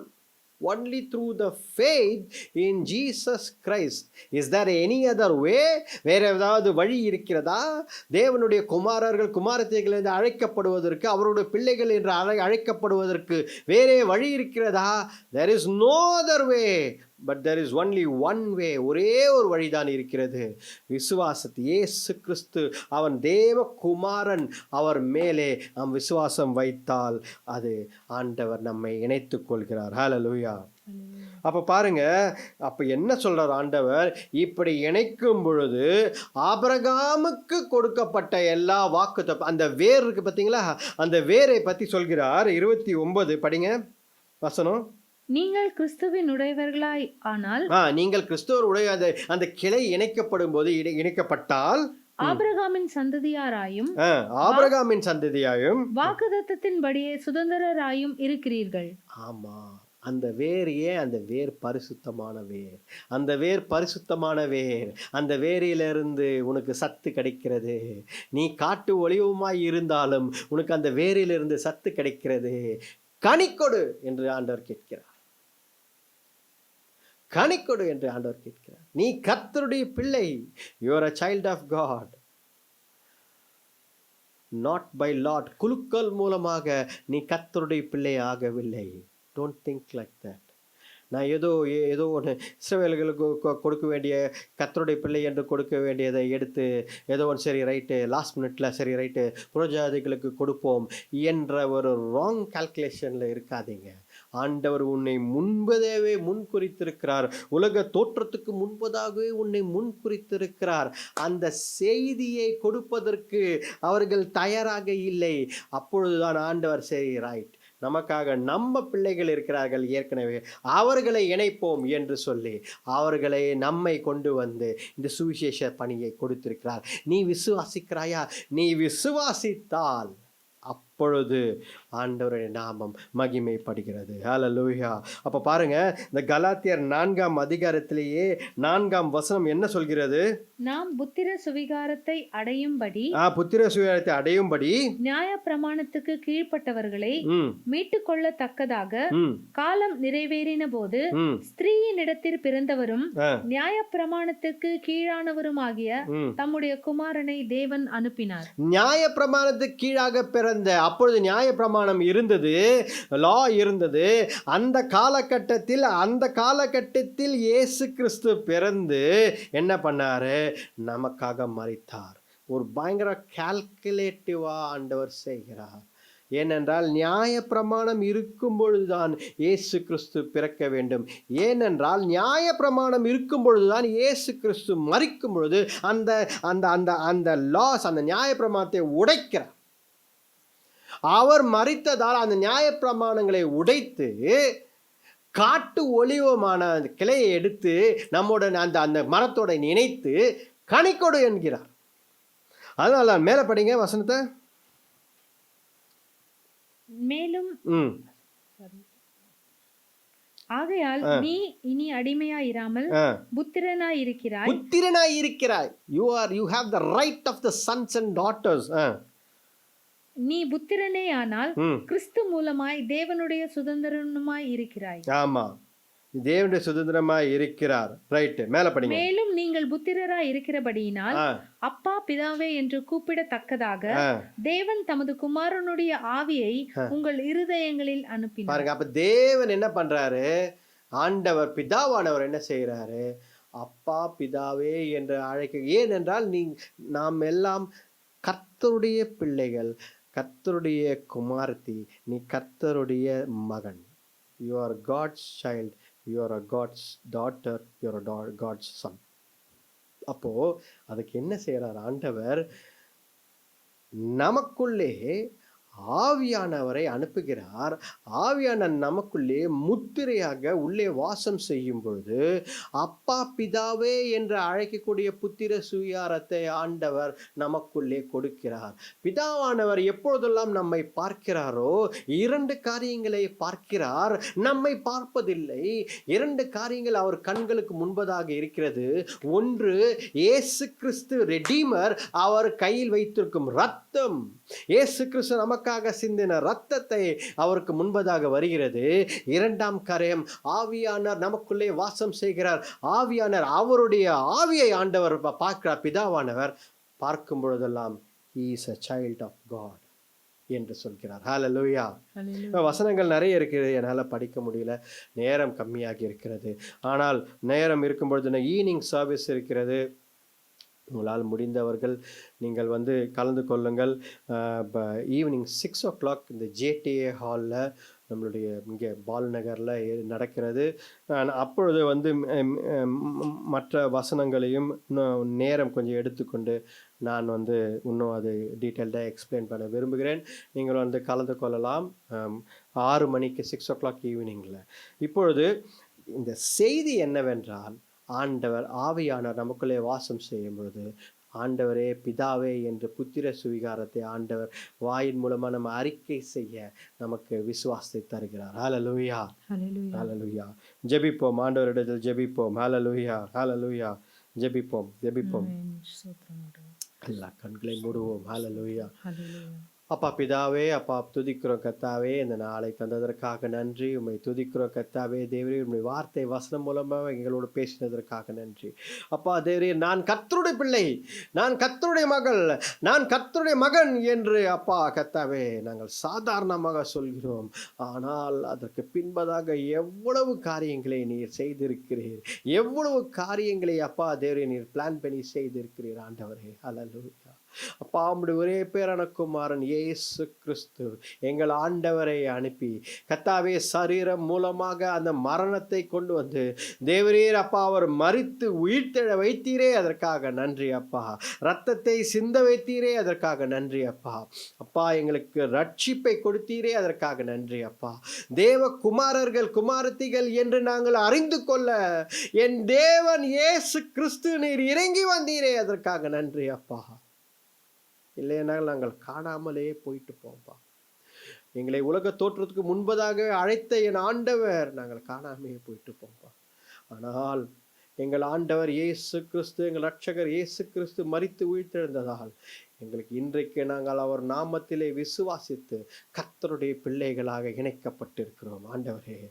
Only through the faith in Jesus Christ. Is there any other way? வேற ஏதாவது வழி இருக்கிறதா? தேவனுடைய குமாரர்கள் குமாரத்திகள் என்று அழைக்கப்படுவதற்கு, அவருடைய பிள்ளைகள் என்று அழைக்கப்படுவதற்கு வேறே வழி இருக்கிறதா? There is no other way. But there is only one way. ஒரே ஒரு வழிதான் இருக்கிறது. விசுவாசத்தை, இயேசு கிறிஸ்து அவன் தேவ குமாரன், அவர் மேலே நாம் விசுவாசம் வைத்தால் அது ஆண்டவர் நம்மை இணைத்துக் கொள்கிறார். ஹல்லேலூயா. அப்ப பாருங்க, அப்ப என்ன சொல்றார் ஆண்டவர்? இப்படி இணைக்கும் பொழுது ஆபிரகாமுக்கு கொடுக்கப்பட்ட எல்லா வாக்கு, அந்த வேர் இருக்கு பார்த்தீங்களா, அந்த வேரை பத்தி சொல்கிறார். 29 படிங்க வசனம். நீங்கள் கிறிஸ்துவின் உடையவர்களாய் ஆனால், நீங்கள் கிறிஸ்துவர் உடைய அந்த கிளை இணைக்கப்படும் போது, இணைக்கப்பட்டால் ஆபிரகாமின் சந்ததியாராயும், ஆபிரகாமின் சந்ததியாயும் வாக்குத்தத்தத்தின்படியே சுதந்திரராயும் இருக்கிறீர்கள். ஆமா, அந்த வேர் ஏன்? அந்த வேர் பரிசுத்தமான வேர். அந்த வேர் பரிசுத்தமான வேர். அந்த வேரிலிருந்து உனக்கு சத்து கிடைக்கிறது. நீ காட்டு ஒளிவுமாய் இருந்தாலும் உனக்கு அந்த வேரிலிருந்து சத்து கிடைக்கிறது. கனிக்கொடு என்று ஆண்டவர் கேட்கிறார். கனிக்கொடு என்று ஆண்டவர் கேட்கிறார். நீ கர்த்தருடைய பிள்ளை. You are a child of God. Not by lot. குலுக்கல் மூலமாக நீ கர்த்தருடைய பிள்ளை ஆகவில்லை. Don't think like that. நான் ஏதோ ஒன்று இஸ்ரவேலர்களுக்கு கொடுக்க வேண்டிய, கர்த்தருடைய பிள்ளை என்று கொடுக்க வேண்டியதை எடுத்து ஏதோ ஒன்று சரி ரைட்டு, லாஸ்ட் மினிட்ல சரி ரைட்டு புறஜாதிகளுக்கு கொடுப்போம் என்ற ஒரு ராங் கால்குலேஷனில் இருக்காதீங்க. ஆண்டவர் உன்னை முன்பதாகவே முன்குறித்திருக்கிறார். உலக தோற்றத்துக்கு முன்பதாகவே உன்னை முன்குறித்திருக்கிறார். அந்த செய்தியை கொடுப்பதற்கு அவர்கள் தயாராக இல்லை. அப்பொழுதுதான் ஆண்டவர் சரி ரைட், நமக்காக நம்ம பிள்ளைகள் இருக்கிறார்கள் ஏற்கனவே, அவர்களை இணைப்போம் என்று சொல்லி அவர்களை நம்மை கொண்டு வந்து இந்த சுவிசேஷ பணியை கொடுத்திருக்கிறார். நீ விசுவாசிக்கிறாயா? நீ விசுவாசித்தால் அப்பொழுது ஆண்டவருடைய நாமம் மகிமைப்படுகிறது. ஹல்லேலூயா. அப்போ பாருங்க, இந்த கலாத்தியர் 4ஆம் அதிகாரத்திலேயே 4ஆம் வசனம் என்ன சொல்கிறது? நாம் புத்திர சுவிகாரத்தை அடையும்படி, புத்திர சுவிகாரத்தை அடையும்படி நியாய பிரமாணத்துக்கு கீழ்ப்பட்டவர்களை மீட்டுக் கொள்ளத்தக்கதாக காலம் நிறைவேறின போது ஸ்திரீயின் இடத்தில் பிறந்தவரும் நியாய பிரமாணத்துக்கு கீழானவருமாகிய தம்முடைய குமாரனை தேவன் அனுப்பினார். நியாய பிரமாணத்துக்கு கீழாக பிறந்த, அப்பொழுது நியாய பிரமாணம் இருந்தது, லா இருந்தது. அந்த காலகட்டத்தில் இயேசு கிறிஸ்து பிறந்து என்ன பண்ணாரு? நமக்காக மரித்தார். ஒரு பயங்கர கால்குலேட்டிவா ஆண்டவர் செய்கிறார். ஏனென்றால் நியாய பிரமாணம் இருக்கும் பொழுதுதான் இயேசு கிறிஸ்து பிறக்க வேண்டும். ஏனென்றால் நியாய பிரமாணம் இருக்கும் பொழுதுதான் இயேசு கிறிஸ்து மரிக்கும் பொழுது அந்த அந்த அந்த அந்த லாஸ், அந்த நியாய பிரமாணத்தை உடைக்கிறார். அவர் மரித்ததால் அந்த நியாய பிரமாணங்களை உடைத்து காட்டு ஒலிவமான கிளையை எடுத்து நம்மோட அந்த அந்த மரத்தோட இணைத்து கனிக்கொடு என்கிறார். அதனால மேல படிங்க வசனத்தை. மேலும் ஆகையால் நீ இனி அடிமையாயிராமல் புத்திரனாய் இருக்கிறாய். You have the right of the sons and daughters. நீ புத்திரனே ஆனால் கிறிஸ்து மூலமாய் தேவனுடைய சுதந்திரனுமாய் இருக்கிறாய். ஆமா, தேவனுடைய சுதந்திரமாய் இருக்கிறார். ரைட், மேல படிங்க. மேலும் நீங்கள் புத்திரராய் இருக்கிறபடியினால் அப்பா பிதாவே என்று கூப்பிடத்தக்கதாக தேவன் தமது குமாரனுடைய ஆவியை உங்கள் இருதயங்களில் அனுப்பினார். பாருங்க, அப்ப தேவன் என்ன பண்றாரு? ஆண்டவர் பிதாவானவர் என்ன செய்யறாரு? அப்பா பிதாவே என்று அழைக்க. ஏனென்றால் நாம் எல்லாம் கர்த்தருடைய பிள்ளைகள், கர்த்தருடைய குமாரத்தி, நீ கர்த்தருடைய மகன். You are God's child, you are a God's daughter, you are a God's son. அப்போ அதுக்கு என்ன செய்யறார் ஆண்டவர்? நமக்குள்ளே ஆவியானவரை அனுப்புகிறார். ஆவியான நமக்குள்ளே முத்திரையாக உள்ளே வாசம் செய்யும் பொழுது அப்பா பிதாவே என்று அழைக்கக்கூடிய புத்திர சுயாரத்தை ஆண்டவர் நமக்குள்ளே கொடுக்கிறார். பிதாவானவர் எப்பொழுதெல்லாம் நம்மை பார்க்கிறாரோ 2 காரியங்களை பார்க்கிறார், நம்மை பார்ப்பதில்லை. 2 காரியங்கள் அவர் கண்களுக்கு முன்பதாக இருக்கிறது. ஒன்று, இயேசு கிறிஸ்து ரெடீமர், அவர் கையில் வைத்திருக்கும் ரத்தம். இயேசு கிறிஸ்து நமக்காக சிந்தின ரத்தத்தை அவருக்கு முன்பதாக வருகிறது. 2ஆம் காரியம், ஆவியானவர் நமக்குள்ளே வாசம் செய்கிறார். ஆவியானவர், அவருடைய ஆவியை ஆண்டவர் பார்க்கிறார். பிதாவானவர் பார்க்கும் பொழுதெல்லாம் he is a child of God என்று சொல்கிறார். ஹல்லேலூயா. வசனங்கள் நிறைய இருக்கிறது, என்னால் படிக்க முடியல, நேரம் கம்மியாகி இருக்கிறது. ஆனால் நேரம் இருக்கும் பொழுது ஈவினிங் சர்வீஸ் இருக்கிறது. உங்களால் முடிந்தவர்கள் நீங்கள் கலந்து கொள்ளுங்கள். ஈவினிங் 6 o'clock இந்த JTA ஹாலில் நம்மளுடைய இங்கே பால் நகரில் நடக்கிறது. அப்பொழுது மற்ற வசனங்களையும் இன்னும் நேரம் கொஞ்சம் எடுத்துக்கொண்டு நான் இன்னும் அது டீட்டெயில்டாக எக்ஸ்பிளைன் பண்ண விரும்புகிறேன். நீங்கள் கலந்து கொள்ளலாம் 6 மணிக்கு 6 o'clock ஈவினிங்கில். இப்பொழுது இந்த செய்தி என்னவென்றால், ஆண்டவர் ஆவியானவர் நமக்குள்ளே வாசம் செய்யும் பொழுது ஆண்டவரே பிதாவே என்று புத்திர சுவிகாரத்தை ஆண்டவர் வாயின் மூலமாக நம்ம அறிக்கை செய்ய நமக்கு விசுவாசத்தை தருகிறார். ஹல்லேலூயா, ஹல்லேலூயா. ஜெபிப்போம், ஆண்டவரிடத்தில் ஜெபிப்போம். ஹல்லேலூயா, ஹல்லேலூயா. ஜெபிப்போம், ஜெபிப்போம். எல்லா கண்களை மூடுவோம். ஹல்லேலூயா. அப்பா பிதாவே, அப்பா துதிக்கிறோம் கர்த்தாவே, இந்த நாளை தந்ததற்காக நன்றி. உம்மை துதிக்கிறோம் கர்த்தாவே. தேவரே, உம்முடைய வார்த்தை வசனம் மூலமாக எங்களோடு பேசினதற்காக நன்றி. அப்பா தேவரே, நான் கர்த்தருடைய பிள்ளை, நான் கர்த்தருடைய மகள், நான் கர்த்தருடைய மகன் என்று அப்பா கர்த்தாவே நாங்கள் சாதாரணமாக சொல்கிறோம். ஆனால் அதற்கு பின்பதாக எவ்வளவு காரியங்களை நீர் செய்திருக்கிறீர், எவ்வளவு காரியங்களை அப்பா தேவரே நீர் பிளான் பண்ணி செய்திருக்கிறீர் ஆண்டவரே. ஹல்லேலூயா. அப்பா உம்முடைய ஒரே பேரான குமாரன் இயேசு கிறிஸ்து எங்கள் ஆண்டவரை அனுப்பி கர்த்தாவே சரீரம் மூலமாக அந்த மரணத்தை கொண்டு வந்து தேவரீர் அப்பா அவர் மரித்து உயிர்த்தெழ வைத்தீரே, அதற்காக நன்றி அப்பா. இரத்தத்தை சிந்த வைத்தீரே, அதற்காக நன்றி அப்பா. அப்பா எங்களுக்கு ரட்சிப்பை கொடுத்தீரே, அதற்காக நன்றி அப்பா. தேவ குமாரர்கள் குமாரத்திகள் என்று நாங்கள் அறிந்து கொள்ள என் தேவன் இயேசு கிறிஸ்து நீர் இறங்கி வந்தீரே, அதற்காக நன்றி அப்பா. இல்லைனால் நாங்கள் காணாமலே போயிட்டு போம்பா. எங்களை உலக தோற்றத்துக்கு முன்பதாக அழைத்த என் ஆண்டவர் நாங்கள் காணாமையே போயிட்டு போம்பா. ஆனால் எங்கள் ஆண்டவர் இயேசு கிறிஸ்து, எங்கள் ரட்சகர் இயேசு கிறிஸ்து மரித்து உயிர்த்தெழுந்ததால் எங்களுக்கு இன்றைக்கு நாங்கள் அவர் நாமத்திலே விசுவாசித்து கர்த்தருடைய பிள்ளைகளாக இணைக்கப்பட்டிருக்கிறோம். ஆண்டவரே,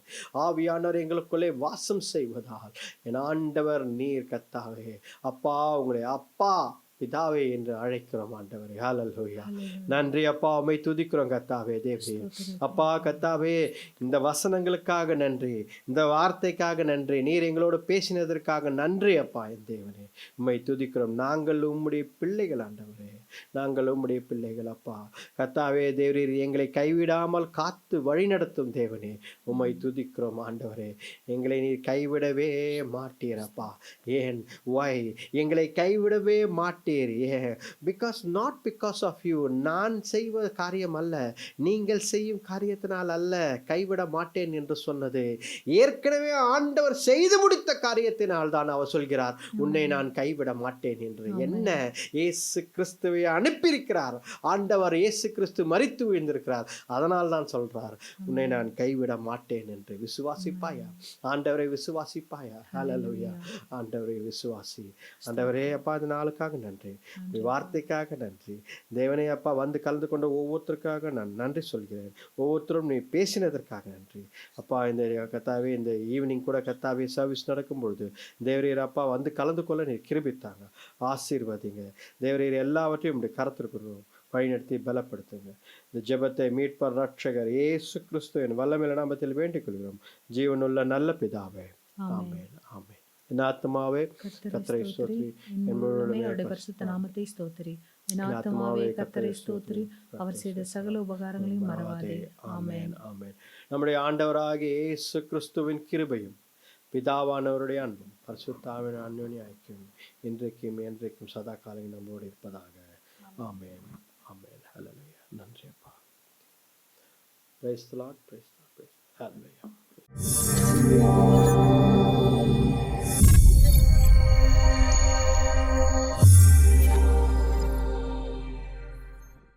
ஆவியானவர் எங்களுக்குள்ளே வாசம் செய்வதால் என் ஆண்டவர் நீர் கர்த்தாவே அப்பா உங்களை அப்பா பிதாவே என்று அழைக்கிறோம் ஆண்டவரே. ஹல்லேலூயா. நன்றி அப்பா, உம்மை துதிக்கிறோம் கர்த்தாவே. தேவரே அப்பா கர்த்தாவே, இந்த வசனங்களுக்காக நன்றி, இந்த வார்த்தைக்காக நன்றி, நீர் எங்களோடு பேசினதற்காக நன்றி அப்பா. என் தேவனே உம்மை துதிக்கிறோம். நாங்கள் உம்முடைய பிள்ளைகள் ஆண்டவரே, நாங்கள் உம்முடைய பிள்ளைகள் அப்பா கர்த்தாவே. தேவரீர் எங்களை கைவிடாமல் காத்து வழிநடத்தும் தேவனே உம்மை துதிக்கிறோம் ஆண்டவரே. எங்களை நீர் கைவிடவே மாட்டீர் அப்பா. ஏன் வை எங்களை கைவிடவே மாட்டீர்? Because not because of you. நான் செய்வ காரியம் அல்ல, நீங்கள் செய்யும் காரியத்தினால் அல்ல கைவிட மாட்டேன் என்று சொன்னது. ஏற்கனவே ஆண்டவர் செய்து முடித்த காரியத்தினால் தான் அவர் சொல்கிறார் உன்னை நான் கைவிட மாட்டேன் என்று. என்ன? இயேசு கிறிஸ்துவை தேவையை அனுப்பியிருக்கிறார். ஆண்டவர் இயேசு கிறிஸ்து மரித்து உயிர்ந்திருக்கிறார். அதனால் தான் சொல்றார், உன்னை நான் கைவிட மாட்டேன் என்று. விசுவாசிப்பாயா? ஆண்டவரை விசுவாசிப்பாயா? ஹல்லேலூயா. ஆண்டவரை விசுவாசி. ஆண்டவரே அப்பா, இந்த நாளுக்காக நன்றி, இந்த வார்த்தைக்காக நன்றி. தேவனே அப்பா, வந்து கலந்து கொண்ட ஒவ்வொருத்தருக்காக நான் நன்றி சொல்கிறேன். ஒவ்வொருத்தரும் நீ பேசினதற்காக நன்றி அப்பா. இந்த கத்தாவே, இந்த ஈவினிங் கூட கத்தாவே சர்வீஸ் நடக்கும் பொழுது தேவரீர் அப்பா வந்து கலந்து கொள்ள நீர் கிருபித்தாங்க. ஆசீர்வதிங்க தேவரீர். எல்லாவற்றையும் உடைய கரத்திற்குறோம் வழிநடத்தி பலப்படுத்துங்க. இந்த ஜெபத்தை மீட்பர் ரட்சகர் இயேசு கிறிஸ்துவின் வல்லமையுள்ள நாமத்தில் வேண்டிக் கொள்கிறோம், ஜீவனுள்ள நல்ல பிதாவே. ஆமென். ஆமென். என் ஆத்துமாவே கர்த்தரை ஸ்தோத்திரி, என் முழு அவருடைய பரிசுத்த நாமத்தை ஸ்தோத்திரி. என் ஆத்துமாவே கர்த்தரை ஸ்தோத்திரி, அவர் செய்த சகல உபகாரங்களையும் மறவாதே. ஆமென். ஆமென். நம்முடைய ஆண்டவராகிய இயேசு கிறிஸ்துவின் கிருபையும் பிதாவானவருடைய அன்பும் பரிசுத்தாவின் அன்யோன்ய ஐக்கியம் இன்றைக்கும் என்றைக்கும் சதா காலம் நம்மோடு இருப்பதாக. ஆமென். ஆமென். ஹல்லேலூயா. நன்றி அப்பா. Praise the Lord. Praise the Lord. Hallelujah.